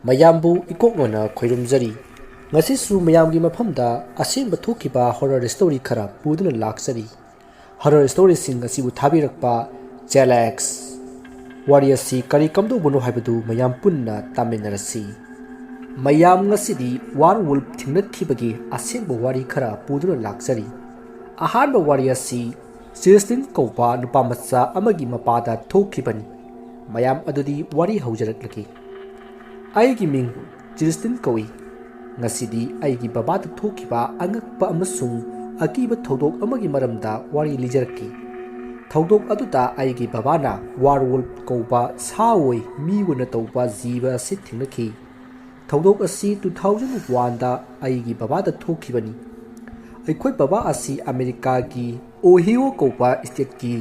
ꯃꯌꯥꯝꯕꯨ ꯏꯀꯣꯛꯅꯅ ꯈꯣꯏꯔꯨꯝꯖꯔꯤ ꯉꯁꯤꯁꯨ ꯃꯌꯥꯝꯒꯤ ꯃꯐꯝꯗ ꯑꯁꯦꯡꯕ ꯊꯣꯛꯈꯤꯕ ꯍꯣꯔꯔ ꯁ꯭ꯇꯣꯔꯤ ꯈꯔ ꯄꯨꯗꯨꯅ ꯂꯥꯛꯆꯔꯤ ꯍꯣꯔꯔ ꯁ꯭ꯇꯣꯔꯤꯁꯤꯡ ꯑꯁꯤꯕꯨ ꯊꯥꯕꯤꯔꯛꯄ ꯖꯦꯂꯦꯛꯁ ꯋꯥꯔꯤ ꯑꯁꯤ ꯀꯔꯤ ꯀꯝꯗꯧꯕꯅꯣ ꯍꯥꯏꯕꯗꯨ ꯃꯌꯥꯝ ꯄꯨꯟꯅ ꯇꯥꯃꯤꯟꯅꯔꯁꯤ ꯃꯌꯥꯝ ꯉꯁꯤꯗꯤ ꯋꯥꯔ ꯋꯨꯜꯐ ꯊꯦꯡꯅꯈꯤꯕꯒꯤ ꯑꯁꯦꯡꯕ ꯋꯥꯔꯤ ꯈꯔ ꯄꯨꯗꯨꯅ ꯂꯥꯛꯆꯔꯤ ꯑꯍꯥꯟꯕ ꯋꯥꯔꯤ ꯑꯁꯤ ꯖꯦꯁꯂꯤꯟ ꯀꯧꯕ ꯅꯨꯄꯥꯃꯆꯥ ꯑꯃꯒꯤ ꯃꯄꯥꯗ ꯊꯣꯛꯈꯤꯕꯅꯤ ꯃꯌꯥꯝ ꯑꯗꯨꯗꯤ ꯋꯥꯔꯤ ꯍꯧꯖꯔꯛꯂꯒꯦ ꯑꯩꯒꯤ ꯃꯤꯡ ꯖꯦꯁꯂꯤꯟ ꯀꯧꯏ ꯉꯁꯤꯗꯤ ꯑꯩꯒꯤ ꯕꯕꯥꯗ ꯊꯣꯛꯈꯤꯕ ꯑꯉꯛꯄ ꯑꯃꯁꯨꯡ ꯑꯀꯤꯕ ꯊꯧꯗꯣꯛ ꯑꯃꯒꯤ ꯃꯔꯝꯗ ꯋꯥꯔꯤ ꯂꯤꯖꯔꯛꯀꯦ ꯊꯧꯗꯣꯛ ꯑꯗꯨꯗ ꯑꯩꯒꯤ ꯕꯕꯥꯅ ꯋꯥꯔꯋꯨꯜꯐ ꯀꯧꯕ ꯁꯥ ꯑꯣꯏ ꯃꯤ ꯑꯣꯏꯅ ꯇꯧꯕ ꯖꯤꯕ ꯑꯁꯤ ꯊꯦꯡꯅꯈꯤ ꯊꯧꯗꯣꯛ ꯑꯁꯤ 2001ꯗ ꯑꯩꯒꯤ ꯕꯕꯥꯗ ꯊꯣꯛꯈꯤꯕꯅꯤ ꯑꯩꯈꯣꯏ ꯕꯕꯥ ꯑꯁꯤ ꯑꯃꯦꯔꯤꯀꯥꯒꯤ ꯑꯣꯍꯤꯑꯣ ꯀꯧꯕ ꯁ꯭ꯇꯦꯠꯀꯤ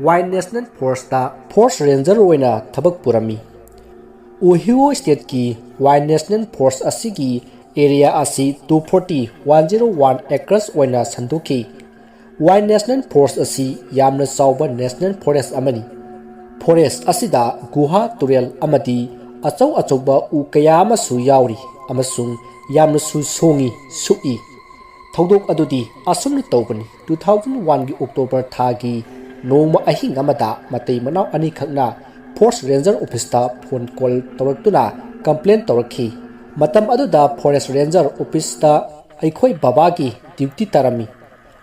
wild national forest forest ranger ꯑꯣꯏꯅ ꯊꯕꯛ ꯄꯨꯔꯝꯃꯤ ꯑꯣꯍꯤꯑꯣ ꯁ꯭ꯇꯦꯠꯀꯤ ꯋꯥꯏꯜꯗ ꯅꯦꯁꯅꯦꯜ ꯐꯣꯔꯦꯁ ꯑꯁꯤꯒꯤ ꯑꯦꯔꯤꯌꯥ ꯑꯁꯤ 240,101 ꯑꯦꯀꯔꯁ ꯑꯣꯏꯅ ꯁꯟꯗꯣꯛꯈꯤ ꯋꯥꯏꯜꯗ ꯅꯦꯁꯅꯦꯜ ꯐꯣꯔꯦꯁ ꯑꯁꯤ ꯌꯥꯝꯅ ꯆꯥꯎꯕ ꯅꯦꯁꯅꯦꯜ ꯐꯣꯔꯦꯁ ꯑꯃꯅꯤ ꯐꯣꯔꯦꯁ ꯑꯁꯤꯗ ꯒꯨꯍꯥ ꯇꯨꯔꯦꯜ ꯑꯃꯗꯤ ꯑꯆꯧ ꯑꯆꯧꯕ ꯎ ꯀꯌꯥ ꯑꯃꯁꯨ ꯌꯥꯎꯔꯤ ꯑꯃꯁꯨꯡ ꯌꯥꯝꯅꯁꯨ ꯁꯣꯡꯏ ꯁꯨꯛꯏ ꯊꯧꯗꯣꯛ ꯑꯗꯨꯗꯤ ꯑꯁꯨꯝꯅ ꯇꯧꯕꯅꯤ 2001ꯒꯤ ꯑꯣꯛꯇꯣꯕꯔ ꯊꯥꯒꯤ ꯅꯣꯡꯃ ꯑꯍꯤꯡ ꯑꯃꯗ ꯃꯇꯩ ꯃꯅꯥꯎ ꯑꯅꯤꯈꯛꯅ ꯐꯣꯔꯦꯁ ꯔꯦꯟꯖꯔ ꯑꯣꯐꯤꯁꯇ ꯐꯣꯟ ꯀꯣꯜ ꯇꯧꯔꯛꯇꯨꯅ ꯀꯝꯄ꯭ꯂꯦꯟ ꯇꯧꯔꯛꯈꯤ ꯃꯇꯝ ꯑꯗꯨꯗ ꯐꯣꯔꯦꯁ ꯔꯦꯟꯖꯔ ꯑꯣꯐꯤꯁꯇ ꯑꯩꯈꯣꯏ ꯕꯕꯥꯒꯤ ꯗ꯭ꯌꯨꯇꯤ ꯇꯥꯔꯝꯃꯤ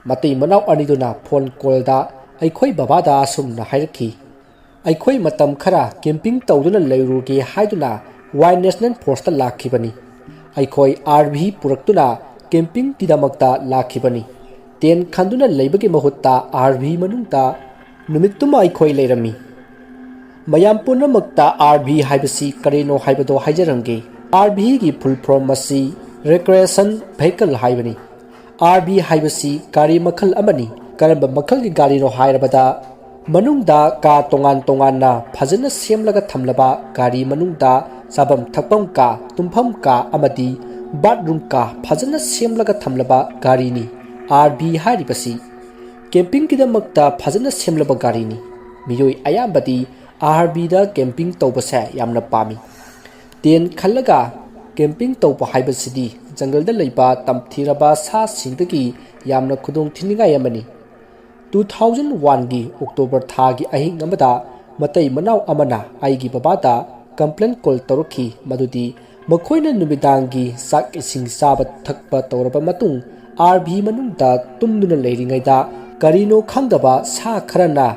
ꯃꯇꯩ ꯃꯅꯥꯎ ꯑꯅꯤꯗꯨꯅ ꯐꯣꯟ ꯀꯣꯜꯗ ꯑꯩꯈꯣꯏ ꯕꯕꯥꯗ ꯑꯁꯨꯝꯅ ꯍꯥꯏꯔꯛꯈꯤ ꯑꯩꯈꯣꯏ ꯃꯇꯝ ꯈꯔ ꯀꯦꯝꯄꯤꯡ ꯇꯧꯗꯨꯅ ꯂꯩꯔꯨꯒꯦ ꯍꯥꯏꯗꯨꯅ ꯋꯥꯏꯜꯗ ꯅꯦꯁꯅꯦꯜ ꯐꯣꯔꯦꯁꯇ ꯂꯥꯛꯈꯤꯕꯅꯤ ꯑꯩꯈꯣꯏ RV ꯄꯨꯔꯛꯇꯨꯅ ꯀꯦꯝꯄꯤꯡꯒꯤꯗꯃꯛꯇ ꯂꯥꯛꯈꯤꯕꯅꯤ ꯇꯦꯟ ꯈꯟꯗꯨꯅ ꯂꯩꯕꯒꯤ ꯃꯍꯨꯠꯇ RV ꯃꯅꯨꯡꯗ ꯅꯨꯃꯤꯠꯇꯨꯃ ꯑꯩꯈꯣꯏ ꯂꯩꯔꯝꯃꯤ ꯃꯌꯥꯝ ꯄꯨꯝꯅꯃꯛꯇ RV ꯍꯥꯏꯕꯁꯤ ꯀꯔꯤꯅꯣ ꯍꯥꯏꯕꯗꯣ ꯍꯥꯏꯖꯔꯝꯒꯦ RVꯒꯤ ꯐꯨꯜ ꯐꯣꯔꯝ ꯑꯁꯤ ꯔꯤꯀ꯭ꯔꯦꯁꯟ ꯚꯦꯍꯤꯀꯜ ꯍꯥꯏꯕꯅꯤ RV ꯍꯥꯏꯕꯁꯤ ꯒꯥꯔꯤ ꯃꯈꯜ ꯑꯃꯅꯤ ꯀꯔꯝꯕ ꯃꯈꯜꯒꯤ ꯒꯥꯔꯤꯅꯣ ꯍꯥꯏꯔꯕꯗ ꯃꯅꯨꯡꯗ ꯀꯥ ꯇꯣꯉꯥꯟ ꯇꯣꯉꯥꯟꯅ ꯐꯖꯅ ꯁꯦꯝꯂꯒ ꯊꯝꯂꯕ ꯒꯥꯔꯤ ꯃꯅꯨꯡꯗ ꯆꯥꯐꯝ ꯊꯛꯐꯝ ꯀꯥ ꯇꯨꯝꯐꯝ ꯀꯥ ꯑꯃꯗꯤ ꯕꯥꯊꯔꯨꯝ ꯀꯥ ꯐꯖꯅ ꯁꯦꯝꯂꯒ ꯊꯝꯂꯕ ꯒꯥꯔꯤꯅꯤ RV ꯍꯥꯏꯔꯤꯕꯁꯤ ꯀꯦꯝꯄꯤꯡꯒꯤꯗꯃꯛꯇ ꯐꯖꯅ ꯁꯦꯝꯂꯕ ꯒꯥꯔꯤꯅꯤ ꯃꯤꯑꯣꯏ ꯑꯌꯥꯝꯕꯗꯤ RVꯗ ꯀꯦꯝꯄꯤꯡ ꯇꯧꯕꯁꯦ ꯌꯥꯝꯅ ꯄꯥꯝꯃꯤ ꯇꯦꯟ ꯈꯜꯂꯒ ꯀꯦꯝꯄꯤꯡ ꯇꯧꯕ ꯍꯥꯏꯕꯁꯤꯗꯤ ꯖꯪꯒꯜꯗ ꯂꯩꯕ ꯇꯝꯊꯤꯔꯕ ꯁꯥꯁꯤꯡꯗꯒꯤ ꯌꯥꯝꯅ ꯈꯨꯗꯣꯡꯊꯤꯅꯤꯡꯉꯥꯏ ꯑꯃꯅꯤ 2001ꯒꯤ ꯑꯣꯛꯇꯣꯕꯔ ꯊꯥꯒꯤ ꯑꯍꯤꯡ ꯑꯃꯗ ꯃꯇꯩ ꯃꯅꯥꯎ ꯑꯃꯅ ꯑꯩꯒꯤ ꯕꯕꯥꯗ ꯀꯝꯄ꯭ꯂꯦꯟ ꯀꯣꯜ ꯇꯧꯔꯛꯈꯤ ꯃꯗꯨꯗꯤ ꯃꯈꯣꯏꯅ ꯅꯨꯃꯤꯗꯥꯡꯒꯤ ꯆꯥꯛ ꯏꯁꯤꯡ ꯆꯥꯕ ꯊꯛꯄ ꯇꯧꯔꯕ ꯃꯇꯨꯡ RV ꯃꯅꯨꯡꯗ ꯇꯨꯝꯗꯨꯅ ꯂꯩꯔꯤꯉꯩꯗ ꯀꯔꯤꯅꯣ ꯈꯪꯗꯕ ꯁꯥ ꯈꯔꯅ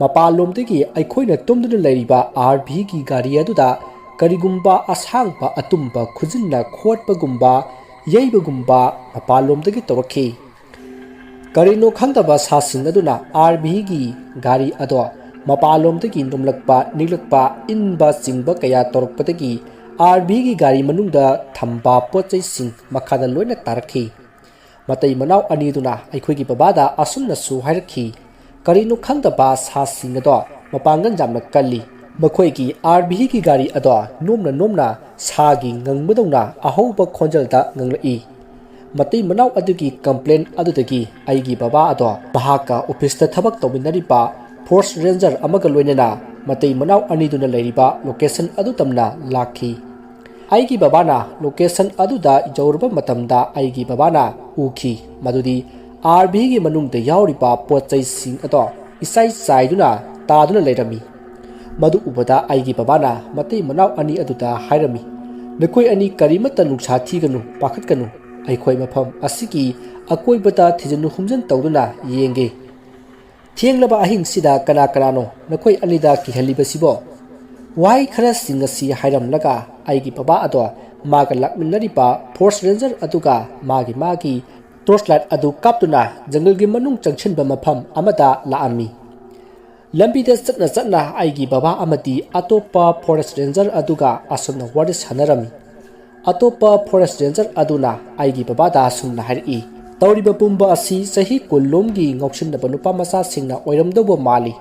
ꯃꯄꯥꯟꯂꯣꯝꯗꯒꯤ ꯑꯩꯈꯣꯏꯅ ꯇꯨꯝꯗꯨꯅ ꯂꯩꯔꯤꯕ RVꯒꯤ ꯒꯥꯔꯤ ꯑꯗꯨꯗ ꯀꯔꯤꯒꯨꯝꯕ ꯑꯁꯥꯡꯕ ꯑꯇꯨꯝꯕ ꯈꯨꯖꯤꯟꯅ ꯈꯣꯠꯄꯒꯨꯝꯕ ꯌꯩꯕꯒꯨꯝꯕ ꯃꯄꯥꯟꯂꯣꯝꯗꯒꯤ ꯇꯧꯔꯛꯈꯤ ꯀꯔꯤꯅꯣ ꯈꯪꯗꯕ ꯁꯥꯁꯤꯡ ꯑꯗꯨꯅ RVꯒꯤ ꯒꯥꯔꯤ ꯑꯗꯣ ꯃꯄꯥꯟꯂꯣꯝꯗꯒꯤ ꯅꯣꯝꯂꯛꯄ ꯅꯤꯛꯂꯛꯄ ꯏꯟꯕ ꯆꯤꯡꯕ ꯀꯌꯥ ꯇꯧꯔꯛꯄꯗꯒꯤ RVꯒꯤ ꯒꯥꯔꯤ ꯃꯅꯨꯡꯗ ꯊꯝꯕ ꯄꯣꯠꯆꯩꯁꯤꯡ ꯃꯈꯥꯗ ꯂꯣꯏꯅ ꯇꯥꯔꯛꯈꯤ ꯃꯇꯩ ꯃꯅꯥꯎ ꯑꯅꯤꯗꯨꯅ ꯑꯩꯈꯣꯏꯒꯤ ꯕꯕꯥꯗ ꯑꯁꯨꯝꯅꯁꯨ ꯍꯥꯏꯔꯛꯈꯤ ꯀꯔꯤꯅꯣ ꯈꯪꯗꯕ ꯁꯥꯁꯤꯡ ꯑꯗꯣ ꯃꯄꯥꯡꯒꯜ ꯌꯥꯝꯅ ꯀꯜꯂꯤ ꯃꯈꯣꯏꯒꯤ RVꯒꯤ ꯒꯥꯔꯤ ꯑꯗꯣ ꯅꯣꯝꯅ ꯅꯣꯝꯅ ꯁꯥꯒꯤ ꯉꯪꯕꯗꯧꯅ ꯑꯍꯧꯕ ꯈꯣꯟꯖꯦꯜꯗ ꯉꯪꯂꯛꯏ ꯃꯇꯩ ꯃꯅꯥꯎ ꯑꯗꯨꯒꯤ ꯀꯝꯄ꯭ꯂꯦꯟ ꯑꯗꯨꯗꯒꯤ ꯑꯩꯒꯤ ꯕꯕꯥ ꯑꯗꯣ ꯃꯍꯥꯛꯀ ꯑꯣꯐꯤꯁꯇ ꯊꯕꯛ ꯇꯧꯃꯤꯟꯅꯔꯤꯕ ꯐꯣꯔꯦꯁ ꯔꯦꯟꯖꯔ ꯑꯃꯒ ꯂꯣꯏꯅꯅ ꯃꯇꯩ ꯃꯅꯥꯎ ꯑꯅꯤꯗꯨꯅ ꯂꯩꯔꯤꯕ ꯂꯣꯀꯦꯁꯟ ꯑꯗꯨ ꯇꯝꯅ ꯂꯥꯛꯈꯤ ꯑꯩꯒꯤ ꯕꯕꯥꯅ ꯂꯣꯀꯦꯁꯟ ꯑꯗꯨꯗ ꯌꯧꯔꯕ ꯃꯇꯝꯗ ꯑꯩꯒꯤ ꯕꯕꯥꯅ ꯎꯈꯤ ꯃꯗꯨꯗꯤ RVꯒꯤ ꯃꯅꯨꯡꯗ ꯌꯥꯎꯔꯤꯕ ꯄꯣꯠꯆꯩꯁꯤꯡ ꯑꯗꯣ ꯏꯆꯥꯏ ꯆꯥꯏꯗꯨꯅ ꯇꯥꯗꯨꯅ ꯂꯩꯔꯝꯃꯤ ꯃꯗꯨ ꯎꯕꯗ ꯑꯩꯒꯤ ꯕꯕꯥꯅ ꯃꯇꯩ ꯃꯅꯥꯎ ꯑꯅꯤ ꯑꯗꯨꯗ ꯍꯥꯏꯔꯝꯃꯤ ꯅꯈꯣꯏ ꯑꯅꯤ ꯀꯔꯤꯃꯠꯇ ꯅꯨꯡꯁꯥ ꯊꯤꯒꯅꯨ ꯄꯥꯈꯠꯀꯅꯨ ꯑꯩꯈꯣꯏ ꯃꯐꯝ ꯑꯁꯤꯒꯤ ꯑꯀꯣꯏꯕꯗ ꯊꯤꯖꯤꯟ ꯍꯨꯝꯖꯤꯟ ꯇꯧꯗꯨꯅ ꯌꯦꯡꯒꯦ ꯊꯦꯡꯂꯕ ꯑꯍꯤꯡꯁꯤꯗ ꯀꯅꯥ ꯀꯅꯥꯅꯣ ꯅꯈꯣꯏ ꯑꯅꯤꯗ ꯀꯤꯍꯜꯂꯤꯕꯁꯤꯕꯣ ꯋꯥꯍꯩ ꯈꯔꯁꯤꯡ ꯑꯁꯤ ꯍꯥꯏꯔꯝꯂꯒ ꯑꯩꯒꯤ ꯕꯕꯥ ꯑꯗꯣ ꯃꯥꯒ ꯂꯥꯛꯃꯤꯟꯅꯔꯤꯕ ꯐꯣꯔꯦꯁ ꯔꯦꯟꯖꯔ ꯑꯗꯨꯒ ꯃꯥꯒꯤ ꯇꯣꯔꯆ ꯂꯥꯏꯠ ꯑꯗꯨ ꯀꯥꯞꯇꯨꯅ ꯖꯪꯒꯜꯒꯤ ꯃꯅꯨꯡ ꯆꯪꯁꯤꯟꯕ ꯃꯐꯝ ꯑꯃꯗ ꯂꯥꯛꯑꯝꯃꯤ ꯂꯝꯕꯤꯗ ꯆꯠꯅ ꯆꯠꯅ ꯑꯩꯒꯤ ꯕꯕꯥ ꯑꯃꯗꯤ ꯑꯇꯣꯞꯄ ꯐꯣꯔꯦꯁ ꯔꯦꯟꯖꯔ ꯑꯗꯨꯒ ꯑꯁꯨꯝꯅ ꯋꯥꯔꯤ ꯁꯥꯟꯅꯔꯝꯃꯤ ꯑꯇꯣꯞꯄ ꯐꯣꯔꯦꯁ ꯔꯦꯟꯖꯔ ꯑꯗꯨꯅ ꯑꯩꯒꯤ ꯕꯕꯥꯗ ꯑꯁꯨꯝꯅ ꯍꯥꯏꯔꯛꯏ ꯇꯧꯔꯤꯕ ꯄꯨꯝꯕ ꯑꯁꯤ ꯆꯍꯤ 10 ꯂꯣꯝꯒꯤ ꯉꯥꯎꯁꯤꯟꯅꯕ ꯅꯨꯄꯥ ꯃꯆꯥꯁꯤꯡꯅ ꯑꯣꯏꯔꯝꯗꯧꯕ ꯃꯥꯜꯂꯤ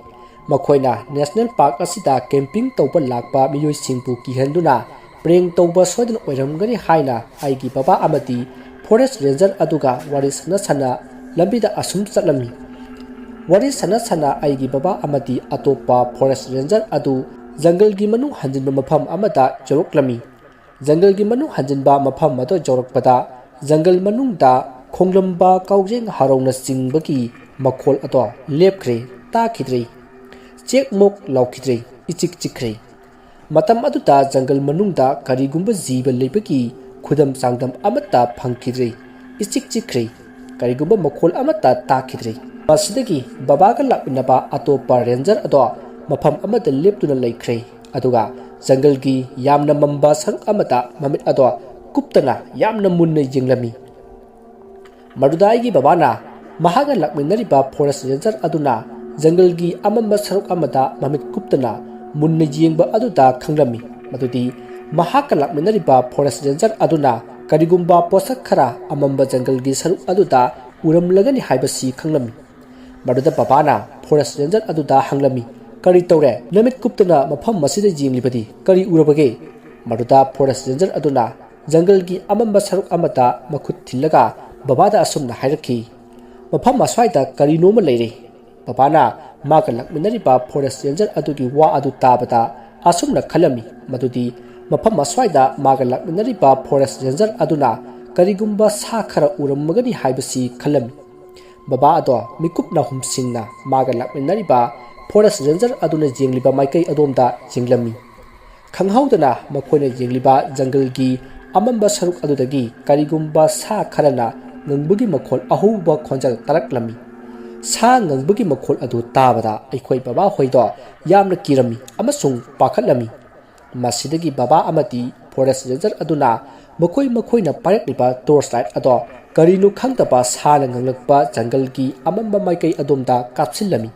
ꯃꯈꯣꯏꯅ ꯅꯦꯁꯅꯦꯜ ꯄꯥꯔꯛ ꯑꯁꯤꯗ ꯀꯦꯝꯄꯤꯡ ꯇꯧꯕ ꯂꯥꯛꯄ ꯃꯤꯑꯣꯏꯁꯤꯡꯕꯨ ꯀꯤꯍꯟꯗꯨꯅ ꯄ꯭ꯔꯦꯡ ꯇꯧꯕ ꯁꯣꯏꯗꯅ ꯑꯣꯏꯔꯝꯒꯅꯤ ꯍꯥꯏꯅ ꯑꯩꯒꯤ ꯕꯕꯥ ꯑꯃꯗꯤ ꯐꯣꯔꯦꯁ ꯔꯦꯟꯖꯔ ꯑꯗꯨꯒ ꯋꯥꯔꯤ ꯁꯥꯟꯅ ꯂꯝꯕꯤꯗ ꯑꯁꯨꯝ ꯆꯠꯂꯝꯃꯤ ꯋꯥꯔꯤ ꯁꯥꯟꯅ ꯑꯩꯒꯤ ꯕꯕꯥ ꯑꯃꯗꯤ ꯑꯇꯣꯞꯄ ꯐꯣꯔꯦꯁ ꯔꯦꯟꯖꯔ ꯑꯗꯨ ꯖꯪꯒꯜꯒꯤ ꯃꯅꯨꯡ ꯍꯟꯖꯤꯟꯕ ꯃꯐꯝ ꯑꯃꯗ ꯌꯧꯔꯛꯂꯝꯃꯤ जंगल की मनु हंजिनबा मफम मतो जौरकपदा जंगल मनुंगदा खोंगलंबा काउजेंग हारौना चिंगबकी मखोल अतो लेपख्रे ताखिद्रे चेक मोक लाउखिद्रे इचिक चिख्रे मतम अदुता जंगल मनुंगदा करिगुंबा जीव लेबकी खुदम सांगदम अमत्ता फंखिद्रे इचिक चिख्रे करिगुंबा मखोल अमत्ता ताखिद्रे मसिदगी बाबागा लामिनबा अतोपा रेंजर अदो मफम अमदा लेपतुना लेख्रे अदुगा जंगल की यामना मम्बा सरुक अमता ममित अदो कुप्तना यामना मुन्ना यिंगलमी मरुदाई बाबाना महागा लामिनरिबा फॉरेस्ट रेंजर अदुना जंगल की अमम्बा सरुक अमता ममित कुप्तना मुन्ना यिंगबा अदुदा खंगलमी मदुदी महागा लामिनरिबा फॉरेस्ट रेंजर अदुना करिगुंबा पोसक खरा अमम्बा जंगल की सरुक अदुदा उरमलगनी हाइबसी खंगलमी मरुदा बाबाना फॉरेस्ट रेंजर अदुदा हंगलमी करी तौरे नमित कुप्तना मफम मसिदा यिंगलिबदी करी उरबगे मरुदा फॉरेस्ट रेंजर अदुना जंगल की अमम्बा सरुक अमता मखुत थिल्लगा बाबादा असुमना हाइरखी मफम अस्वाइदा करीनोम लेरे बाबाना मागा लामिनरिबा फॉरेस्ट रेंजर अदुगी वा अदु ताबदा असुमना खलमी मदुदी मफम अस्वाइदा मागा लामिनरिबा फॉरेस्ट रेंजर अदुना करीगुंबा सा खरा उरमगनी हाइबसी खलमी बाबा अदो मिकुपना हुमसिंगना मागा लामिनरिबा फॉरेस्ट रेंजर अदुना जेंगलिबा माइकई अदोमदा जेंगलमी खंगहौदना मखोइना जेंगलिबा जंगल की अमम्बा सरुक अदुदगी करिगुंबा सा खरना ngंगबुगी मखोल अहुबा खोंजल तरकलमी सा ngंगबुगी मखोल अदु ताबदा अखोइ बाबा होइदो यामना किरमी अमसुंग पाखलमी मसिदगी बाबा अमती फॉरेस्ट रेंजर अदुना मखोइना पायरकलिबा टॉर्च लाइट अदो करिनु खंगतबा साना ngंगलकपा जंगल की अमम्बा माइकई अदोमदा कापसिलमी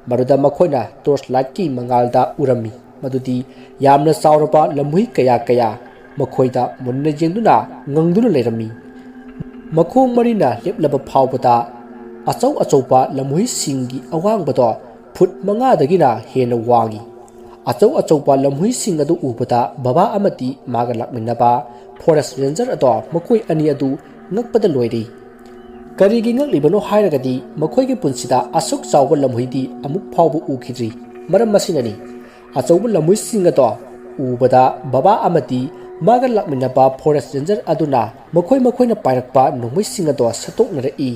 मरुदा मखोइना टॉर्च लाइट की मंगालदा उरमी मदुदी यामना चावरबा लम्हुई कया कया मखोइदा मुन्ना जेंदुना ngंगदुना लेरमी मखोंग मरिना लेपलबा फावबदा अचौ अचौपा लम्हुई सिंगी अवांगबदो फुट मंगादगिना हेना वांगी अचौ अचौपा लम्हुई सिंग अदु उबदा बाबा अमती मागा लामिनबा फॉरेस्ट रेंजर अदो मखोइ अनि अदु ngakpada loiri करिगी ngakलिबनो हाइरगदी मखोइगी पुंसिदा असुक चावबा लम्हुइदी अमुक फावबु उखिद्री मरम मसिननी अचौबा लम्हुइ सिंग अदो उबदा बाबा अमती मागा लामिनबा फॉरेस्ट रेंजर अदुना मखोइना पायरकपा नोंमै सिंग अदो सतोकनरई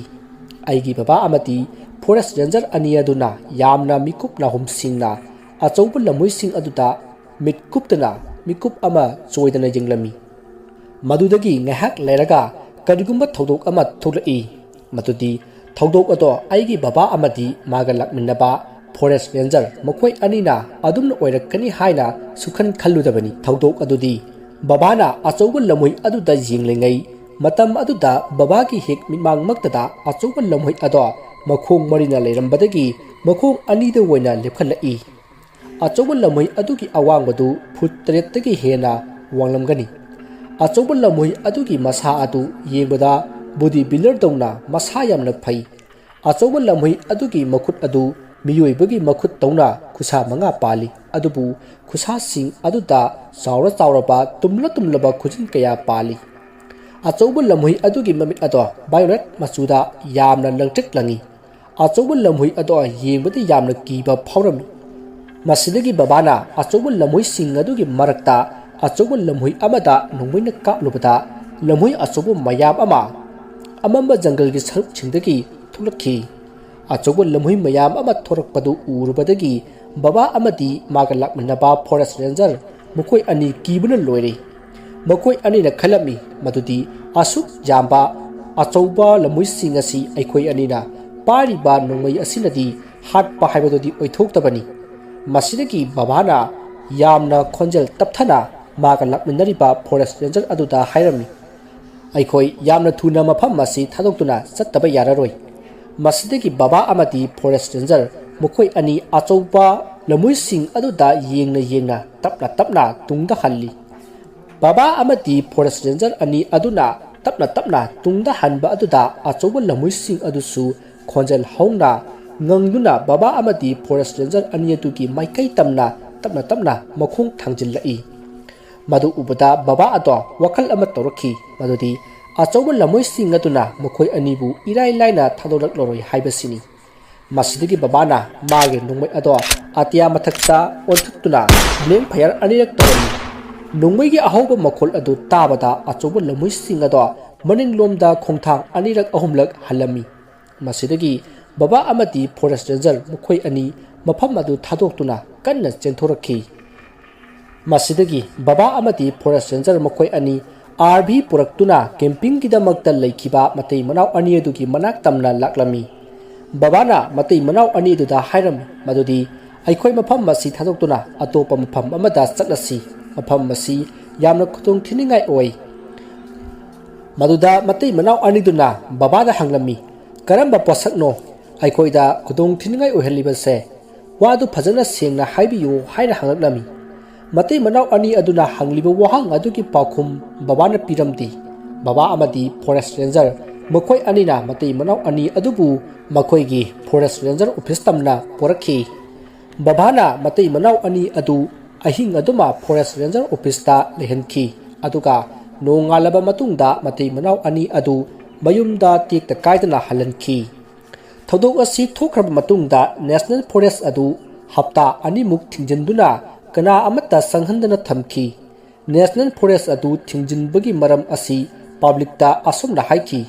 आइगी बाबा अमती फॉरेस्ट रेंजर अनि अदुना यामना मिकुपना हुमसिंगना अचौबा लम्हुइ सिंग अदुदा मिटकुपतना मिकुप अमा चोइदना यिंगलमी मदुदगी ngahak लेरगा करिगुंबा थौदोक अमा थोरई मदुदी थौदोक अदो आइगी बाबा अमदी मागा लामिनबा फॉरेस्ट रेंजर मखोइ अनिना अदुमना ओइरकनी हाइना सुखन खल्लुदबनी थौदोक अदुदी बाबाना अचौबा लम्हुइ अदुदा यिंगलेंगै मतम अदुदा बाबागी हेक मिमांग मक्तदा अचौबा लम्हुइ अदो मखोंग मरिना लेरंबदगी मखोंग अनिदा ओइना लेपखलई अचौबा लम्हुइ अदुगी अवांगबदु फुट 3 तगी हेना वांगलमगनी अचौबा लम्हुइ अदुगी मसा अदु येंबदा बॉडी बिल्डर दौना मसा यामना फै अचौबा लम्हुइ अदुगी मखुत अदु मियोइबगी मखुत तौना खुसा मंगा पाली अदुबु खुसा सिंग अदुदा चावरा चावरबा तुमलबा खुजिन कया पाली अचौबा लम्हुइ अदुगी ममित अदो बायोलेट मचुदा यामना लंगट्रिक लंगी अचौबा लम्हुइ अदो येंबदी यामना कीबा फावरमी मसिदगी बाबाना अचौबा लम्हुइ सिंग अदुगी मरकता अचौबा लम्हुइ अमदा नोंमैना कापलुबदा लम्हुइ अचौबा मयाम अमा अमम्बा जंगल की सरुक छिंदगी थुलखी अचौबा लम्हुइ मयाम अमा थोरकपदु उरुबदगी बाबा अमदी मागा लामिनबा फॉरेस्ट रेंजर मखोइ अनि कीबना लोइरे मखोइ अनिना खलमी मदुदी असुक जाम्बा अचौबा लम्हुइ सिंग असि अखोइ अनिना पारिबा नोंमै असिनदी हाटपा हाइबदुदी ओइथोक्तबनी मसिदगी बाबाना यामना खोंजल तपथना मागा लामिनरिबा फॉरेस्ट रेंजर अदुदा हाइरमी अखोइ यामना थुना मफम मसि थादोक्तुना चत्तबा याररोइ मसिदगी बाबा अमदी फॉरेस्ट रेंजर मखोइ अनि अचौबा लम्हुइ सिंग अदुदा येंगना तपना तुंगदा हल्ली बाबा अमदी फॉरेस्ट रेंजर अनि अदुना तपना तुंगदा हनबा अदुदा अचौबा लम्हुइ सिंग अदुसु खोंजल हौना ngangduna बाबा अमदी फॉरेस्ट रेंजर अनि अदुगी माइकई तमना तपना मखोंग थांजिल्लई मदु उबदा बाबा अदो वखल अमा तौरखी मदुदी अचौबा लम्हुइ सिंग अदुना मखोइ अनिबु इराइ लाइना थादोरक्लोरोइ हाइबसिनी मसिदगी बाबाना मागे नोंमै अदो अतिया मथक्ता ओंथुक्तुना ब्लेम फायर अनिरक तौरमी ꯅꯣꯡꯃꯩꯒꯤ ꯑꯍꯧꯕ ꯃꯈꯣꯜ ꯑꯗꯨ ꯇꯥꯕꯗ ꯑꯆꯧꯕ ꯂꯝꯍꯨꯏꯁꯤꯡ ꯑꯗꯣ ꯃꯅꯤꯡꯂꯣꯝꯗ ꯈꯣꯡꯊꯥꯡ ꯑꯅꯤꯔꯛ ꯑꯍꯨꯝꯂꯛ ꯍꯜꯂꯝꯃꯤ꯫ ꯃꯁꯤꯗꯒꯤ ꯕꯕꯥ ꯑꯃꯗꯤ ꯐꯣꯔꯦꯁꯠ ꯔꯦꯟꯖꯔ ꯃꯈꯣꯏ ꯑꯅꯤ ꯃꯐꯝ ꯑꯗꯨ ꯊꯥꯗꯣꯛꯇꯨꯅ ꯀꯟꯅ ꯆꯦꯟꯊꯣꯔꯛꯈꯤ꯫ ꯃꯁꯤꯗꯒꯤ ꯕꯕꯥ ꯑꯃꯗꯤ ꯐꯣꯔꯦꯁꯠ ꯔꯦꯟꯖꯔ ꯃꯈꯣꯏ ꯑꯅꯤ RV ꯄꯨꯔꯛꯇꯨꯅ ꯀꯦꯝꯄꯤꯡꯒꯤꯗꯃꯛꯇ ꯂꯩꯈꯤꯕ ꯃꯇꯩ ꯃꯅꯥꯎ ꯑꯅꯤ ꯑꯗꯨꯒꯤ ꯃꯅꯥꯛ ꯇꯝꯅ ꯂꯥꯛꯂꯝꯃꯤ꯫ ꯕꯕꯥꯅ ꯃꯇꯩ ꯃꯅꯥꯎ ꯑꯅꯤ ꯑꯗꯨꯗ ꯍꯥꯏꯔꯝꯃꯤ ꯃꯗꯨꯗꯤ ꯑꯩꯈꯣꯏ ꯃꯐꯝ ꯑꯁꯤ ꯊꯥꯗꯣꯛꯇꯨꯅ ꯑꯇꯣꯞꯄ ꯃꯐꯝ ꯑꯃꯗ ꯆꯠꯂꯁꯤ, ꯃꯐꯝ ꯑꯁꯤ ꯌꯥꯝꯅ ꯈꯨꯗꯣꯡꯊꯤꯅꯤꯡꯉꯥꯏ ꯑꯣꯏ꯫ ꯃꯗꯨꯗ ꯃꯇꯩ ꯃꯅꯥꯎ ꯑꯅꯤꯗꯨꯅ ꯕꯕꯥꯗ ꯍꯪꯂꯝꯃꯤ, ꯀꯔꯝꯕ ꯄꯣꯠꯁꯛꯅꯣ ꯑꯩꯈꯣꯏꯗ ꯈꯨꯗꯣꯡꯊꯤꯅꯤꯡꯉꯥꯏ ꯑꯣꯏꯍꯜꯂꯤꯕꯁꯦ? ꯋꯥꯗꯨ ꯐꯖꯅ ꯁꯦꯡꯅ ꯍꯥꯏꯕꯤꯌꯨ ꯍꯥꯏꯅ ꯍꯪꯂꯛꯂꯝꯃꯤ꯫ ꯃꯇꯩ ꯃꯅꯥꯎ ꯑꯅꯤ ꯑꯗꯨꯅ ꯍꯪꯂꯤꯕ ꯋꯥꯍꯪ ꯑꯗꯨꯒꯤ ꯄꯥꯎꯈꯨꯝ ꯕꯕꯥꯅ ꯄꯤꯔꯝꯗꯦ꯫ ꯕꯕꯥ ꯑꯃꯗꯤ ꯐꯣꯔꯦꯁꯠ ꯔꯦꯟꯖꯔ ꯃꯈꯣꯏ ꯑꯅꯤꯅ ꯃꯇꯩ ꯃꯅꯥꯎ ꯑꯅꯤ ꯑꯗꯨꯕु ꯃꯈꯣꯏꯒꯤ ꯐꯣꯔꯦꯁꯠ ꯔꯦꯟꯖꯔ ꯑꯣꯐꯤꯁ ꯇꯝꯅ ꯄꯣꯔꯛꯈꯤ꯫ ꯕꯕꯥꯅ ꯃꯇꯩ ꯃꯅꯥꯎ ꯑꯅꯤ ꯑꯗꯨ ꯑꯍꯤꯡ ꯑꯗꯨꯃ ꯐꯣꯔꯦꯁꯠ ꯔꯦꯟꯖꯔ ꯑꯣꯐꯤꯁꯇ ꯂꯩꯍꯟꯈꯤ, ꯑꯗꯨꯒ ꯅꯣꯡꯉꯥꯜꯂꯕ ꯃꯇꯨꯡꯗ ꯃꯇꯩ ꯃꯅꯥꯎ ꯑꯅꯤ ꯑꯗꯨ ꯃꯌꯨꯝꯗ ꯇꯦꯛꯇ ꯀꯥꯏꯗꯅ ꯍꯜꯍꯟꯈꯤ꯫ ꯊꯧꯗꯣꯛ ꯑꯁꯤ ꯊꯣꯛꯈ꯭ꯔꯕ ꯃꯇꯨꯡꯗ ꯅꯦꯁꯅꯦꯜ ꯐꯣꯔꯦꯁꯠ ꯑꯗꯨ ꯍꯞꯇꯥ ꯑꯅꯤꯃꯨꯛ ꯊꯤꯡꯖꯤꯟꯗꯨꯅ ꯀꯅꯥ ꯑꯃꯠꯇ ꯆꯪꯍꯟꯗꯅ ꯊꯝꯈꯤ꯫ ꯅꯦꯁꯅꯦꯜ ꯐꯣꯔꯦꯁꯠ ꯑꯗꯨ ꯊꯤꯡꯖꯤꯟꯕꯒꯤ ꯃꯔꯝ ꯑꯁꯤ ꯄꯕ꯭ꯂꯤꯛꯇ ꯑꯁꯨꯝꯅ ꯍꯥꯏꯈꯤ,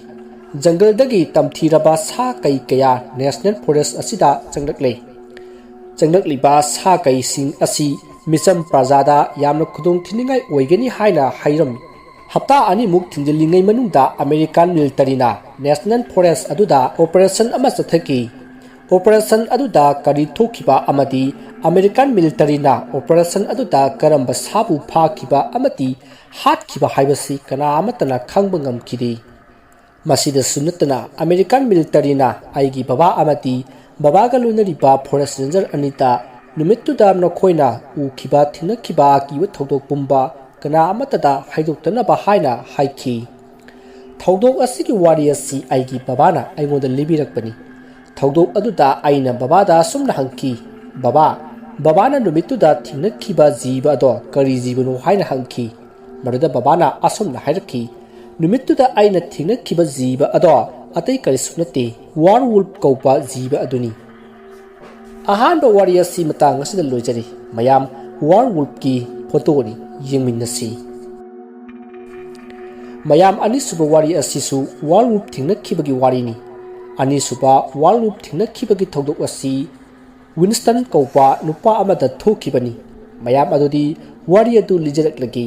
ꯖꯪꯒꯜꯗꯒꯤ ꯇꯝꯊꯤꯔꯕ ꯁꯥ ꯀꯩ ꯀꯌꯥ ꯅꯦꯁꯅꯦꯜ ꯐꯣꯔꯦꯁꯠ ꯑꯁꯤꯗ ꯆꯪꯂꯛꯂꯦ꯫ ꯆꯪꯂꯛꯂꯤꯕ ꯁꯥ ꯀꯩꯁꯤꯡ ꯑꯁꯤ ꯃꯤꯆꯝ ꯄ꯭ꯔꯖꯥꯗ ꯌꯥꯝꯅ ꯈꯨꯗꯣꯡꯊꯤꯅꯤꯡꯉꯥꯏ ꯑꯣꯏꯒꯅꯤ ꯍꯥꯏꯅ ꯍꯥꯏꯔꯝꯃꯤ꯫ ꯍꯞꯇꯥ ꯑꯅꯤꯃꯨꯛ ꯊꯤꯡꯖꯤꯜꯂꯤꯉꯩ ꯃꯅꯨꯡꯗ ꯑꯃꯦꯔꯤꯀꯥꯟ ꯃꯤꯂꯤꯇꯔꯤꯅ ꯅꯦꯁꯅꯦꯜ ꯐꯣꯔꯦꯁꯠ ꯑꯗꯨꯗ ꯑꯣꯄꯔꯦꯁꯟ ꯑꯃ ꯆꯠꯊꯈꯤ꯫ ꯑꯣꯄꯔꯦꯁꯟ ꯑꯗꯨꯗ ꯀꯔꯤ ꯊꯣꯛꯈꯤꯕ ꯑꯃꯗꯤ ꯑꯃꯦꯔꯤꯀꯥꯟ ꯃꯤꯂꯤꯇꯔꯤꯅ ꯑꯣꯄꯔꯦꯁꯟ ꯑꯗꯨꯗ ꯀꯔꯝꯕ ꯁꯥꯕꯨ ꯐꯥꯈꯤꯕ ꯑꯃꯗꯤ ꯍꯥꯠꯈꯤꯕ ꯍꯥꯏꯕꯁꯤ ꯀꯅꯥ ꯑꯃꯠꯇꯅ ꯈꯪꯕ ꯉꯝꯈꯤꯗꯦ꯫ ꯃꯁꯤꯗꯁꯨ ꯅꯠꯇꯅ ꯑꯃꯦꯔꯤꯀꯥꯟ ꯃꯤꯂꯤꯇꯔꯤꯅ ꯑꯩꯒꯤ ꯕꯕꯥ ꯑꯃꯗꯤ ꯕꯕꯥꯒ ꯂꯣꯏꯅꯔꯤꯕ ꯐꯣꯔꯦꯁꯠ ꯔꯦꯟꯖꯔ ꯑꯅꯤꯗ ꯅꯨꯃꯤꯠꯇꯨꯗ ꯅꯈꯣꯏꯅ ꯎꯈꯤꯕ ꯊꯦꯡꯅꯈꯤꯕ ꯑꯀꯤꯕ ꯊꯧꯗꯣꯛ ꯄꯨꯝꯕ ꯀꯅꯥ ꯑꯃꯠꯇꯗ ꯍꯥꯏꯗꯣꯛꯇꯅꯕ ꯍꯥꯏꯅ ꯍꯥꯏꯈꯤ꯫ ꯊꯧꯗꯣꯛ ꯑꯁꯤꯒꯤ ꯋꯥꯔꯤ ꯑꯁꯤ ꯑꯩꯒꯤ ꯕꯕꯥꯅ ꯑꯩꯉꯣꯟꯗ ꯂꯤꯕꯤꯔꯛꯄꯅꯤ꯫ ꯊꯧꯗꯣꯛ ꯑꯗꯨꯗ ꯑꯩꯅ ꯕꯕꯥꯗ ꯑꯁꯨꯝꯅ ꯍꯪꯈꯤ, ꯕꯕꯥꯅ ꯅꯨꯃꯤꯠꯇꯨꯗ ꯊꯦꯡꯅꯈꯤꯕ ꯖꯤꯕ ꯑꯗꯣ ꯀꯔꯤ ꯖꯤꯕꯅꯣ ꯍꯥꯏꯅ ꯍꯪꯈꯤ꯫ ꯃꯗꯨꯗ ꯕꯕꯥꯅ ꯑꯁꯨꯝꯅ ꯍꯥꯏꯔꯛꯈꯤ, ꯅꯨꯃꯤꯠꯇꯨꯗ ꯑꯩꯅ ꯊꯦꯡꯅꯈꯤꯕ ꯖꯤꯕ ꯑꯗꯣ ꯑꯇꯩ ꯀꯔꯤꯁꯨ ꯅꯠꯇꯦ, ꯋꯥꯔꯋꯨꯜꯐ ꯀꯧꯕ ꯖꯤꯕ ꯑꯗꯨꯅꯤ꯫ ꯑꯍꯥꯟꯕ ꯋꯥꯔꯤ ꯑꯁꯤ ꯃꯇꯥꯡ ꯑꯁꯤꯗ ꯂꯣꯏꯖꯔꯤ꯫ ꯃꯌꯥꯝ ꯋꯥꯔꯋꯨꯜꯐꯀꯤ ꯐꯣꯇꯣꯅꯤ, ꯌꯦꯡꯃꯤꯟꯅꯁꯤ꯫ ꯃꯌꯥꯝ ꯑꯅꯤꯁꯨꯕ ꯋꯥꯔꯤ ꯑꯁꯤꯁꯨ ꯋꯥꯔꯋꯨꯜꯐ ꯊꯦꯡꯅꯈꯤꯕꯒꯤ ꯋꯥꯔꯤꯅꯤ꯫ ꯑꯅꯤꯁꯨꯕ ꯋꯥꯔꯋꯨꯜꯐ ꯊꯦꯡꯅꯈꯤꯕꯒꯤ ꯊꯧꯗꯣꯛ ꯑꯁꯤ ꯋꯤꯟꯁꯇꯟ ꯀꯧꯕ ꯅꯨꯄꯥ ꯑꯃꯗ ꯊꯣꯛꯈꯤꯕꯅꯤ꯫ ꯃꯌꯥꯝ ꯑꯗꯨꯗꯤ ꯋꯥꯔꯤ ꯑꯗꯨ ꯂꯤꯖꯔꯛꯂꯒꯦ꯫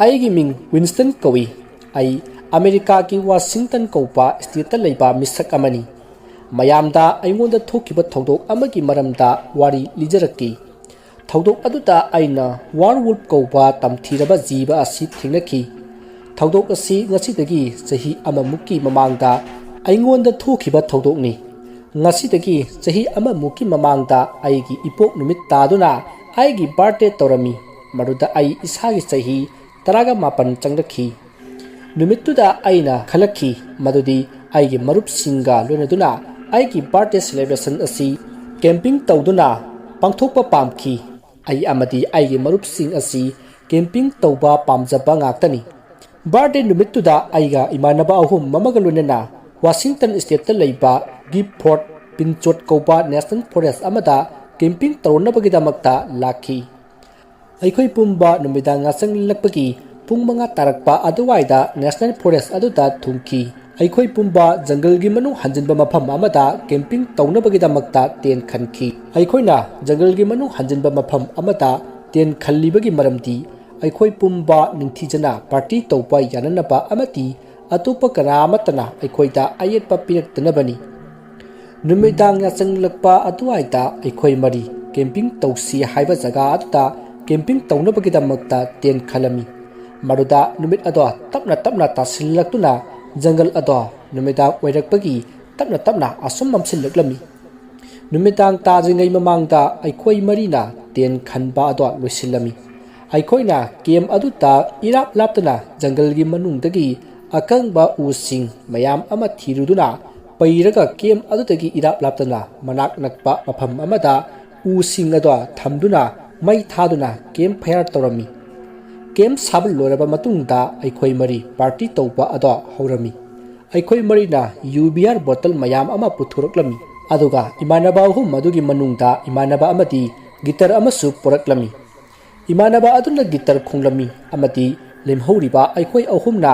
ꯑꯩꯒꯤ ꯃꯤꯡ ꯋꯤꯟꯁꯇꯟ ꯀꯧꯏ꯫ ꯑꯩ ꯑꯃꯦꯔꯤꯀꯥꯒꯤ ꯋꯥꯁꯤꯡꯇꯟ ꯀꯧꯕ ꯁ꯭ꯇꯦꯠꯇ ꯂꯩꯕ ꯃꯤꯁꯛ ꯑꯃꯅꯤ꯫ ꯃꯌꯥꯝꯗ ꯑꯩꯉꯣꯟꯗ ꯊꯣꯛꯈꯤꯕ ꯊꯧꯗꯣꯛ ꯑꯃꯒꯤ ꯃꯔꯝꯗ ꯋꯥꯔꯤ ꯂꯤꯖꯔꯛꯀꯦ꯫ ꯊꯧꯗꯣꯛ ꯑꯗꯨꯗ ꯑꯩꯅ ꯋꯥꯔꯋꯨꯜꯐ ꯀꯧꯕ ꯇꯝꯊꯤꯔꯕ ꯖꯤꯕ ꯑꯁꯤ ꯊꯦꯡꯅꯈꯤ꯫ ꯊꯧꯗꯣꯛ ꯑꯁꯤ ꯉꯁꯤꯗꯒꯤ ꯆꯍꯤ ꯑꯃꯃꯨꯛꯀꯤ ꯃꯃꯥꯡꯗ ꯑꯩꯉꯣꯟꯗ ꯊꯣꯛꯈꯤꯕ ꯊꯧꯗꯣꯛꯅꯤ꯫ ꯉꯁꯤꯗꯒꯤ ꯆꯍꯤ ꯑꯃꯃꯨꯛꯀꯤ ꯃꯃꯥꯡꯗ ꯑꯩꯒꯤ ꯏꯄꯣꯛ ꯅꯨꯃꯤꯠ ꯇꯥꯗꯨꯅ ꯑꯩꯒꯤ ꯕꯥꯔꯊꯗꯦ ꯇꯧꯔꯝꯃꯤ꯫ ꯃꯗꯨꯗ ꯑꯩ ꯏꯁꯥꯒꯤ ꯆꯍꯤ 19 ꯆꯪꯂꯛꯈꯤ꯫ ꯅꯨꯃꯤꯠꯇꯨꯗ ꯑꯩꯅ ꯈꯜꯂꯛꯈꯤ ꯃꯗꯨꯗꯤ ꯑꯩꯒꯤ ꯃꯔꯨꯞꯁꯤꯡꯒ ꯂꯣꯏꯅꯗꯨꯅ ꯑꯩꯒꯤ ꯕꯥꯔꯊꯗꯦ ꯁꯦꯂꯦꯕ꯭ꯔꯦꯁꯟ ꯑꯁꯤ ꯀꯦꯝꯄꯤꯡ ꯇꯧꯗꯨꯅ ꯄꯥꯡꯊꯣꯛꯄ ꯄꯥꯝꯈꯤ꯫ ꯑꯩ ꯑꯃꯗꯤ ꯑꯩꯒꯤ ꯃꯔꯨꯞꯁꯤꯡ ꯑꯁꯤ ꯀꯦꯝꯄꯤꯡ ꯇꯧꯕ ꯄꯥꯝꯖꯕ ꯉꯥꯛꯇꯅꯤ꯫ ꯕꯥꯔꯊꯗꯦ ꯅꯨꯃꯤꯠꯇꯨꯗ ꯑꯩꯒ ꯏꯃꯥꯟꯅꯕ 3 ꯑꯃꯒ ꯂꯣꯏꯅꯅ ꯋꯥꯁꯤꯡꯇꯟ ꯁ꯭ꯇꯦꯠꯇ ꯂꯩꯕ ꯒꯤꯐꯣꯔꯠ ꯄꯤꯟꯆꯣꯠ ꯀꯧꯕ ꯅꯦꯁꯅꯦꯜ ꯐꯣꯔꯦꯁꯠ ꯑꯃꯗ ꯀꯦꯝꯄꯤꯡ ꯇꯧꯅꯕꯒꯤꯗꯃꯛꯇ ꯂꯥꯛꯈꯤ꯫ ꯑꯩꯈꯣꯏ ꯄꯨꯝꯕ ꯅꯨꯃꯤꯗꯥꯡ ꯌꯥꯆꯪꯂꯛꯄꯒꯤ ꯄꯨꯡ 5 ꯇꯥꯔꯛꯄ ꯑꯗꯨꯋꯥꯏꯗ ꯅꯦꯁꯅꯦꯜ ꯐꯣꯔꯦꯁꯠ ꯑꯗꯨꯗ ꯊꯨꯡꯈꯤ꯫ ꯑꯩꯈꯣꯏ ꯄꯨꯝꯕ ꯖꯪꯒꯜꯒꯤ ꯃꯅꯨꯡ ꯍꯟꯖꯤꯟꯕ ꯃꯐꯝ ꯑꯃꯗ ꯀꯦꯝꯄꯤꯡ ꯇꯧꯅꯕꯒꯤꯗꯃꯛꯇ ꯇꯦꯟꯠ ꯈꯟꯈꯤ꯫ ꯑꯩꯈꯣꯏꯅ ꯖꯪꯒꯜꯒꯤ ꯃꯅꯨꯡ ꯍꯟꯖꯤꯟꯕ ꯃꯐꯝ ꯑꯃꯗ ꯇꯦꯟꯠ ꯈꯜꯂꯤꯕꯒꯤ ꯃꯔꯝꯗꯤ ꯑꯩꯈꯣꯏ ꯄꯨꯝꯕ ꯅꯤꯡꯊꯤꯖꯅ ꯄꯥꯔꯇꯤ ꯇꯧꯕ ꯌꯥꯅꯅꯕ ꯑꯃꯗꯤ ꯑꯇꯣꯞꯄ ꯀꯅꯥ ꯑꯃꯠꯇꯅ ꯑꯩꯈꯣꯏꯗ ꯑꯌꯦꯠꯄ ꯄꯤꯔꯛꯇꯅꯕꯅꯤ꯫ ꯅꯨꯃꯤꯗꯥꯡ ꯌꯥꯆꯪꯂꯛꯄ ꯑꯗꯨꯋꯥꯏꯗ ꯑꯩꯈꯣꯏ ꯃꯔꯤ ꯀꯦꯝꯄꯤꯡ ꯇꯧꯁꯤ ꯍꯥꯏꯕ ꯖꯒꯥ ꯑꯗꯨꯗ ꯀꯦꯝꯄꯤꯡ ꯇꯧꯅꯕꯒꯤꯗꯃꯛꯇ ꯇꯦꯟꯠ ꯈꯜꯂꯝꯃꯤ꯫ ꯃꯗꯨꯗ ꯅꯨꯃꯤꯠ ꯑꯗꯣ ꯇꯞꯅ ꯇꯞꯅ ꯇꯥꯁꯤꯜꯂꯛꯇꯨꯅ ꯖꯪꯒꯜ ꯑꯗꯣ ꯅꯨꯃꯤꯗꯥꯡ ꯑꯣꯏꯔꯛꯄꯒꯤ ꯇꯞꯅ ꯇꯞꯅ ꯑꯁꯨꯝ ꯃꯝꯁꯤꯜꯂꯛꯂꯝꯃꯤ꯫ ꯅꯨꯃꯤꯗꯥꯡ ꯇꯥꯗ꯭ꯔꯤꯉꯩ ꯃꯃꯥꯡꯗ ꯑꯩꯈꯣꯏ ꯃꯔꯤꯅ ꯇꯦꯟꯠ ꯈꯟꯕ ꯑꯗꯣ ꯂꯣꯏꯁꯤꯜꯂꯝꯃꯤ꯫ ꯑꯩꯈꯣꯏꯅ ꯀꯦꯝꯞ ꯑꯗꯨꯗ ꯏꯔꯥꯞ ꯂꯥꯞꯇꯅ ꯖꯪꯒꯜꯒꯤ ꯃꯅꯨꯡꯗꯒꯤ ꯑꯀꯪꯕ ꯎꯁꯤꯡ ꯃꯌꯥꯝ ꯑꯃ ꯊꯤꯔꯨꯗꯨꯅ ꯄꯩꯔꯒ ꯀꯦꯝꯞ ꯑꯗꯨꯗꯒꯤ ꯏꯔꯥꯞ ꯂꯥꯞꯇꯅ ꯃꯅꯥꯛ ꯅꯛꯄ ꯃꯐꯝ ꯑꯃꯗ ꯎꯁꯤꯡ ꯑꯗꯣ ꯊꯝꯗꯨꯅ ꯃꯩ ꯊꯥꯗꯨꯅ ꯀꯦꯝꯞ ꯐꯥꯌꯔ ꯇꯧꯔꯝꯃꯤ꯫ ꯀꯦꯝꯞ ꯁꯥꯕ ꯂꯣꯏꯔꯕ ꯃꯇꯨꯡꯗ ꯑꯩꯈꯣꯏ ꯃꯔꯤ ꯄꯥꯔꯇꯤ ꯇꯧꯕ ꯑꯗꯣ ꯍꯧꯔꯝꯃꯤ꯫ ꯑꯩꯈꯣꯏ ꯃꯔꯤꯅ ꯕꯤꯌꯔ ꯕꯣꯇꯜ ꯃꯌꯥꯝ ꯑꯃ ꯄꯨꯊꯣꯔꯛꯂꯝꯃꯤ꯫ ꯑꯗꯨꯒ ꯏꯃꯥꯟꯅꯕ 3 ꯑꯗꯨꯒꯤ ꯃꯅꯨꯡꯗ ꯏꯃꯥꯟꯅꯕ ꯑꯃꯗꯤ ꯒꯤꯇꯔ ꯑꯃꯁꯨ ꯄꯣꯔꯛꯂꯝꯃꯤ꯫ imanaba aduna gitar khonglami amati lemhoriba aikhoi ahumna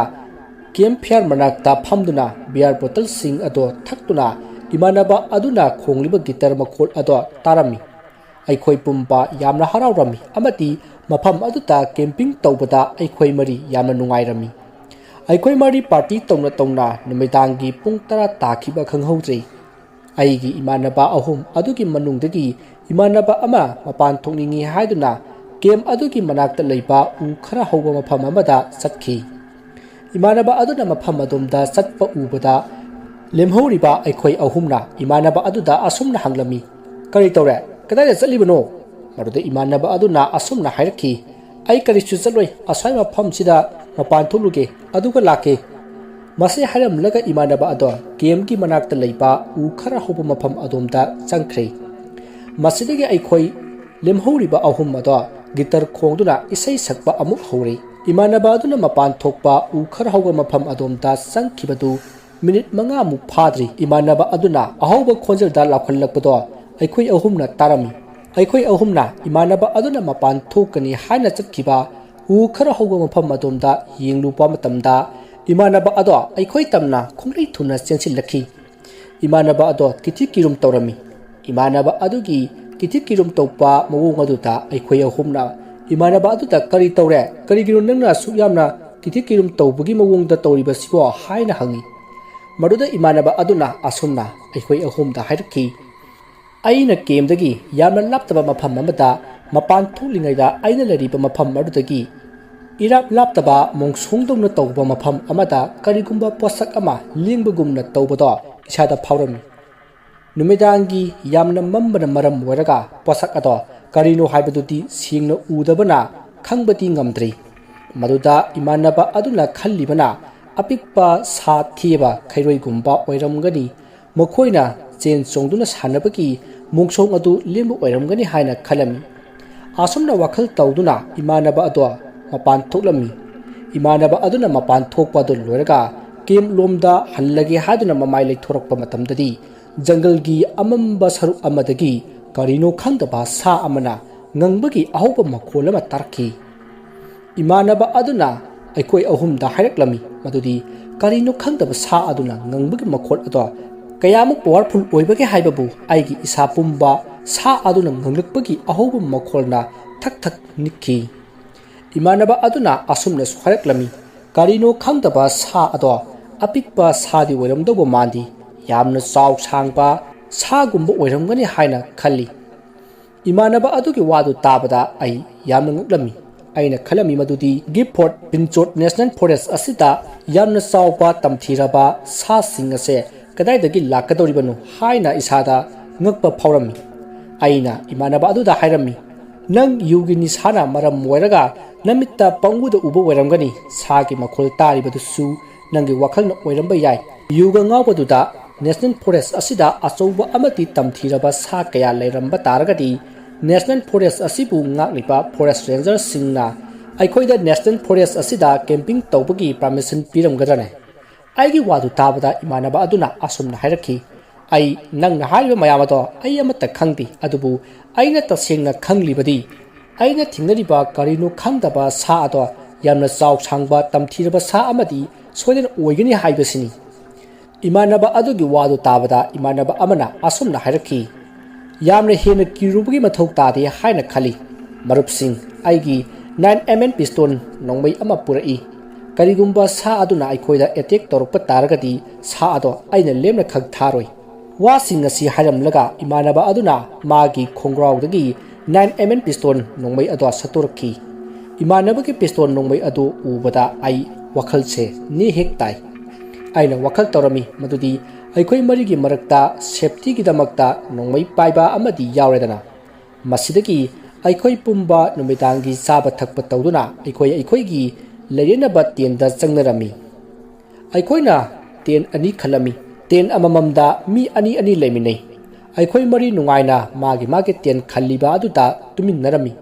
kem phiar manakta phamduna beer bottle sing ado thaktuna imanaba aduna khongliba gitar makhol ado tarami aikhoi pumpa yamna harawrami amati mafam aduta camping tawbada aikhoi mari yamna nungairami aikhoi mari party tawna numidangi pung tara takhiba khanghaudrei aigi imanaba ahum adugi manungdagi imanaba ama mapan thokningi haiduna kem adugi manakta leiba u khara hawba mafam amada satkhi imanaba aduna mafam adomda satpa ubada lemhoriba aikhoi ahumna imanaba aduda asumna hanglami kari tawre kadai chalibano marude imanaba aduna asumna hairki ai kari chu chaloi asai mafam sida mapan thuluge aduga lake mase haram laga imanaba ado kem ki manakta leiba u khara hawba mafam adomda changkhre masidagi aikhoi lemhoriba ahum ado gitar khongduna isai sakpa amuk hore imanaba aduna mapan thokpa u khara hawga mafam adomda changkhibadu minute manga mu phadri imanaba aduna ahawba khonjal da lakhallakpado aikhoi ahumna tarami aikhoi ahumna imanaba aduna mapan thokani haina chatkhiba u khara hawga mafam adomda yenglupa matamda imanaba ado aikhoi tamna khonglei thuna chensil lakhi imanaba ado kithi kirum tawrami imanaba adugi kithi kirum tawpa mawung aduta aikhoi ahumna imanaba aduta kari tawre kari giru nangna suyamna kithi kirum tawbugi mawungda tawriba sibo haina hangi maruda imanaba aduna asumna aikhoi ahumda hairki aina kemdagi yamna laptaba mafam amada mapan tholingaida aina lariba mafam marudagi irap laptaba mongsongdongna tawba mafam amada karigumba posak ama lingbagumna tawbado isada phawrami numidangi yamna mambana maram waraga posak ado karino haibadudi singna udabana khangbati ngamdri maduda imanaba aduna khallibana apikpa sa thiba khairoi gumba oiramgani mokhoina chen chongduna sanabaki mongsong adu limbu oiramgani haina khalami asumna wakhal tawduna imanaba ado mapan thoklami imanaba aduna mapan thokpa do loraga kem lomda hallage haduna mamai lai thorakpa matamdadi jungle gi amamba saru amadagi karino khangdaba sa amana ngangbagi ahawba makholama tarki imanaba aduna aikhoi ahumda haireklami madudi karino khangdaba sa aduna ngangbagi makhol ado kayamuk powerful oibage haibabu aigi isa pumba sa aduna nganglakpagi ahawba makholna thak thak nikki imanaba aduna asumna haireklami karino khangdaba sa ado apikpa sadi oiramdobo mandi yamna chaw sangpa sa gumba oiramgani haina khalli imanaba adugi wadu tabada ai yamna nguklami aina khalami madudi Giford Pinchot National Forest asida yamna chawpa tamthiraba sa sing ase kadai dagi lakadoribanu haina isada ngakpa phawrami aina imanaba aduda hairami nang yugini sana maram moiraga namitta panguda uba oiramgani sagi makhol taribadu nangi wakhalna oiramba yai yuga ngawbaduda National Forest asida achouba amati tamthiraba sa kaya leiramba taragadi National Forest asibu ngaklipa Forest Ranger singna aikhoida National Forest asida camping tawbagi permission piramgadane aigi wadu tabada imanaba aduna asumna hairakhi ai nangna haiba mayamado ai amata khangdi adubu aina tasengna khanglibadi aina thingnariba karino khangdaba sa ado yamna chaw sangba tamthiraba sa amadi soiden oigani haibasini imanaba adugi wadu tabada imanaba amana asumna hairakhi yamna hena kirubugi mathau tade haina khali marupsing aigi 9mm pistol nongmai ama purai karigumba sa aduna aikhoida attack torpa taragadi sa ado aina lemna khag tharoi wasing asi haram laga imanaba aduna magi khongraudagi 9mm pistol nongmai ado saturki imanaba ki pistol nongmai ado ubada ai wakhal se ni hek tai aina wakhal torami madudi aikhoi marigi marakta safety gi damakta nongmai paiba amadi yawredana masidagi aikhoi pumba numidangi saba thakpa tawduna aikhoi gi layena tenda changnarami aikhoina ten ani khalami ten amamamda mi ani leiminei aikhoi mari nungaina magi ten khalliba aduta tuminnarami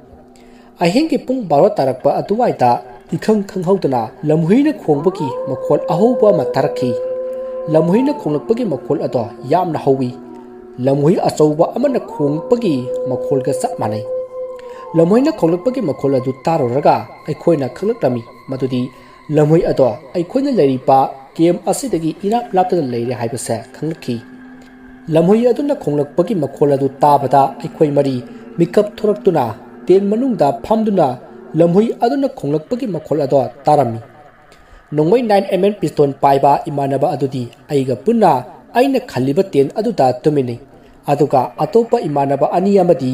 ahengi pung 12 tarakpa atuwaita ikhang khanghaudana lamhuina khongbaki makhol ahoba matarki lamhuina khonglakpagi makhol ado yamna hawi lamhui achouba amana khongpagi makhol ga chap manai lamhoina khonglakpagi makhol adu taroraga aikhoina khanglakami madudi lamhoi ado aikhoina leiriba kem asidagi irap laptada leire haibase khanglakhi lamhoi aduna khonglakpagi makhol adu tabada aikhoi mari mikap thoraktuna ten manungda phamduna lamhoi aduna khonglakpagi makhol ado tarami nongmai 9mm pistol paiba imanaba adudi aiga punna aina khaliba ten aduda tumini aduga atopa imanaba ani amadi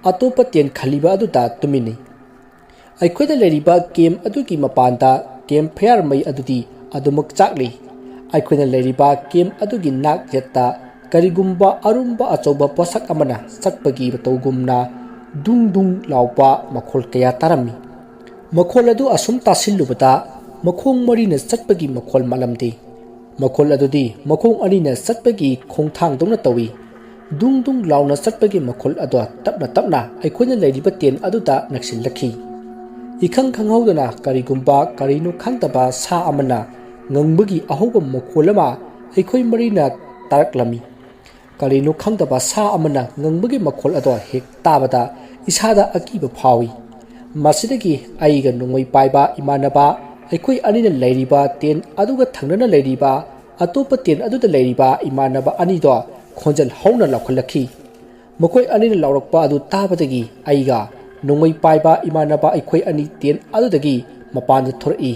atopa ten khaliba aduda tumini aikhoida leriba kem adugi mapanda kem fair mai adudi adumuk chakli aikhoina leriba kem adugi nak jetta karigumba arumba achoba posak amana sakpagi batogumna dung dung laupa makhol kaya tarami makhol adu asum tasilubata makhong marina satpagi makhol malamdi makhol adudi makhong anina satpagi khongthang dongna tawi dung dung launa satpagi makhol adu tapna aikhoina leriba ten aduda naksil lakhi ikhang khanghaudana karigumba karinu khangtaba sa amana ngangbagi ahoba makolama aikhoi marina taraklami karinu khangtaba sa amana ngangbagi makhol ado hek tabada isada akiba phawi masidagi aiga nongoi paiba imanaba aikhoi anina leiriba ten aduga thangnana leiriba atopa ten aduda leiriba imanaba ani do khonjal hauna lakhalakhi makoi anina laurakpa adu tabadagi aiga nongoi paiba imanaba aikhoi ani ten adudagi mapanda thorai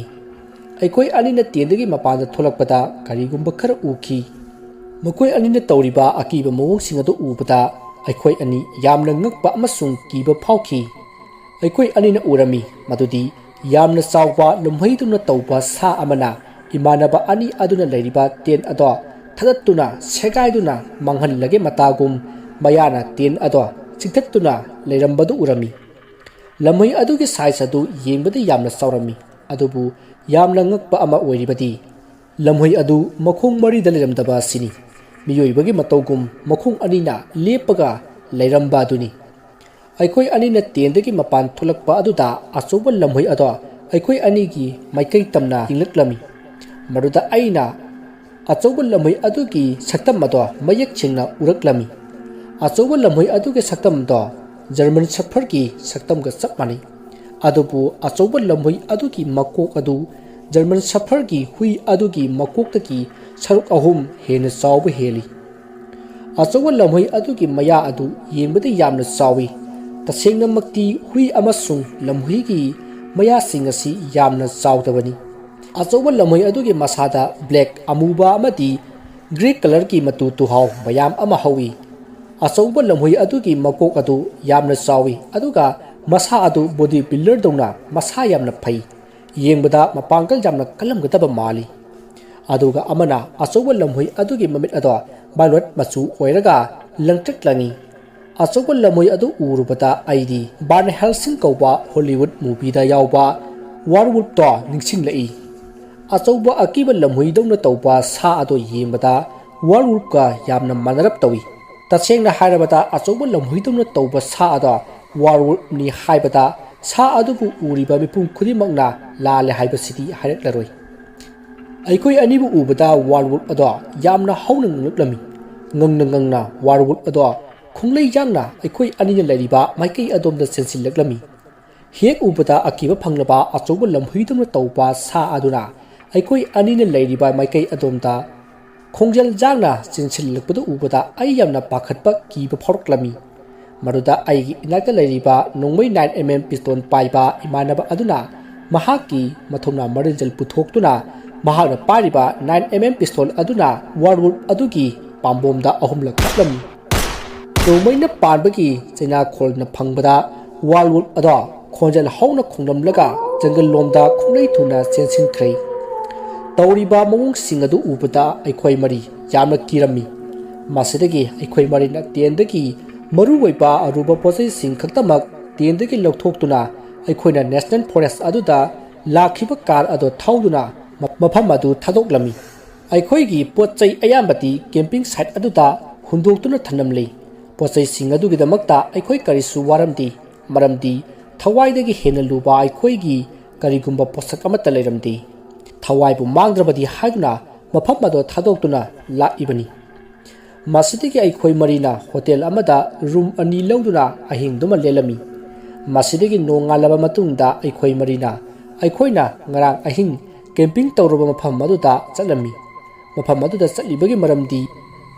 aikhoi anina tendagi mapanda tholakpada karigumba khara uki makoi anina tawriba akiba mawong singadu ubada aikhoi ani yamna ngakpa amasung kiba phauki aikhoi anina urami madudi yamna chawba lumhaiduna tawba sa amana imanaba ani aduna leiriba ten ado thadattuna segaiduna manghallage matagum mayana ten ado chingthattuna leirambadu urami lamhoi adugi size adu yengbadi yamna sawrami adubu yamna ngakpa ama oiribadi lamhoi adu makhong mari daliramdaba sini miyoibagi matogum makhong anina lepaga leiramba aduni aikhoi anina tendagi mapan thulakpa aduda achoba lamhoi ado aikhoi anigi maikai tamna inglaklami maruda aina achoba lamhoi adugi saktam ado mayak chingna uraklami achoba lamhoi adugi saktam do German Shepherd ki saktam ga sapmani adubu achoba lamhoi adugi makok adu German Shepherd ki hui adugi makok taki saruk ahum hena chawba heli achoba lamhoi adugi maya adu yengbadi yamna chawi tasengna makti hui amasung lamhoi gi maya singasi yamna chawdabani achoba lamhoi adugi masada black amuba amadi grey color ki matu tuhaw mayam ama hawi achoba lamhoi adugi makok adu yamna chawi aduga masa adu body builder dongna masa yamna phai yengbada mapangkal jamna kalamgataba mali aduga amana achoba lamhoi adugi mamit ado violet machu oiraga langtreklangi achoba lamhoi adu urubata aidi Van Helsing kauba Hollywood movie da yawba Werewolf to ningsinglai achoba akiba lamhoi dongna tawba sa ado yengbada Werewolf ka yamna manarap tawi tasengna hairabata achoba lamhoi dongna tawba sa ado Werewolf ni haibata sa adubu uriba mipum khudimangna lale haibasidi hairaklaroi aikhoi anibu ubada Werewolf ado yamna hauna ngluklami ngangna Werewolf ado khunglei jangna aikhoi anina leriba maikai adomda sensillaklami hek ubada akiba phanglaba achoba lamhoi dongna tawba sa aduna aikhoi anina leriba maikai adomda khongjal jangna chinsilakpadu ubada ai yamna pakhatpa kiba phoroklami maruda aigi inaka leriba nongmai 9mm pistol paiba imanaba aduna mahaki mathomna marinjal puthoktuna mahakna pariba 9mm pistol aduna Werewolf adugi pambomda ahumlak kaplami nongmaina panbagi chaina kholna phangbada Werewolf ado khonjal hauna khonglamlaga jangal lomda khunglei thuna chensinkhrai tawriba mawong singadu ubada aikhoi mari yamna kirami masidagi aikhoi mari na tendagi maru waipa aruba posai sing khaktamak tendagi lokthokuna aikhoina national forest aduda lakhiba kar ado thauduna mafam adu thadoklami aikhoi gi potchai ayambati camping site aduda hundoktuna thanamlei potchai sing adu gidamakta aikhoi karisu waramdi maramdi thawaidagi henaluba aikhoi gi karigumba posak amata leiramdi thawaibu mangdrabadi haiduna mafam ado thadoktuna laibani masidigi aikhoi marina hotel amada room ani lauduna ahingduma lelami Masidagi nongalaba matungda aikhoi marina aikhoina ngarang ahing camping tawraba mafam maduda chatlami mafam maduda chatlibagi maramdi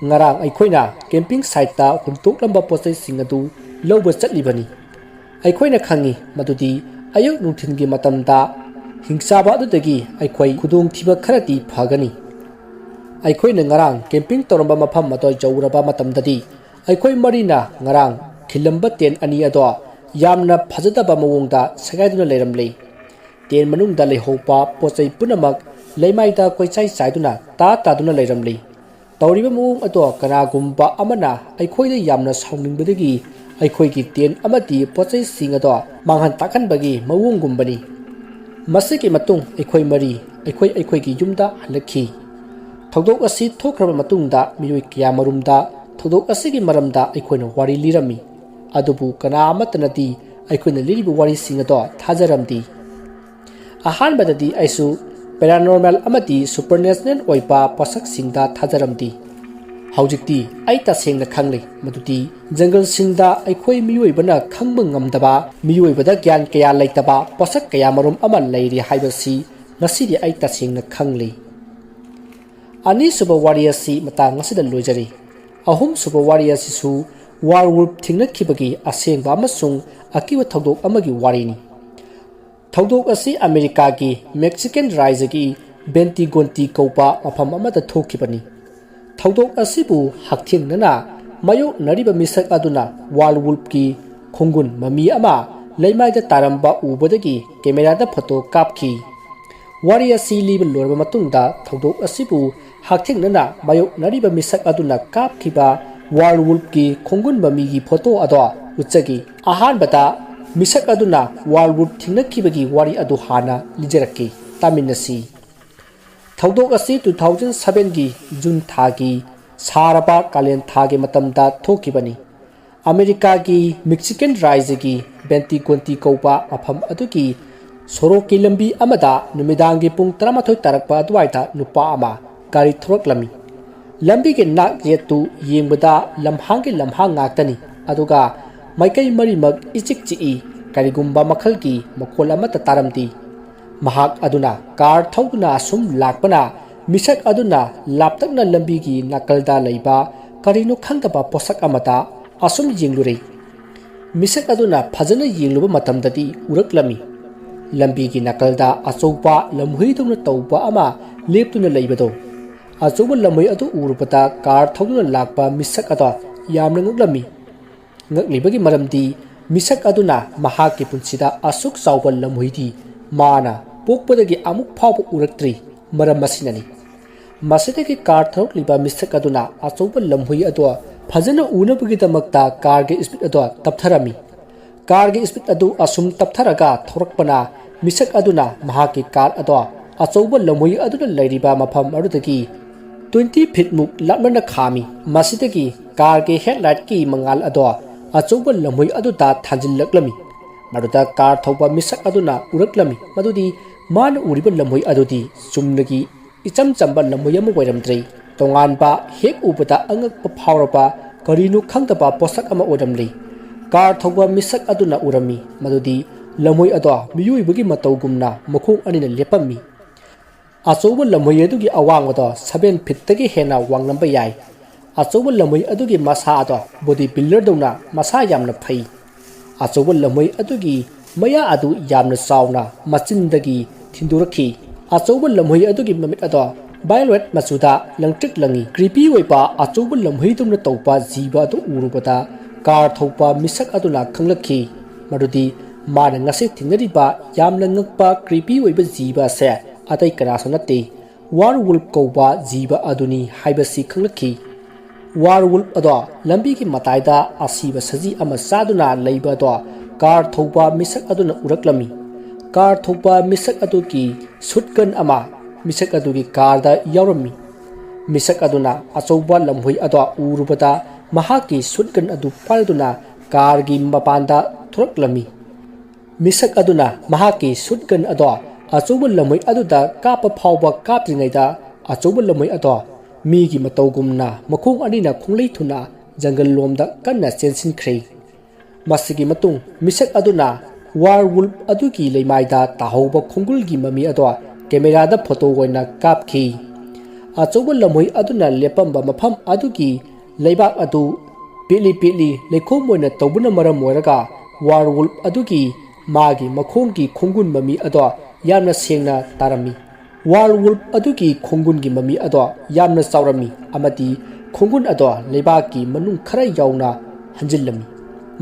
ngarang aikhoina camping site ta huntoklamba posai singadu lawba chatlibani aikhoina khangi madudi ayuk nungthingi matamda hingsaba adudagi aikhoi khudong thiba kharati phagani aikhoina ngarang camping tawraba mafam matoi jawraba matamdadi aikhoi marina ngarang khilamba ten ani ado yamna phajadaba mawongda sagaiduna leiramlei ten manungda leihopa pochai punamak leimaida koichai chaiduna ta taduna leiramlei tawriba mawong ado kanagumba amana aikhoida yamna saungingbadagi aikhoigi ten amati pochai sing ado manghan takhanbagi mawonggumbani masiki matung aikhoi mari aikhoigi yumda halakhi thogdok asi thokraba matungda miyoi kya marumda thogdok asigi maramda aikhoina wari lirami adubu kana amatanati aikhoina liribu wari singado thajaramdi ahanbadadi aisu paranormal amati supernatural oipa pasak singda thajaramdi haujikti ai tasengna khangle madudi jungle singda aikhoi miyoi bana khangba ngamdaba miyoi bada gyan kaya laitaba pasak kaya marum amal leiri haibasi ngasidi ai tasengna khangle ani suba warriorsi matang ngasida loijari ahum suba warriorsi su warwolf thingnakhibagi asengba amasung akiwa thogdok amagi warini thogdok asi America gi Mexican rise gi Bentigonti kaupa mafam amada thokibani thogdok asibu hakthingna mayo nariba misak aduna warwolf gi khongun mami ama leimaida taramba ubodagi camera da photo kapki warrior si liba lorba matungda thogdok asibu hakthingna mayo nariba misak aduna kapkiba warwolf gi khongun mami gi photo ado uchagi ahan bata misak aduna warwolf thingnakhibagi wari adu hana lijaraki taminasi thogdok asi 2007 gi June thagi saraba kalen thagi matamda thokibani America gi Mexican rise gi Bentigonti kaupa mafam adugi soroki lambi amada numidangi pung 13 tarakpa adwaita nupa ama gari throklami lambi ge nak yetu yengbada lamhang ngaktani aduga maikai marimak ichik chi karigumba makhalgi makhol amata taramti mahak aduna car thogna sum lakpana misak aduna laptakna lambi gi nakalda leiba karino khangdaba posak amata asum jinglurei misak aduna phajana yingluba matamdadi uraklami lambi gi nakalda achoupa lamhuiduna tawba ama leptuna leibado achouba lamhoi adu urupata car thogna lakpa misak ado yamna nguklami ngaklibagi maramdi misak aduna mahaki punsida asuk chawba lamhoidi mana pokpadagi amuk phawba uraktri maram masinani masidagi car thokliba misak aduna achouba lamhoi ado phajana unabagi damakta car ge speed ado taptharami car ge speed adu asum taptharaga thorakpana misak aduna mahaki car ado achouba lamhoi aduna leiriba mafam arudagi 20 feet muk lapmana khami masidagi car ge headlight ki mangal ado achouba lamhoi aduda thanjillaklami maduda car thauba misak aduna uraklami madudi man uriba lamhoi adudi chumnagi icham chamba lamhoi ama wairamdrei tonganba hek ubada angakpa phawraba karinu khangdaba posak ama oramlei car thauba misak aduna urami madudi lamhoi ado miyuibagi matawgumna makhong anina lepammi achouba lamhoi adugi awangwada 7 feet tagi hena wanglamba yai achouba lamhoi adugi masa ado body builder dona masa yamna phai achouba lamhoi adugi maya adu yamna chawna machindagi thindurakhi achouba lamhoi adugi mamit ado violet machuda langtrik langi creepy oipa achouba lamhoi dumna tawpa jiba adu urubada car thopa misak aduna khanglakhi madudi mana ngase thinariba yamna ngakpa creepy oiba jiba se atai kana sonate warwolf kauba jiba aduni haibasi khanglakhi warwolf ado lambi ki mataida asiba saji ama saduna leiba do car thopa misak aduna uraklami car thopa misak aduki shotgun ama misak adugi car da yaurami misak aduna achouba lamhoi ado urubada mahaki shotgun adu palduna car gi mapanda throklami misak aduna mahaki shotgun ado achouba lamhoi aduda kapa phawba kaptringaida achouba lamhoi ado migi matawgumna makhong anina khonglei thuna jungle lomda kanna chensin khrei ꯃꯁꯤꯒꯤ ꯃꯇꯨꯡ ꯃꯤꯁꯛ ꯑꯗꯨꯅ ꯋꯥꯔꯋꯨꯜꯐ ꯑꯗꯨꯒꯤ ꯂꯩꯃꯥꯏꯗ ꯇꯥꯍꯧꯕ ꯈꯣꯡꯒꯨꯜꯒꯤ ꯃꯃꯤ ꯑꯗꯨ ꯀꯦꯃꯦꯔꯥꯗ photo ꯑꯣꯏꯅ ꯀꯥꯞꯈꯤ꯫ ꯑꯆꯧꯕ ꯂꯝꯍꯨꯏ ꯑꯗꯨꯅ ꯂꯦꯞꯄꯝꯕ ꯃꯐꯝ ꯑꯗꯨꯒꯤ ꯂꯩꯕꯥꯛ ꯑꯗꯨ ꯄꯤꯛꯂꯤ ꯄꯤꯛꯂꯤ ꯂꯩꯈꯣꯝ ꯑꯣꯏꯅ ꯇꯧꯕꯅ ꯃꯔꯝ ꯑꯣꯏꯔꯒ ꯋꯥꯔꯋꯨꯜꯐ ꯑꯗꯨꯒꯤ ꯃꯥꯒꯤ ꯃꯈꯣꯡꯒꯤ ꯈꯣꯡꯒꯨꯟ ꯃꯃꯤ ꯑꯗꯨ ꯌꯥꯝꯅ ꯁꯦꯡꯅ ꯇꯥꯔꯝꯃꯤ꯫ ꯋꯥꯔꯋꯨꯜꯐ ꯑꯗꯨꯒꯤ ꯈꯣꯡꯒꯨꯟꯒꯤ ꯃꯃꯤ ꯑꯗꯨ ꯌꯥꯝꯅ ꯆꯥꯎꯔꯝꯃꯤ ꯑꯃꯗꯤ ꯈꯣꯡꯒꯨꯟ ꯑꯗꯨ ꯂꯩꯕꯥꯛꯀꯤ ꯃꯅꯨꯡ ꯈꯔ ꯌꯥꯎꯅ ꯍꯟꯖꯤꯜꯂꯝꯃꯤ꯫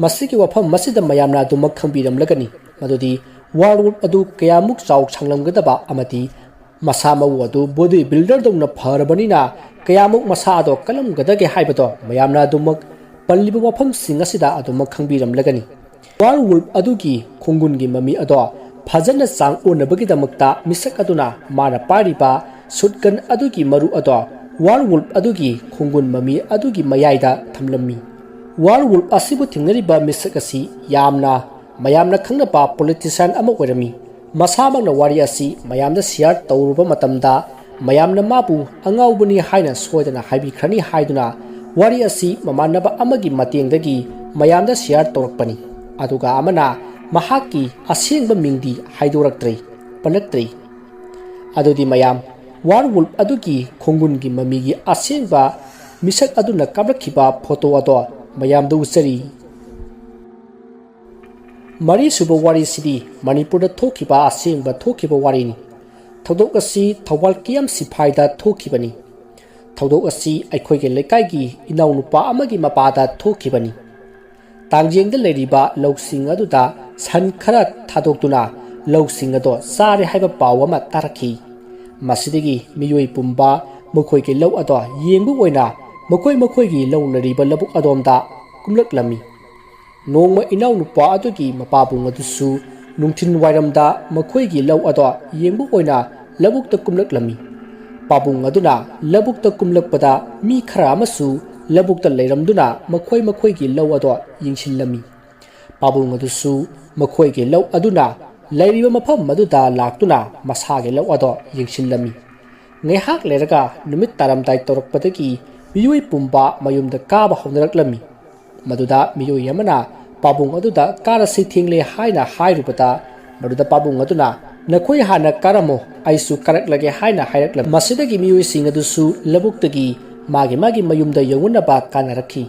ꯃꯁꯤꯒꯤ ꯋꯥꯐꯝ ꯑꯁꯤꯗ ꯃꯌꯥꯝꯅ ꯑꯗꯨꯃꯛ ꯈꯪꯕꯤꯔꯝꯂꯒꯅꯤ ꯃꯗꯨꯗꯤ ꯋꯥꯔꯋꯨꯜꯐ ꯑꯗꯨ ꯀꯌꯥꯃꯨꯛ ꯆꯥꯎ ꯁꯥꯡꯂꯝꯒꯗꯕ ꯑꯃꯗꯤ ꯃꯁꯥ ꯃꯎ ꯑꯗꯨ ꯕꯣꯗꯤ ꯕꯤꯜꯗꯔꯗꯧꯅ ꯐꯔꯕꯅꯤꯅ ꯀꯌꯥꯃꯨꯛ ꯃꯁꯥ ꯑꯗꯨ ꯀꯜꯂꯝꯒꯗꯒꯦ ꯍꯥꯏꯕꯗꯣ ꯃꯌꯥꯝꯅ ꯑꯗꯨꯃꯛ ꯄꯜꯂꯤꯕ ꯋꯥꯐꯝꯁꯤꯡ ꯑꯁꯤꯗ ꯑꯗꯨꯃꯛ ꯈꯪꯕꯤꯔꯝꯂꯒꯅꯤ꯫ ꯋꯥꯔꯋꯨꯜꯐ ꯑꯗꯨꯒꯤ ꯈꯣꯡꯒꯨꯟꯒꯤ ꯃꯃꯤ ꯑꯗꯨ ꯐꯖꯅ ꯆꯥꯡ ꯑꯣꯟꯅꯕꯒꯤꯗꯃꯛꯇ ꯃꯤꯁꯛ ꯑꯗꯨꯅ ꯃꯥꯅ ꯄꯥꯏꯔꯤꯕ ꯁꯨꯠꯒꯟ ꯑꯗꯨꯒꯤ ꯃꯔꯨ ꯑꯗꯨ ꯋꯥꯔꯋꯨꯜꯐ ꯑꯗꯨꯒꯤ ꯈꯣꯡꯒꯨꯟ ꯃꯃꯤ ꯑꯗꯨꯒꯤ ꯃꯌꯥꯏꯗ ꯊꯝꯂꯝꯃꯤ꯫ ꯋꯥꯔꯋꯨꯜꯐ ꯑꯁꯤꯕꯨ ꯊꯦꯡꯅꯔꯤꯕ ꯃꯤꯁꯛ ꯑꯁꯤ ꯃꯌꯥꯝꯅ ꯈꯪꯅꯕ ꯄꯣꯂꯤꯇꯤꯁꯤꯌꯥꯟ ꯑꯃ ꯑꯣꯏꯔꯝꯃꯤ꯫ ꯃꯁꯥꯃꯛꯅ ꯋꯥꯔꯤ ꯑꯁꯤ ꯃꯌꯥꯝꯗ ꯁꯤꯌꯥꯔ ꯇꯧꯔꯨꯕ ꯃꯇꯝꯗ ꯃꯌꯥꯝꯅ ꯃꯥꯕꯨ ꯑꯉꯥꯎꯕꯅꯤ ꯍꯥꯏꯅ ꯁꯣꯏꯗꯅ ꯍꯥꯏꯕꯤꯈ꯭ꯔꯅꯤ ꯍꯥꯏꯗꯨꯅ ꯋꯥꯔꯤ ꯑꯁꯤ ꯃꯃꯥꯟꯅꯕ ꯑꯃꯒꯤ ꯃꯇꯦꯡꯗꯒꯤ ꯃꯌꯥꯝꯗ ꯁꯤꯌꯥꯔ ꯇꯧꯔꯛꯄꯅꯤ꯫ ꯑꯗꯨꯒ ꯑꯃꯅ ꯃꯍꯥꯛꯀꯤ ꯑꯁꯦꯡꯕ ꯃꯤꯡꯗꯤ ꯄꯜꯂꯛꯇ꯭ꯔꯤ꯫ ꯑꯗꯨꯗꯤ ꯃꯌꯥꯝ ꯋꯥꯔꯋꯨꯜꯐ ꯑꯗꯨꯒꯤ ꯈꯣꯡꯒꯨꯟꯒꯤ ꯃꯃꯤꯒꯤ ꯑꯁꯦꯡꯕ ꯃꯤꯁꯛ ꯑꯗꯨꯅ ꯀꯥꯞꯂꯛꯈꯤꯕ ꯐꯣꯇꯣ ꯑꯗꯨ ꯃꯌꯥꯝꯗ ꯎꯠꯆꯔꯤ꯫ ꯃꯔꯤꯁꯨꯕ ꯋꯥꯔꯤꯁꯤꯗꯤ ꯃꯅꯤꯄꯨꯔꯗ ꯊꯣꯛꯈꯤꯕ ꯋꯥꯔꯤꯅꯤ꯫ ꯊꯧꯗꯣꯛ ꯑꯁꯤ ꯊꯧꯕꯥꯜ ꯀꯤꯌꯝ ꯁꯤꯐꯥꯏꯗ ꯊꯣꯛꯈꯤꯕꯅꯤ꯫ ꯊꯧꯗꯣꯛ ꯑꯁꯤ ꯑꯩꯈꯣꯏꯒꯤ ꯂꯩꯀꯥꯏꯒꯤ ꯏꯅꯥꯎꯅꯨꯄꯥ ꯑꯃꯒꯤ ꯃꯄꯥꯗ ꯊꯣꯛꯈꯤꯕꯅꯤ꯫ ꯇꯥꯡꯖꯦꯡꯗ ꯂꯩꯔꯤꯕ ꯂꯧꯁꯤꯡ ꯑꯗꯨꯗ ꯁꯟ ꯈꯔ ꯊꯥꯗꯣꯛꯇꯨꯅ ꯂꯧꯁꯤꯡ ꯑꯗꯨ ꯆꯥꯔꯦ ꯍꯥꯏꯕ ꯄꯥꯎ ꯑꯃ ꯇꯥꯔꯛꯈꯤ꯫ ꯃꯁꯤꯗꯒꯤ ꯃꯤꯑꯣꯏ ꯄꯨꯝꯕ ꯃꯈꯣꯏꯒꯤ ꯂꯧ ꯑꯗꯨ ꯌꯦꯡꯕ ꯑꯣꯏꯅ ꯃꯈꯣꯏꯒꯤ ꯂꯧꯅꯔꯤꯕ ꯂꯧꯕꯨꯛ ꯑꯗꯣꯝꯗ ꯀꯨꯝꯂꯛꯂꯝꯃꯤ꯫ ꯅꯣꯡꯃ ꯏꯅꯥꯎꯅꯨꯄꯥ ꯑꯗꯨꯒꯤ ꯃꯄꯥꯕꯨꯡ ꯑꯗꯨꯁꯨ ꯅꯨꯡꯊꯤꯜ ꯋꯥꯏꯔꯝꯗ ꯃꯈꯣꯏꯒꯤ ꯂꯧ ꯑꯗꯨ ꯌꯦꯡꯕ ꯑꯣꯏꯅ ꯂꯧꯕꯨꯛꯇ ꯀꯨꯝꯂꯛꯂꯝꯃꯤ꯫ ꯄꯥꯕꯨꯡ ꯑꯗꯨꯅ ꯂꯧꯕꯨꯛꯇ ꯀꯨꯝꯂꯛꯄꯗ ꯃꯤ ꯈꯔ ꯑꯃꯁꯨ ꯂꯧꯕꯨꯛꯇ ꯂꯩꯔꯝꯗꯨꯅ ꯃꯈꯣꯏꯒꯤ ꯂꯧ ꯑꯗꯨ ꯌꯦꯡꯁꯤꯜꯂꯝꯃꯤ꯫ ꯄꯥꯕꯨꯡ ꯑꯗꯨꯁꯨ ꯃꯈꯣꯏꯒꯤ ꯂꯧ ꯑꯗꯨꯅ ꯂꯩꯔꯤꯕ ꯃꯐꯝ ꯑꯗꯨꯗ ꯂꯥꯛꯇꯨꯅ ꯃꯁꯥꯒꯤ ꯂꯧ ꯑꯗꯨ ꯌꯦꯡꯁꯤꯜꯂꯝꯃꯤ꯫ ꯉꯥꯏꯍꯥꯛ ꯂꯩꯔꯒ ꯅꯨꯃꯤꯠ ꯇꯥꯔꯝꯗꯥꯏ ꯇꯧꯔꯛꯄꯗꯒꯤ ꯃꯤꯑꯣꯏ ꯄꯨꯝꯕ ꯃꯌꯨꯝꯗ ꯀꯥꯕ ꯍꯧꯅꯔꯛꯂꯝꯃꯤ꯫ ꯃꯗꯨꯗ ꯃꯤꯑꯣꯏ ꯑꯃꯅ ꯄꯥꯕꯨꯡ ꯑꯗꯨꯗ ꯀꯥꯔꯁꯤ ꯊꯦꯡꯂꯦ ꯍꯥꯏꯅ ꯍꯥꯏꯔꯨꯕꯗ ꯃꯗꯨꯗ ꯄꯥꯕꯨꯡ ꯑꯗꯨꯅ "ꯅꯈꯣꯏ ꯍꯥꯟꯅ ꯀꯥꯔꯝꯃꯣ ꯑꯩꯁꯨ ꯀꯥꯔꯛꯂꯒꯦ" ꯍꯥꯏꯅ ꯍꯥꯏꯔꯛꯂꯝꯃꯤ꯫ ꯃꯁꯤꯗꯒꯤ ꯃꯤꯑꯣꯏꯁꯤꯡ ꯑꯗꯨꯁꯨ ꯂꯧꯕꯨꯛꯇꯒꯤ ꯃꯥꯒꯤ ꯃꯌꯨꯝꯗ ꯌꯧꯅꯅꯕ ꯀꯥꯅꯔꯛꯈꯤ꯫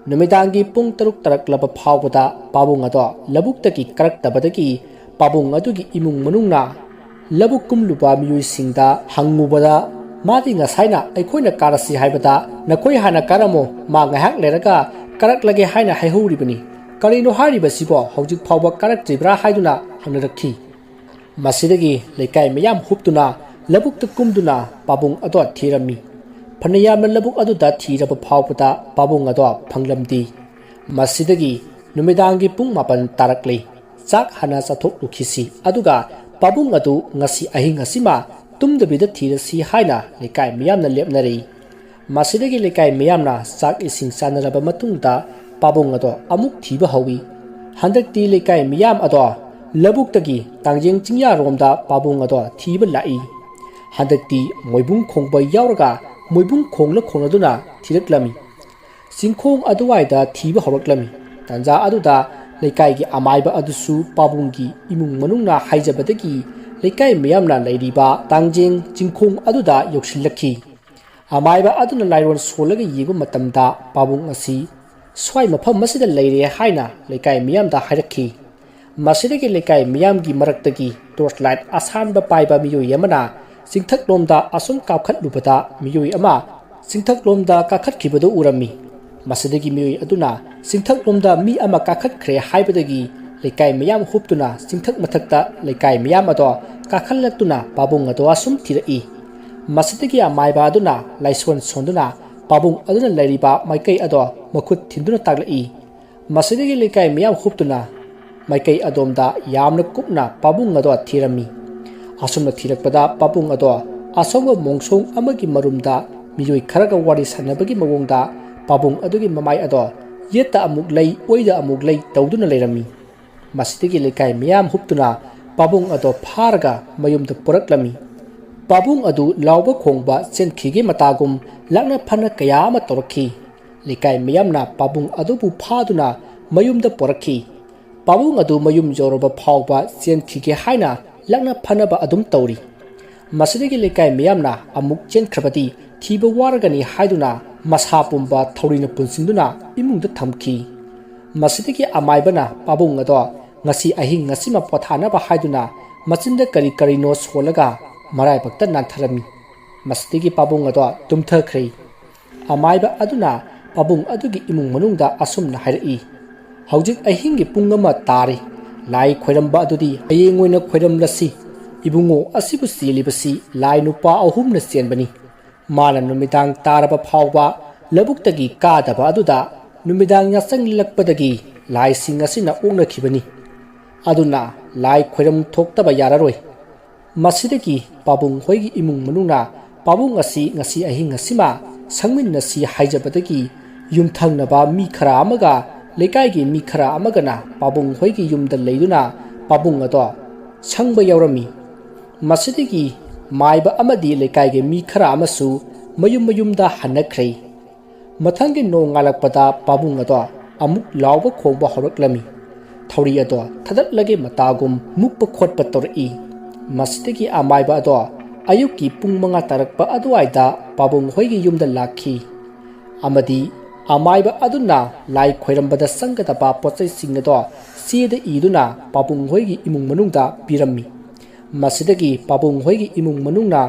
ꯅꯨꯃꯤꯗꯥꯡꯒꯤ ꯄꯨꯡ 6 ꯇꯥꯔꯛꯂꯕ ꯐꯥꯎꯕꯗ ꯄꯥꯕꯨꯡ ꯑꯗꯨ ꯂꯧꯕꯨꯛꯇꯒꯤ ꯀꯥꯔꯛꯇꯕꯗꯒꯤ ꯄꯥꯕꯨꯡ ꯑꯗꯨꯒꯤ ꯏꯃꯨꯡ ꯃꯅꯨꯡꯅ ꯂꯧꯕꯨꯛ ꯀꯨꯝꯂꯨꯕ ꯃꯤꯑꯣꯏꯁꯤꯡꯗ ꯍꯪꯉꯨꯕꯗ ꯃꯥꯗꯤ ꯉꯁꯥꯏꯅ ꯑꯩꯈꯣꯏꯅ ꯀꯥꯔꯁꯤ ꯍꯥꯏꯕꯗ "ꯅꯈꯣꯏ ꯍꯥꯟꯅ ꯀꯥꯔꯝꯃꯣ ꯃꯥ ꯉꯥꯏꯍꯥꯛ ꯂꯩꯔꯒ ꯀꯥꯔꯛꯂꯒꯦ" ꯍꯥꯏꯅ ꯍꯥꯏꯍꯧꯔꯤꯕꯅꯤ, ꯀꯔꯤꯅꯣ ꯍꯥꯏꯔꯤꯕꯁꯤꯕꯣ ꯍꯧꯖꯤꯛ ꯐꯥꯎꯕ ꯀꯥꯔꯛꯇ꯭ꯔꯤꯕ꯭ꯔꯥ ꯍꯥꯏꯗꯨꯅ ꯍꯪꯅꯔꯛꯈꯤ꯫ ꯃꯁꯤꯗꯒꯤ ꯂꯩꯀꯥꯏ ꯃꯌꯥꯝ ꯍꯨꯞꯇꯨꯅ ꯂꯧꯕꯨꯛꯇ ꯀꯨꯝꯗꯨꯅ ꯄꯥꯕꯨꯡ ꯑꯗꯨ ꯊꯤꯔꯝꯃꯤ꯫ ꯐꯅ ꯌꯥꯝꯅ ꯂꯧꯕꯨꯛ ꯑꯗꯨꯗ ꯊꯤꯔꯕ ꯐꯥꯎꯕꯗ ꯄꯥꯕꯨꯡ ꯑꯗꯨ ꯐꯪꯂꯝꯗꯦ꯫ ꯃꯁꯤꯗꯒꯤ ꯅꯨꯃꯤꯗꯥꯡꯒꯤ ꯄꯨꯡ 9 ꯇꯥꯔꯛꯂꯦ꯫ ꯆꯥꯛ ꯍꯥꯟꯅ ꯆꯥꯊꯣꯛꯂꯨꯈꯤꯁꯤ ꯑꯗꯨꯒ ꯄꯥꯕꯨꯡ ꯑꯗꯨ ꯉꯁꯤ ꯑꯍꯤꯡ ꯑꯁꯤꯃ ꯇꯨꯝꯗꯕꯤꯗ ꯊꯤꯔꯁꯤ ꯍꯥꯏꯅ ꯂꯩꯀꯥꯏ ꯃꯌꯥꯝꯅ ꯂꯦꯞꯅꯔꯦ꯫ ꯃꯁꯤꯗꯒꯤ ꯂꯩꯀꯥꯏ ꯃꯌꯥꯝꯅ ꯆꯥꯛ ꯏꯁꯤꯡ ꯆꯥꯅꯔꯕ ꯃꯇꯨꯡꯗ ꯄꯥꯕꯨꯡ ꯑꯗꯨ ꯑꯃꯨꯛ ꯊꯤꯕ ꯍꯧꯋꯤ꯫ ꯍꯟꯗꯛꯇꯤ ꯂꯩꯀꯥꯏ ꯃꯌꯥꯝ ꯑꯗꯨ ꯂꯧꯕꯨꯛꯇꯒꯤ ꯇꯥꯡꯖꯦꯡ ꯆꯤꯡꯌꯥꯔꯣꯝꯗ ꯄꯥꯕꯨꯡ ꯑꯗꯨ ꯊꯤꯕ ꯂꯥꯛꯏ꯫ ꯍꯟꯗꯛꯇꯤ ꯃꯣꯏꯕꯨꯡ ꯈꯣꯡꯕ ꯌꯥꯎꯔꯒ ꯃꯣꯏꯕꯨꯡ ꯈꯣꯡꯅꯗꯨꯅ ꯊꯤꯔꯛꯂꯝꯃꯤ꯫ ꯆꯤꯡꯈꯣꯡ ꯑꯗꯨꯋꯥꯏꯗ ꯊꯤꯕ ꯍꯧꯔꯛꯂꯝꯃꯤ꯫ ꯇꯥꯟꯖꯥ ꯑꯗꯨꯗ ꯂꯩꯀꯥꯏꯒꯤ ꯑꯃꯥꯏꯕ ꯑꯗꯨꯁꯨ ꯄꯥꯕꯨꯡꯒꯤ ꯏꯃꯨꯡ ꯃꯅꯨꯡꯅ ꯍꯥꯏꯖꯕꯗꯒꯤ ꯂꯩꯀꯥꯏ ꯃꯌꯥꯝꯅ ꯂꯩꯔꯤꯕ ꯇꯥꯡꯖꯦꯡ ꯆꯤꯡꯈꯣꯡ ꯑꯗꯨꯗ ꯌꯧꯁꯤꯜꯂꯛꯈꯤ꯫ ꯑꯃꯥꯏꯕ ꯑꯗꯨꯅ ꯂꯥꯏꯔꯣꯟ ꯁꯣꯜꯂꯒ ꯌꯦꯡꯕ ꯃꯇꯝꯗ ꯄꯥꯕꯨꯡ ꯑꯁꯤ ꯁ꯭ꯋꯥꯏ ꯃꯐꯝ ꯑꯁꯤꯗ ꯂꯩꯔꯦ ꯍꯥꯏꯅ ꯂꯩꯀꯥꯏ ꯃꯤꯌꯥꯝꯗ ꯍꯥꯏꯔꯛꯈꯤ꯫ ꯃꯁꯤꯗꯒꯤ ꯂꯩꯀꯥꯏ ꯃꯤꯌꯥꯝꯒꯤ ꯃꯔꯛꯇꯒꯤ ꯇꯣꯔꯆ ꯂꯥꯏꯠ ꯑꯁꯥꯟꯕ ꯄꯥꯏꯕ ꯃꯤꯑꯣꯏ ꯑꯃꯅ ꯆꯤꯡꯊꯛꯂꯣꯝꯗ ꯑꯁꯨꯝ ꯀꯥꯞꯈꯠꯂꯨꯕꯗ ꯃꯤꯑꯣꯏ ꯑꯃ ꯆꯤꯡꯊꯛꯂꯣꯝꯗ ꯀꯥꯈꯠꯈꯤꯕꯗꯨ ꯎꯔꯝꯃꯤ꯫ ꯃꯁꯤꯗꯒꯤ ꯃꯤꯑꯣꯏ ꯑꯗꯨꯅ ꯆꯤꯡꯊꯛꯂꯣꯝꯗ ꯃꯤ ꯑꯃ ꯀꯥꯈꯠꯈ꯭ꯔꯦ ꯍꯥꯏꯕꯗꯒꯤ ꯂꯩꯀꯥꯏ ꯃꯌꯥꯝ ꯍꯨꯞꯇꯨꯅ ꯆꯤꯡꯊꯛ ꯃꯊꯛꯇ ꯂꯩꯀꯥꯏ ꯃꯌꯥꯝ ꯑꯗꯨ ꯀꯥꯈꯠꯂꯛꯇꯨꯅ ꯄꯥꯕꯨꯡ ꯑꯗꯨ ꯑꯁꯨꯝ ꯊꯤꯔꯛꯏ꯫ ꯃꯁꯤꯗꯒꯤ ꯑꯃꯥꯏꯕ ꯑꯗꯨꯅ ꯂꯥꯏꯁꯣꯟ ꯁꯣꯟꯗꯨꯅ ꯄꯥꯕꯨꯡ ꯑꯗꯨꯅ ꯂꯩꯔꯤꯕ ꯃꯥꯏꯀꯩ ꯑꯗꯨ ꯃꯈꯨꯠ ꯊꯤꯟꯗꯨꯅ ꯇꯥꯛꯂꯛꯏ꯫ ꯃꯁꯤꯗꯒꯤ ꯂꯩꯀꯥꯏ ꯃꯌꯥꯝ ꯍꯨꯞꯇꯨꯅ ꯃꯥꯏꯀꯩ ꯑꯗꯣꯝꯗ ꯌꯥꯝꯅ ꯀꯨꯞꯅ ꯄꯥꯕꯨꯡ ꯑꯗꯨ ꯊꯤꯔꯝꯃꯤ꯫ ꯑꯁꯨꯝꯅ ꯊꯤꯔꯛꯄꯗ ꯄꯥꯕꯨꯡ ꯑꯗꯨ ꯑꯁꯣꯡꯕ ꯃꯣꯡꯁꯣꯡ ꯑꯃꯒꯤ ꯃꯔꯨꯝꯗ ꯃꯤꯑꯣꯏ ꯈꯔꯒ ꯋꯥꯔꯤ ꯁꯥꯟꯅꯕꯒꯤ ꯃꯑꯣꯡꯗ ꯄꯥꯕꯨꯡ ꯑꯗꯨꯒꯤ ꯃꯃꯥꯏ ꯑꯗꯨ ꯌꯦꯠꯇ ꯑꯃꯨꯛ ꯂꯩ ꯑꯣꯏꯗ ꯑꯃꯨꯛ ꯂꯩ ꯇꯧꯗꯨꯅ ꯂꯩꯔꯝꯃꯤ꯫ ꯃꯁꯤꯗꯒꯤ ꯂꯩꯀꯥꯏ ꯃꯌꯥꯝ ꯍꯨꯞꯇꯨꯅ ꯄꯥꯕꯨꯡ ꯑꯗꯨ ꯐꯥꯔꯒ ꯃꯌꯨꯝꯗ ꯄꯨꯔꯛꯂꯝꯃꯤ꯫ ꯄꯥꯕꯨꯡ ꯑꯗꯨ ꯂꯥꯎꯕ ꯈꯣꯡꯕ ꯆꯦꯟꯈꯤꯒꯦ ꯃꯇꯥꯒꯨꯝ ꯂꯥꯛꯅ ꯐꯥꯅ ꯀꯌꯥ ꯑꯃ ꯇꯧꯔꯛꯈꯤ꯫ ꯂꯩꯀꯥꯏ ꯃꯌꯥꯝꯅ ꯄꯥꯕꯨꯡ ꯑꯗꯨꯕꯨ ꯐꯥꯗꯨꯅ mayumda porakhi pabung adu mayum joroba phawba chenkhige haina lakna phanaba adum tawri masidagi lekai miyamna amuk chenkhrabati thiba waragani haiduna masa pumba thorina punsinduna imungda thamki masidagi amaibana pabung ado ngasi ahing ngasi ma pothana ba haiduna machinda kari kari no solaga marai bakta nantharami masidagi pabung ado tumthakhre amaiba aduna pabung adugi imung manungda asumna hairi hawjik ahingi pungama tari lai khoiramba adudi ayengoina khoiram lasi ibungo asibu silibasi lai nupa ahumna senbani mana numidang taraba phawba labuktagi kadaba aduda numidang yasang lakpadagi lai singasina ongna khibani aduna lai khoiram thoktaba yararoi masidagi pabung hoigi imung manungna pabung asi ngasi ahing ngasima sangmin nasi haijabadagi yumthangnaba mi khara amaga lekai gi mi khara amagana pabung hoigi yumda leiduna pabung ado sangba yaurami masidigi maiba amadi lekai gi mi khara amasu mayumda hanakhre mathangi no ngalakpada pabung ado amuk lawba khongba horoklami thori ado thadatlage matagum mukpa khotpa tori masidigi amaiba ado ayuki pung manga tarakpa aduaida pabung hoigi yumda lakhi amadi amaiba aduna lai khoirambada sangadaba pochai singado sida iduna pabung hoigi imung manungda pirammi masidagi pabung hoigi imung manungna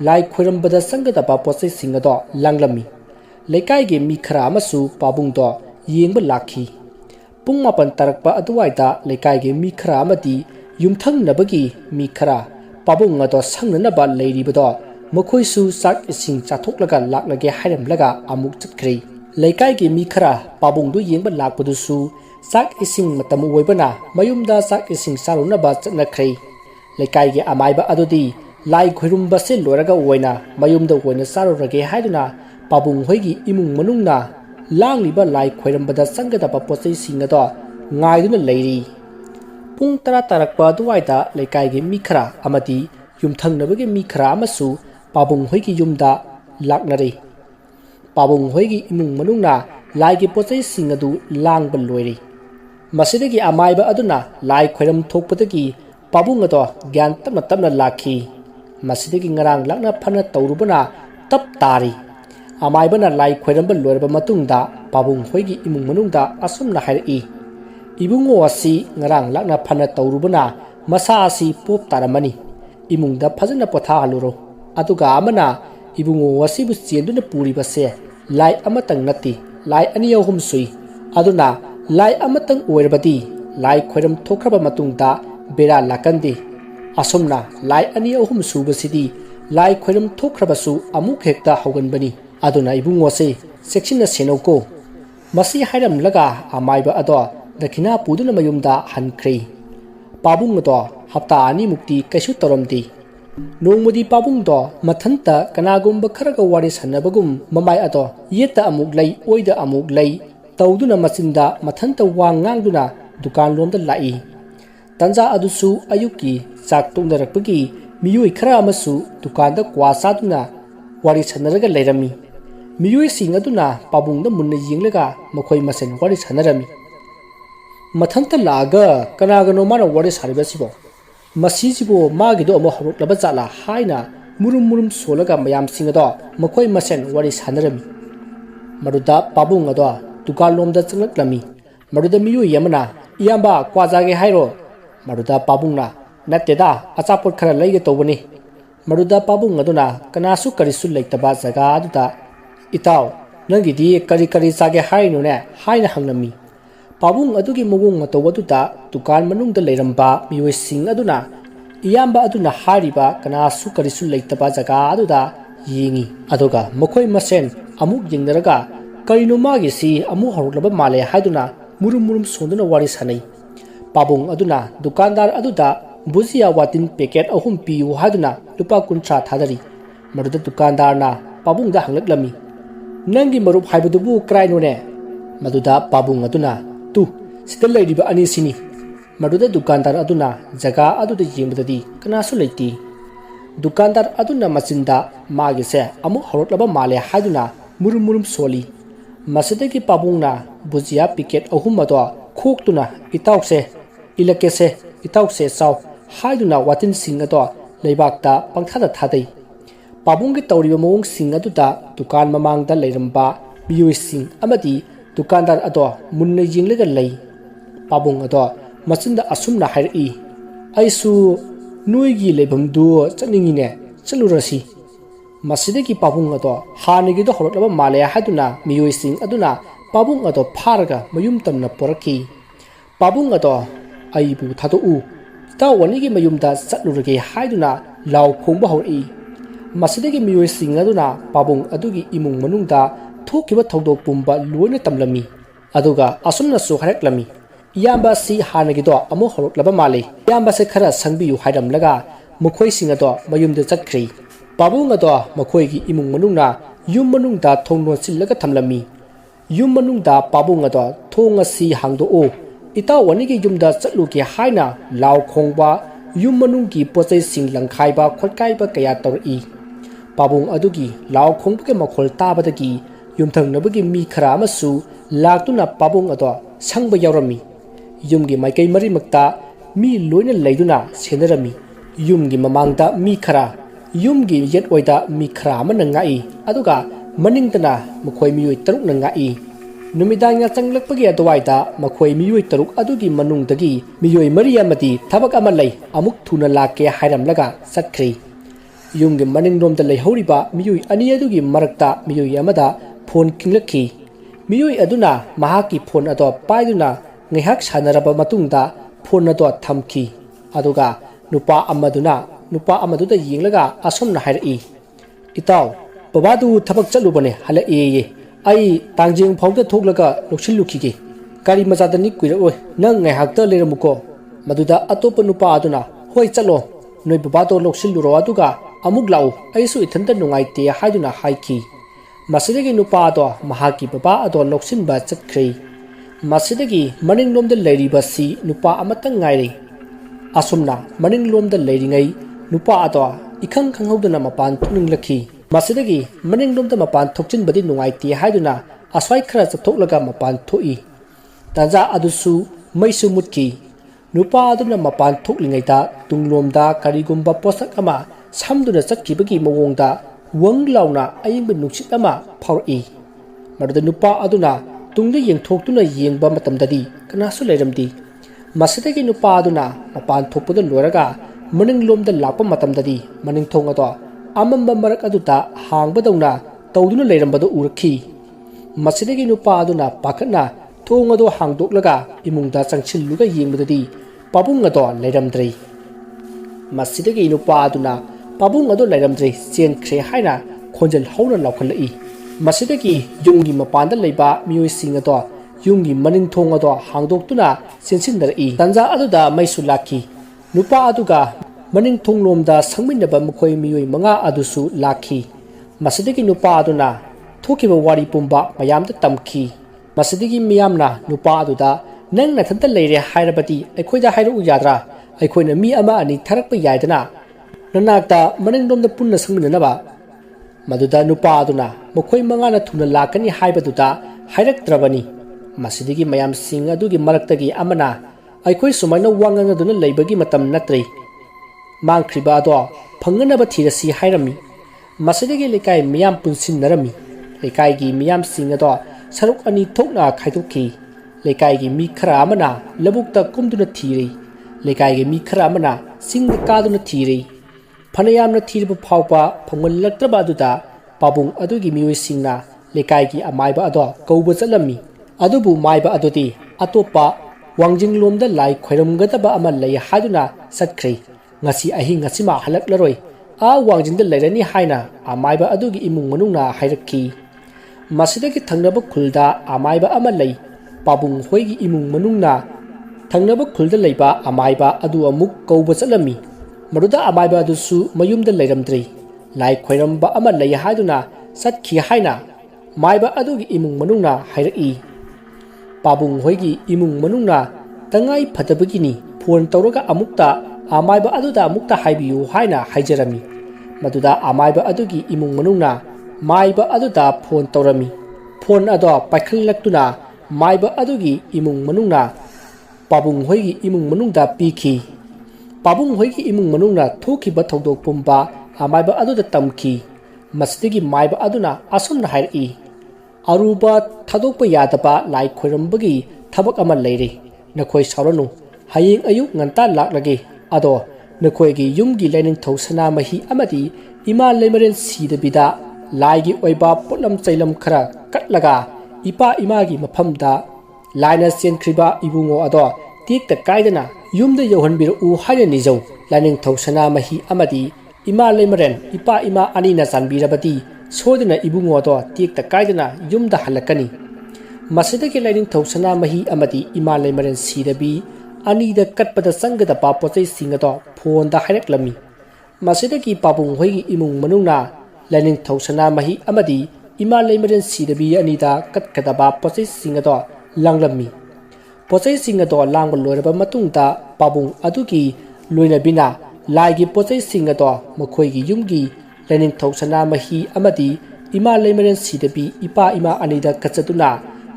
lai khoirambada sangadaba pochai singado langlami lekai ge mi khara amasu pabung do yengba lakhi pung mapan tarakpa aduaida lekai ge mi khara amadi yumthang nabagi mi khara pabung ado sangnanaba leiribado mokhoisu sak ising chathoklaga laklage hairamlaga amuk chatkre lekai gi mi khara pabung du yengba lakpadusu sak ising matam oibana mayumda sak ising saruna ba chakna khrei lekai gi amaiba adudi lai khoirumba se loraga oina mayumda oina sarurage haiduna pabung hoigi imung manungna langliba lai khoirambada sangada ba pochai singado ngaiduna leiri pung tara tarakpa duwaida lekai gi mi khara amadi yumthangnabage mi khara amasu pabung hoigi yumda laknare pabung hoigi imung manungna laigi pochai singadu langba loiri masidagi amaiba aduna lai khoiram thokpadagi pabung ado gyan tamna lakhi masidagi ngarang lakna phana tawrubana tap tari amaibana lai khoiramba loirba matungda pabung hoigi imung manungda asumna hairi ibungo asi ngarang lakna phana tawrubana masa asi pop taramani imungda phajana potha haluro aduga amana ibungo wasibu chenduna puri base lai amatang nati lai ani ahum sui aduna lai amatang oirbadi lai khoiram thokraba matungda bera lakandi asumna lai ani ahum subasidi lai khoiram thokrabasu amuk hekta hoganbani aduna ibungo se section senoko masi hairam laga amaiba ado dakhina puduna mayumda hankhre pabung ado hapta ani mukti kaisu toramdi nongmudi pabung do mathanta kanagumba kharaga wari sanabagum mamai ado yeta amuk lei oida amuk lei tawduna machinda mathanta wangangduna dukan lomda lai tanja adusu ayuki chak tungdarakpagi miyoi khara amasu dukanda kwasaduna wari sanaraga leirami miyoi sing aduna pabungda munna yinglaga makhoi masen wari sanarami mathanta laga kanagano mana wari saribasibo masijibo magido amo horoklaba jala haina murum solaga mayam singado makhoi masen wari sanarami maruda pabung ado dukan lomda changlaklami maruda miyu yamana iyamba kwajage hairo maruda pabungna nateda achapot khara leige tobani maruda pabung aduna kanasu karisu leitaba jaga aduda itaw nangidi kari sage haino ne haina hangnami pabung adugi mugung matowaduda dukan manungda leiramba miyu sing aduna iyamba aduna hariba kanasu karisu leitaba jaga aduda yingi aduga makhoi masen amuk jingnaraga karino magi si amu haruklaba male haiduna murum sonduna wari sanai pabung aduna dukandar aduda buzia watin packet ahum piu haduna lupa kuntra thadari maruda dukandar na pabung da hanglaklami nangi marup haibudubu kraino ne maduda pabung aduna tu sidal leiriba ani sini maruda dukandar aduna jaga aduda yembadadi kanasu leiti dukandar aduna machinda magi se amu haruklaba male haiduna murum soli masidagi pabungna buzia packet ahum ado खोक्तुना इताउसे इलकेसे इताउसे चाउ हाइदुना वातिन सिंह अदो लेबाकता पंगथादा थादै पाबुंगी तौरिबा मवोंग सिंह अदुदा दुकान ममांगदा लेरंबा मियोइ सिंह अमदी दुकानदार अदो मुन्ना यिंगलगा लई पाबुंग अदो मचिंदा असुमना हाइरई आइसु नुइगी लेबमदु चनिंगिने चलुरसी मसिदगी पाबुंग अदो हानिगिदो हरलबा माले हादुना मियोइ सिंह अदुना पाबुंग अदो फारगा मयुम तमना पोरकी पाबुंग अदो आइबु थादोउ ता वनिगी मयुमदा चलुरगे हाइदुना लाउ खोंबा हौरई मसिदगी मियोइ सिंह अदुना पाबुंग अदुगी इमुंग मनुंगदा थोकिबा थौदोक पुंबा लोइना तमलमी अदुगा असुमनासु हारक्लमी इयाम्बा सी हानगिदो अमु हरक्लबा माले इयाम्बा से खरा संबियु हाइरमलगा मखोइ सिंह अदो मयुमदा चटख्री पाबुंग अदो मखोइगी इमुंग मनुंगना युम मनुंगदा थोंगनो सिल्लगा थमलमी युम मनुंगदा पाबुंग अदो थोंग असि हांगदोओ इता वनिगी युमदा चटलुगे हाइना लाउ खोंगबा युम मनुंगी पोचै सिंह लंखाइबा खोटकाइबा कया तौरई पाबुंग अदुगी लाउ खोंगबगे मखोल ताबदगी युमथंगनबगी मी खरा अमसु लाक्तुना पाबुंग अदो संगबा यावरमी युमगी माइकई मरिमक्ता मी लोइना लेदुना सेनरमी युमगी ममांगदा मी खरा युमगी येटओइदा मी खरा अमना ngai aduga maningtana मखोइ मियोइ तरुक ngai नुमिदांगा चंगलकपगी अदवाइदा मखोइ मियोइ तरुक अदुगी मनुंगदगी मियोइ मरि अमदी थबक अमा लै अमुक थुना लाके हाइरमलगा चटख्री युमगी मनिंगरोमदा लैहौरिबा मियोइ अनि अदुगी मरक्ता मियोइ अमदा फोन किंगलखी मियोइ अदुना महाकी फोन अदो पाइदुना ngehak sanaraba matungda phone ado thamki aduga nupa amaduda yinglaga asomna hairi itaw babadu thabak chalubane hala ye ai tangjing phawda thoklaga loksillukhige kari majadani kuira oi nang ngehak ta leramuko maduda atopa nupa aduna hoi chalo noi babado loksilluro aduga amuk lau aisu ithanda nungaite haiduna haiki masidagi nupa ado mahaki baba ado loksinba chakhrei masidagi maninglomda leiribasi nupa amatang ngairi asumna maninglomda leiringai nupa ado ikhang khanghoduna mapan thunglakhi masidagi maninglomda mapan thokchinbadi nungaiti haiduna aswai khara chathoklaga mapan thoi tanja adusu maisu mutki nupa aduna mapan thoklingaita tunglomda karigumba posak ama samduna chatkibagi mawongda wanglauna ayingba nuksit ama phawri maduda nupa aduna tungda yengthoktuna yengba matamdadi kanasu leiramdi masidagi nupa aduna mapan thokpada loraga maninglomda lakpa matamdadi maningthong ado amamba marak aduta hangbadawna tawduna leirambado urakhi masidagi nupa aduna pakhatna thong ado hangdoklaga imungda changchilluga yengbadadi pabung ado leiramdrei masidagi nupa aduna pabung ado leiramdrei chenkre haina khonjal hauna laukhalai masidagi yunggi mapanda leiba mioi sing ado yunggi maningthong ado hangdoktuna sensindarai tanja aduda maisu lakhi nupa aduga maningthong lomda sangminaba mkhoi mioi manga adusu lakhi masidagi nupa aduna thokiba wari pumba mayamda tamki masidagi miyamna nupa aduda nang nathanta leire hairabati aikhoida hairu yadra aikhoina mi ama ani tharakpa yaidana nanakta maningdomda punna sangminaba maduda nupa aduna mkhoi manga na thuna lakani haibaduda hairaktrabani masidagi mayam sing adugi maraktagi amana aikhoi sumaina wanganga duna leibagi matam natri mangkhriba ado phanganaba thirasi hairami masidagi lekai miyam punsin narami lekai gi miyam sing ado saruk ani thokna khaidokhi lekai gi mi khara amana labukta kumduna thiri lekai gi mi khara amana sing kaduna thiri phanayamna thirba phawpa phangmallaktraba aduda pabung adugi mioi singna lekai gi amaiba ado kauba chalami adubu maiba adodi atopa wangjing lomda lai khoiramgadaba ama lei haduna satkhri ngasi ahi ngasima halaklaroi a wangjingda leirani haina amaiba adugi imung manungna hairakki masidagi thangnaba khulda amaiba ama lei pabung hoigi imung manungna thangnaba khulda leiba amaiba adu amuk kauba chalami maruda amaiba adusu mayumda leiramdrei lai khoiramba ama lei haduna satkhi haina maiba adugi imung manungna hairaki pabung hoigi imung manungna tangai phatabagini phone tawraga amukta amaiba aduda amukta haibiyu haina haijarami maduda amaiba adugi imung manungna maiba aduda phone tawrami phone ado paikhallaktuna maiba adugi imung manungna ꯄꯥꯕꯨꯡ ꯍꯣꯏꯒꯤ ꯏꯃꯨꯡ ꯃꯅꯨꯡꯗ ꯄꯤꯈꯤ꯫ ꯄꯥꯕꯨꯡ ꯍꯣꯏꯒꯤ ꯏꯃꯨꯡ ꯃꯅꯨꯡꯅ ꯊꯣꯛꯈꯤꯕ ꯊꯧꯗꯣꯛ ꯄꯨꯝꯕ ꯑꯃꯥꯏꯕ ꯑꯗꯨꯗ ꯇꯝꯈꯤ꯫ ꯃꯁꯤꯗꯒꯤ ꯃꯥꯏꯕ ꯑꯗꯨꯅ ꯑꯁꯨꯝꯅ ꯍꯥꯏꯔꯛꯏ, "ꯑꯔꯨꯕ ꯊꯥꯗꯣꯛꯄ ꯌꯥꯗꯕ ꯂꯥꯏ ꯈꯣꯏꯔꯝꯕꯒꯤ ꯊꯕꯛ ꯑꯃ ꯂꯩꯔꯦ꯫ ꯅꯈꯣꯏ ꯁꯥꯎꯔꯅꯨ, ꯍꯌꯦꯡ ꯑꯌꯨꯛ ꯉꯟꯇꯥ ꯂꯥꯛꯂꯒꯦ꯫ ꯑꯗꯣ ꯅꯈꯣꯏꯒꯤ ꯌꯨꯝꯒꯤ ꯂꯥꯏꯅꯤꯡꯊꯧ ꯁꯅꯥꯃꯍꯤ ꯑꯃꯗꯤ ꯏꯃꯥ ꯂꯩꯃꯔꯦꯟ ꯁꯤꯗꯕꯤꯗ ꯂꯥꯏꯒꯤ ꯑꯣꯏꯕ ꯄꯣꯠꯂꯝ ꯆꯩꯂꯝ ꯈꯔ ꯀꯠꯂꯒ ꯏꯄꯥ ꯏꯃꯥꯒꯤ ꯃꯐꯝꯗ ꯂꯥꯏꯅ ꯆꯦꯟꯈ꯭ꯔꯤꯕ ꯏꯕꯨꯡꯉꯣ ꯑꯗꯣ ꯇꯦꯛꯇ ꯀꯥꯏꯗꯅ ꯌꯨꯝꯗ ꯌꯧꯍꯟꯕꯤꯔꯛꯎ ꯍꯥꯏꯅ ꯅꯤꯖꯧ꯫ ꯂꯥꯏꯅꯤꯡꯊꯧ ꯁꯅꯥꯃꯍꯤ ꯑꯃꯗꯤ ꯏꯃꯥ ꯂꯩꯃꯔꯦꯟ ꯏꯄꯥ ꯏꯃꯥ ꯑꯅꯤꯅ ꯆꯥꯟꯕꯤꯔꯕꯗꯤ ꯁꯣꯏꯗꯅ ꯏꯕꯨꯡꯉꯣ ꯑꯗꯣ ꯇꯦꯛꯇ ꯀꯥꯏꯗꯅ ꯌꯨꯝꯗ ꯍꯜꯂꯛꯀꯅꯤ"꯫ ꯃꯁꯤꯗꯒꯤ ꯂꯥꯏꯅꯤꯡꯊꯧ ꯁꯅꯥꯃꯍꯤ ꯑꯃꯗꯤ ꯏꯃꯥ ꯂꯩꯃꯔꯦꯟ ꯁꯤꯗꯕꯤ ꯑꯅꯤꯗ ꯀꯠꯄꯗ ꯆꯪꯒꯗꯕ ꯄꯣꯠꯆꯩꯁꯤꯡ ꯑꯗꯣ ꯐꯣꯟꯗ ꯍꯥꯏꯔꯛꯂꯝꯃꯤ꯫ ꯃꯁꯤꯗꯒꯤ ꯄꯥꯕꯨꯡ ꯍꯣꯏꯒꯤ ꯏꯃꯨꯡ ꯃꯅꯨꯡꯅ ꯂꯥꯏꯅꯤꯡꯊꯧ ꯁꯅꯥꯃꯍꯤ ꯑꯃꯗꯤ ꯏꯃꯥ ꯂꯩꯃꯔꯦꯟ ꯁꯤꯗꯕꯤ ꯑꯅꯤꯗ ꯀꯠꯀꯗꯕ ꯄꯣꯠꯆꯩꯁꯤꯡ ꯑꯗꯣ ꯂꯥꯡꯂꯝꯃꯤ꯫ ꯄꯣꯠꯆꯩꯁꯤꯡ ꯑꯗꯣ ꯂꯥꯡꯕ ꯂꯣꯏꯔꯕ ꯃꯇꯨꯡꯗ ꯄꯥꯕꯨꯡ ꯑꯗꯨꯒꯤ ꯂꯣꯏꯅꯕꯤꯅ ꯂꯥꯏꯒꯤ ꯄꯣꯠꯆꯩꯁꯤꯡ ꯑꯗꯣ ꯃꯈꯣꯏꯒꯤ ꯌꯨꯝꯒꯤ ꯂꯥꯏꯅꯤꯡꯊꯧ ꯁꯅꯥꯃꯍꯤ ꯑꯃꯗꯤ ꯏꯃꯥ ꯂꯩꯃꯔꯦꯟ ꯁꯤꯗꯕꯤ ꯏꯄꯥ ꯏꯃꯥ ꯑꯅꯤꯗ ꯀꯠꯆꯗꯨꯅ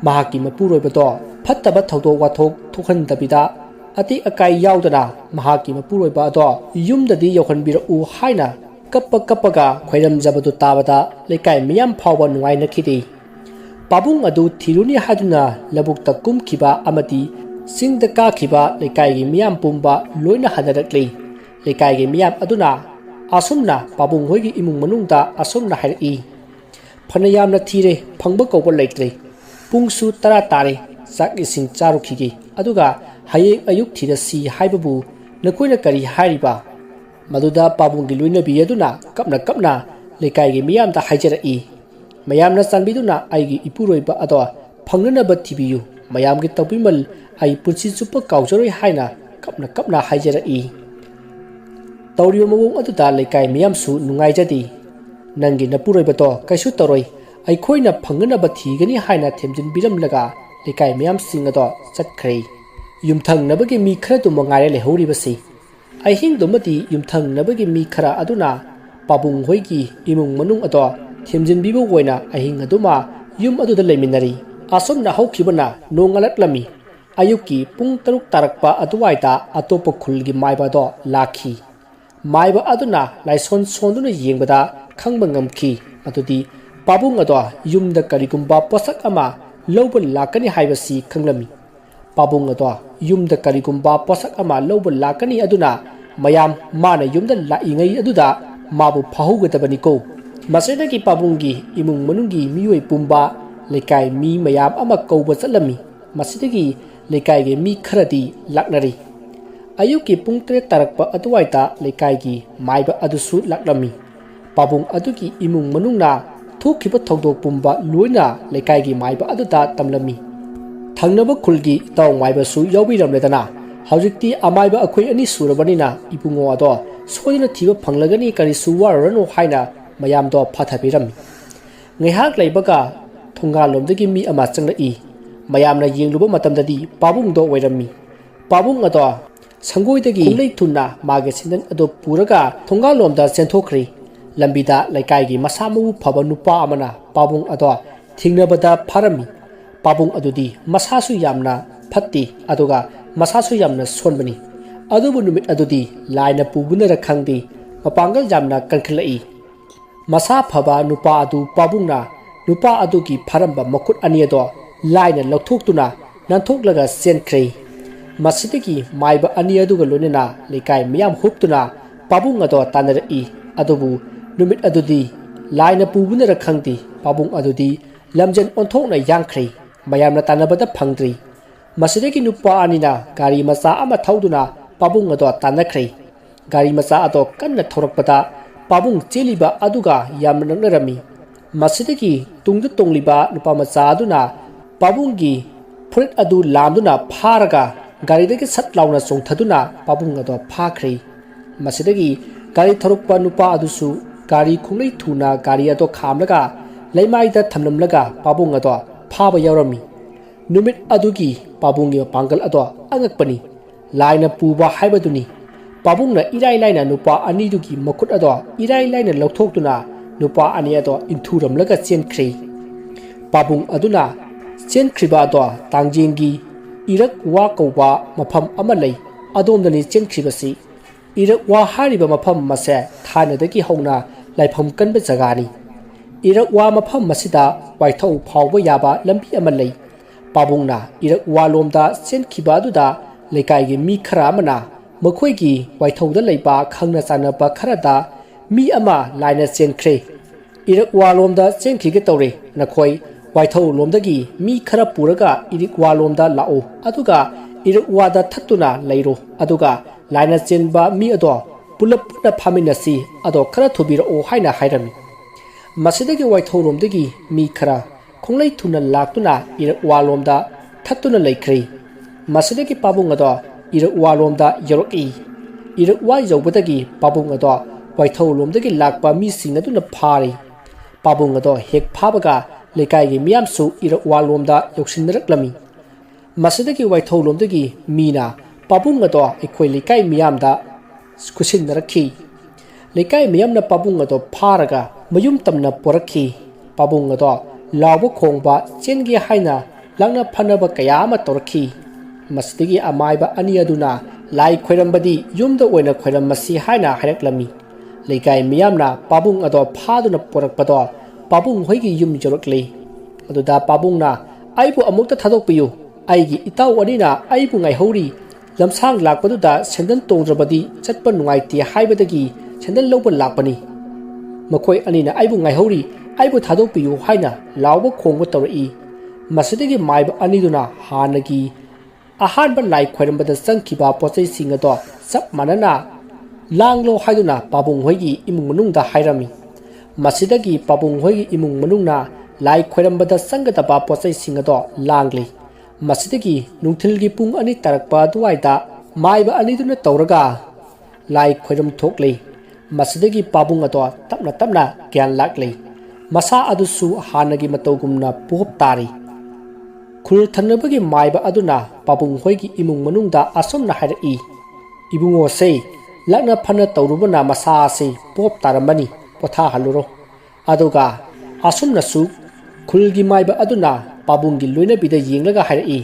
ꯃꯍꯥꯛꯀꯤ ꯃꯄꯨꯔꯣꯏꯕꯗꯣ ꯐꯠꯇꯕ ꯊꯧꯗꯣꯛ ꯋꯥꯊꯣꯛ ꯊꯣꯛꯍꯟꯗꯕꯤꯗ ꯑꯇꯦꯛ ꯑꯀꯥꯏ ꯌꯥꯎꯗꯅ ꯃꯍꯥꯛꯀꯤ ꯃꯄꯨꯔꯣꯏꯕ ꯑꯗꯣ ꯌꯨꯝꯗꯗꯤ ꯌꯧꯍꯟꯕꯤꯔꯛꯎ ꯍꯥꯏꯅ ꯀꯞꯄꯒ ꯈꯣꯏꯔꯝꯖꯕꯗꯨ ꯇꯥꯕꯗ ꯂꯩꯀꯥꯏ ꯃꯤꯌꯥꯝ ꯐꯥꯎꯕ ꯅꯨꯡꯉꯥꯏꯅꯈꯤꯗꯦ꯫ ꯄꯥꯕꯨꯡ ꯑꯗꯨ ꯊꯤꯔꯨꯅꯤ ꯍꯥꯏꯗꯨꯅ ꯂꯧꯕꯨꯛꯇ ꯀꯨꯝꯈꯤꯕ ꯑꯃꯗꯤ ꯆꯤꯡꯗ ꯀꯥꯈꯤꯕ ꯂꯩꯀꯥꯏꯒꯤ ꯃꯤꯌꯥꯝ ꯄꯨꯝꯕ ꯂꯣꯏꯅ ꯍꯟꯅꯔꯛꯂꯤ꯫ ꯂꯩꯀꯥꯏꯒꯤ ꯃꯤꯌꯥꯝ ꯑꯗꯨꯅ ꯑꯁꯨꯝꯅ ꯄꯥꯕꯨꯡ ꯍꯣꯏꯒꯤ ꯏꯃꯨꯡ ꯃꯅꯨꯡꯗ ꯑꯁꯨꯝꯅ ꯍꯥꯏꯔꯛꯏ, "ꯐꯅ ꯌꯥꯝꯅ ꯊꯤꯔꯦ, ꯐꯪꯕ ꯀꯧꯕ ꯂꯩꯇ꯭ꯔꯦ꯫ ꯄꯨꯡꯁꯨ 10 ꯇꯥꯔꯦ, ꯆꯥꯛ ꯏꯁꯤꯡ ꯆꯥꯔꯨꯈꯤꯒꯦ, ꯑꯗꯨꯒ ꯍꯌꯦꯡ ꯑꯌꯨꯛ ꯊꯤꯔꯁꯤ ꯍꯥꯏꯕꯕꯨ ꯅꯈꯣꯏꯅ ꯀꯔꯤ ꯍꯥꯏꯔꯤꯕ"꯫ ꯃꯗꯨꯗ ꯄꯥꯕꯨꯡꯒꯤ ꯂꯣꯏꯅꯕꯤ ꯑꯗꯨꯅ ꯀꯞꯅ ꯂꯩꯀꯥꯏꯒꯤ ꯃꯤꯌꯥꯝꯗ ꯍꯥꯏꯖꯔꯛꯏ, "ꯃꯌꯥꯝꯅ ꯆꯥꯟꯕꯤꯗꯨꯅ ꯑꯩꯒꯤ ꯏꯄꯨꯔꯣꯏꯕ ꯑꯗꯣ ꯐꯪꯅꯅꯕ ꯊꯤꯕꯤꯌꯨ꯫ ꯃꯌꯥꯝꯒꯤ ꯇꯧꯕꯤꯃꯜ ꯑꯩ ꯄꯨꯟꯁꯤ ꯆꯨꯞꯄ ꯀꯥꯎꯖꯔꯣꯏ" ꯍꯥꯏꯅ ꯀꯞꯅ ꯍꯥꯏꯖꯔꯛꯏ꯫ ꯇꯧꯔꯤꯕ ꯃꯑꯣꯡ ꯑꯗꯨꯗ ꯂꯩꯀꯥꯏ ꯃꯤꯌꯥꯝꯁꯨ ꯅꯨꯡꯉꯥꯏꯖꯗꯦ꯫ "ꯅꯪꯒꯤ ꯅꯄꯨꯔꯣꯏꯕꯗꯣ ꯀꯩꯁꯨ ꯇꯧꯔꯣꯏ, ꯑꯩꯈꯣꯏꯅ ꯐꯪꯅꯅꯕ ꯊꯤꯒꯅꯤ" ꯍꯥꯏꯅ ꯊꯦꯝꯖꯤꯟꯕꯤꯔꯝꯂꯒ ꯂꯩꯀꯥꯏ ꯃꯤꯌꯥꯝꯁꯤꯡ ꯑꯗꯣ ꯆꯠꯈ꯭ꯔꯦ꯫ ꯌꯨꯝꯊꯪꯅꯕꯒꯤ ꯃꯤ ꯈꯔꯗꯨ ꯃꯉꯥꯏꯔꯦ ꯂꯩꯍꯧꯔꯤꯕꯁꯤ꯫ ꯑꯍꯤꯡꯗꯨꯃꯗꯤ ꯌꯨꯝꯊꯪꯅꯕꯒꯤ ꯃꯤ ꯈꯔ ꯑꯗꯨꯅ ꯄꯥꯕꯨꯡ ꯍꯣꯏꯒꯤ ꯏꯃꯨꯡ ꯃꯅꯨꯡ ꯑꯗꯣ ꯊꯦꯝꯖꯤꯟꯕꯤꯕ ꯑꯣꯏꯅ ꯑꯍꯤꯡ ꯑꯗꯨꯃ ꯌꯨꯝ ꯑꯗꯨꯗ ꯂꯩꯃꯤꯟꯅꯔꯤ꯫ ꯑꯁꯨꯝꯅ ꯍꯧꯈꯤꯕꯅ ꯅꯣꯡꯉꯥꯜꯂꯛꯂꯝꯃꯤ꯫ ꯑꯌꯨꯛꯀꯤ ꯄꯨꯡ 6 ꯇꯥꯔꯛꯄ ꯑꯗꯨꯋꯥꯏꯗ ꯑꯇꯣꯞꯄ ꯈꯨꯜꯒꯤ ꯃꯥꯏꯕ ꯑꯗꯣ ꯂꯥꯛꯈꯤ꯫ ꯃꯥꯏꯕ ꯑꯗꯨꯅ ꯂꯥꯏꯁꯣꯟ ꯁꯣꯟꯗꯨꯅ ꯌꯦꯡꯕꯗ ꯈꯪꯕ ꯉꯝꯈꯤ ꯃꯗꯨꯗꯤ ꯄꯥꯕꯨꯡ ꯑꯗꯣ ꯌꯨꯝꯗ ꯀꯔꯤꯒꯨꯝꯕ ꯄꯣꯠꯁꯛ ꯑꯃ ꯂꯧꯕ ꯂꯥꯛꯀꯅꯤ ꯍꯥꯏꯕꯁꯤ ꯈꯪꯂꯝꯃꯤ꯫ ꯄꯥꯕꯨꯡ ꯑꯗꯣ ꯌꯨꯝꯗ ꯀꯔꯤꯒꯨꯝꯕ ꯄꯣꯠꯁꯛ ꯑꯃ ꯂꯧꯕ ꯂꯥꯛꯀꯅꯤ ꯑꯗꯨꯅ ꯃꯌꯥꯝ ꯃꯥꯅ ꯌꯨꯝꯗ ꯂꯥꯛꯏꯉꯩ ꯑꯗꯨꯗ ꯃꯥꯕꯨ ꯐꯥꯍꯧꯒꯗꯕꯅꯤꯀꯣ꯫ ꯃꯁꯤꯗꯒꯤ ꯄꯥꯕꯨꯡꯒꯤ ꯏꯃꯨꯡ ꯃꯅꯨꯡꯒꯤ ꯃꯤꯑꯣꯏ ꯄꯨꯝꯕ ꯂꯩꯀꯥꯏ ꯃꯤ ꯃꯌꯥꯝ ꯑꯃ ꯀꯧꯕ ꯆꯠꯂꯝꯃꯤ꯫ ꯃꯁꯤꯗꯒꯤ ꯂꯩꯀꯥꯏꯒꯤ ꯃꯤ ꯈꯔꯗꯤ ꯂꯥꯛꯅꯔꯤ꯫ ꯑꯌꯨꯛꯀꯤ ꯄꯨꯡ 13 ꯇꯥꯔꯛꯄ ꯑꯗꯨꯋꯥꯏꯗ ꯂꯩꯀꯥꯏꯒꯤ ꯃꯥꯏꯕ ꯑꯗꯨꯁꯨ ꯂꯥꯛꯂꯝꯃꯤ꯫ ꯄꯥꯕꯨꯡ ꯑꯗꯨꯒꯤ ꯏꯃꯨꯡ ꯃꯅꯨꯡꯅ ꯊꯣꯛꯈꯤꯕ ꯊꯧꯗꯣꯛ ꯄꯨꯝꯕ ꯂꯣꯏꯅ ꯂꯩꯀꯥꯏꯒꯤ ꯃꯥꯏꯕ ꯑꯗꯨꯗ ꯇꯝꯂꯝꯃꯤ꯫ ꯊꯪꯅꯕ ꯈꯨꯜꯒꯤ ꯏꯇꯥꯎ ꯃꯥꯏꯕꯁꯨ ꯌꯥꯎꯕꯤꯔꯝꯂꯦꯗꯅ꯫ ꯍꯧꯖꯤꯛꯇꯤ ꯑꯃꯥꯏꯕ ꯑꯩꯈꯣꯏ ꯑꯅꯤ ꯁꯨꯔꯕꯅꯤꯅ ꯏꯕꯨꯡꯉꯣ ꯑꯗꯣ ꯁꯣꯏꯗꯅ ꯊꯤꯕ ꯐꯪꯂꯒꯅꯤ, ꯀꯔꯤꯁꯨ ꯋꯥꯔꯨꯔꯅꯨ ꯍꯥꯏꯅ ꯃꯌꯥꯝꯗꯣ ꯐꯥꯊꯕꯤꯔꯝꯃꯤ꯫ ꯉꯥꯏꯍꯥꯛ ꯂꯩꯕꯒ ꯊꯣꯡꯒꯥꯜꯂꯣꯝꯗꯒꯤ ꯃꯤ ꯑꯃ ꯆꯪꯂꯛꯏ꯫ ꯃꯌꯥꯝꯅ ꯌꯦꯡꯂꯨꯕ ꯃꯇꯝꯗꯗꯤ ꯄꯥꯕꯨꯡꯗꯣ ꯑꯣꯏꯔꯝꯃꯤ꯫ ꯄꯥꯕꯨꯡ ꯑꯗꯣ ꯁꯪꯒꯣꯏꯗꯒꯤ ꯈꯣꯡꯂꯩ ꯊꯨꯅ ꯃꯥꯒꯤ ꯁꯦꯟꯗꯟ ꯑꯗꯨ ꯄꯨꯔꯒ ꯊꯣꯡꯒꯥꯜꯂꯣꯝꯗ ꯆꯦꯟꯊꯣꯛꯈ꯭ꯔꯦ꯫ ꯂꯝꯕꯤꯗ ꯂꯩꯀꯥꯏꯒꯤ ꯃꯁꯥ ꯃꯎ ꯐꯕ ꯅꯨꯄꯥ ꯑꯃꯅ ꯄꯥꯕꯨꯡ ꯑꯗꯣ ꯊꯦꯡꯅꯕꯗ ꯐꯥꯔꯝꯃꯤ꯫ ꯄꯥꯕꯨꯡ ꯑꯗꯨꯗꯤ ꯃꯁꯥꯁꯨ ꯌꯥꯝꯅ ꯐꯠꯇꯦ, ꯑꯗꯨꯒ ꯃꯁꯥꯁꯨ ꯌꯥꯝꯅ ꯁꯣꯟꯕꯅꯤ꯫ ꯑꯗꯨꯕꯨ ꯅꯨꯃꯤꯠ ꯑꯗꯨꯗꯤ ꯂꯥꯏꯅ ꯄꯨꯕꯅꯔ ꯈꯪꯗꯦ, ꯃꯄꯥꯡꯒꯜ ꯌꯥꯝꯅ ꯀꯟꯈꯠꯂꯛꯏ꯫ ꯃꯁꯥ ꯐꯕ ꯅꯨꯄꯥ ꯑꯗꯨ ꯄꯥꯕꯨꯡꯅ ꯅꯨꯄꯥ ꯑꯗꯨꯒꯤ ꯐꯥꯔꯝꯕ ꯃꯈꯨꯠ ꯑꯅꯤ ꯑꯗꯣ ꯂꯥꯏꯅ ꯂꯧꯊꯣꯛꯇꯨꯅ ꯅꯥꯟꯊꯣꯛꯂꯒ ꯆꯦꯟꯈ꯭ꯔꯦ꯫ ꯃꯁꯤꯗꯒꯤ ꯃꯥꯏꯕ ꯑꯅꯤ ꯑꯗꯨꯒ ꯂꯣꯏꯅꯅ ꯂꯩꯀꯥꯏ ꯃꯤꯌꯥꯝ ꯍꯨꯞꯇꯨꯅ ꯄꯥꯕꯨꯡ ꯑꯗꯣ ꯇꯥꯟꯅꯔꯛꯏ꯫ ꯑꯗꯨꯕꯨ ꯅꯨꯃꯤꯠ ꯑꯗꯨꯗꯤ ꯂꯥꯏꯅ ꯄꯨꯕꯅꯔ ꯈꯪꯗꯦ, ꯄꯥꯕꯨꯡ ꯑꯗꯨꯗꯤ ꯂꯝꯖꯦꯟ ꯑꯣꯟꯊꯣꯛꯅ ꯌꯥꯡꯈ꯭ꯔꯦ, ꯃꯌꯥꯝꯅ ꯇꯥꯟꯅꯕꯗ ꯐꯪꯗ꯭ꯔꯤ꯫ ꯃꯁꯤꯗꯒꯤ ꯅꯨꯄꯥ ꯑꯅꯤꯅ ꯒꯥꯔꯤ ꯃꯆꯥ ꯑꯃ ꯊꯧꯗꯨꯅ ꯄꯥꯕꯨꯡ ꯑꯗꯣ ꯇꯥꯟꯅꯈ꯭ꯔꯦ꯫ ꯒꯥꯔꯤ ꯃꯆꯥ ꯑꯗꯣ ꯀꯟꯅ ꯊꯧꯔꯛꯄꯗ ꯄꯥꯕꯨꯡ ꯆꯦꯜꯂꯤꯕ ꯑꯗꯨꯒ ꯌꯥꯝꯅ ꯅꯛꯅꯔꯝꯃꯤ꯫ ꯃꯁꯤꯗꯒꯤ ꯇꯨꯡꯗ ꯇꯣꯡꯂꯤꯕ ꯅꯨꯄꯥ ꯃꯆꯥ ꯑꯗꯨꯅ ꯄꯥꯕꯨꯡꯒꯤ ꯐꯨꯔꯤꯠ ꯑꯗꯨ ꯂꯥꯝꯗꯨꯅ ꯐꯥꯔꯒ ꯒꯥꯔꯤꯗꯒꯤ ꯁꯠ ꯂꯥꯎꯅ ꯆꯣꯡꯊꯗꯨꯅ ꯄꯥꯕꯨꯡ ꯑꯗꯣ ꯐꯥꯈ꯭ꯔꯦ꯫ ꯃꯁꯤꯗꯒꯤ ꯒꯥꯔꯤ ꯊꯧꯔꯛꯄ ꯅꯨꯄꯥ ꯑꯗꯨꯁꯨ ꯒꯥꯔꯤ ꯈꯣꯡꯂꯩ ꯊꯨꯅ ꯒꯥꯔꯤ ꯑꯗꯣ ꯈꯥꯝꯂꯒ ꯂꯩꯃꯥꯏꯗ ꯊꯝꯂꯝꯂꯒ ꯄꯥꯕꯨꯡ ꯑꯗꯣ ꯐꯥꯕ ꯌꯥꯎꯔꯝꯃꯤ꯫ ꯅꯨꯃꯤꯠ ꯑꯗꯨꯒꯤ ꯄꯥꯕꯨꯡꯒꯤ ꯃꯄꯥꯡꯒꯜ ꯑꯗꯣ ꯑꯉꯛꯄꯅꯤ, ꯂꯥꯏꯅ ꯄꯨꯕ ꯍꯥꯏꯕꯗꯨꯅꯤ꯫ ꯄꯥꯕꯨꯡꯅ ꯏꯔꯥꯏ ꯂꯥꯏꯅ ꯅꯨꯄꯥ ꯑꯅꯤꯗꯨꯒꯤ ꯃꯈꯨꯠ ꯑꯗꯣꯏꯔꯥꯏ ꯂꯥꯏꯅ ꯂꯧꯊꯣꯛꯇꯨꯅ ꯅꯨꯄꯥ ꯑꯅꯤ ꯑꯗꯣ ꯏꯟꯊꯨꯔꯝꯂꯒ ꯆꯦꯟꯈ꯭ꯔꯦ꯫ ꯄꯥꯕꯨꯡ ꯑꯗꯨꯅ ꯆꯦꯟꯈ꯭ꯔꯤꯕ ꯑꯗꯣ ꯇꯥꯡꯖꯦꯡꯒꯤ इरक वा कौबा मफम अमा लई अदोमदनी चेनखिबसी इरक वा हारिबा मफम मसे थानदगी हौना लाइफम कनबा जगानी इरक वा मफम मसिदा वाइथौ फावबा याबा लंबी अमा लई पाबुंगना इरक वा लोमदा चेनखिबा अदुदा लेकाइगी मी खरा अमना मखोइगी वाइथौदा लैबा खंगना चानबा खरादा मी अमा लाइना चेनख्रे इरक वा लोमदा चेनखिगे तौरे नखोइ वाइथौ लोमदगी मी खरा पुरगा इरक वा लोमदा लाओ अदुगा इरक वादा थत्तुना लैरो अदुगा लाइना चेनबा मी अदो पुलप पुना फामिनसी अदो खरा थुबिरओ हाइना हाइरमी मसिदगी वाइथौ लोमदगी मी खरा खोंलै थुना लाक्तुना इरक वा लोमदा थत्तुना लैख्रे मसिदगी पाबुंग अदो इरक वा लोमदा यरकी इरक वा यौबदगी पाबुंग अदो वाइथौ लोमदगी लाक्पा मी सिंग अदुना फारी पाबुंग अदो हेक फाबगा लेकाइगी मियामसु इरक वा लोमदा यौसिनरक्लमी मसिदगी वाइथौ लोमदगी मीना पाबुंग अदो अखोइ लेकाइ मियामदा खुसिनरखी लेकाइ मियामना पाबुंग अदो फारगा मयुम तमना पोरखी पाबुंग अदो लावबा खोंबा चेनगे हाइना लांगना फनबा कया अमा तोरखी मसिदगी अमाइबा अनि अदुना लाई खोइरमबदी युमदा ओइना खोइरमसी हाइना हाइरक्लमी लेकाइ मियामना पाबुंग अदो फादुना पोरकपदो पाबुंग होइगी yum जोरक्ले अदुदा पाबुंगना आइबु अमुक्ता थादोकपियु आइगी इताउ अनिना आइबु ngaihori lamsang lakpaduda sendal tongdrabadi chatpa nungaiti haibadagi sendal lawba lakpani makhoi anina aibu ngaihori aibu thadokpiyu haina lawba khongba tawrai masidagi maiba aniduna hanagi ahanba lai khoirambada changkiba pochai singado sap manana langlo haiduna pabung hoigi imung manungda hairami masidagi pabung hoigi imung manungna lai khoirambada sangadaba pochai singado langli मसिदगी नुंथिलगी पुंग अनि तरकपा दुवाइदा माइबा अनिदुना तौरगा लाई खोइरम थोकले मसिदगी पाबुंग अदो तपना तपना ग्यान लाकले मसा अदुसु हानगी मतौगुमना pope तारी खुल थनबगी माइबा अदुना पाबुंग होइगी इमुंग मनुंगदा असमना हाइरई इबुंगो से लकना फना तौरुबना मसा से पोप तारमनी पोथा हलुरो अदुगा असुमनसु खुलगी माइबा अदुना पाबुंगी लोइना बिदा येंगलगा हाइरई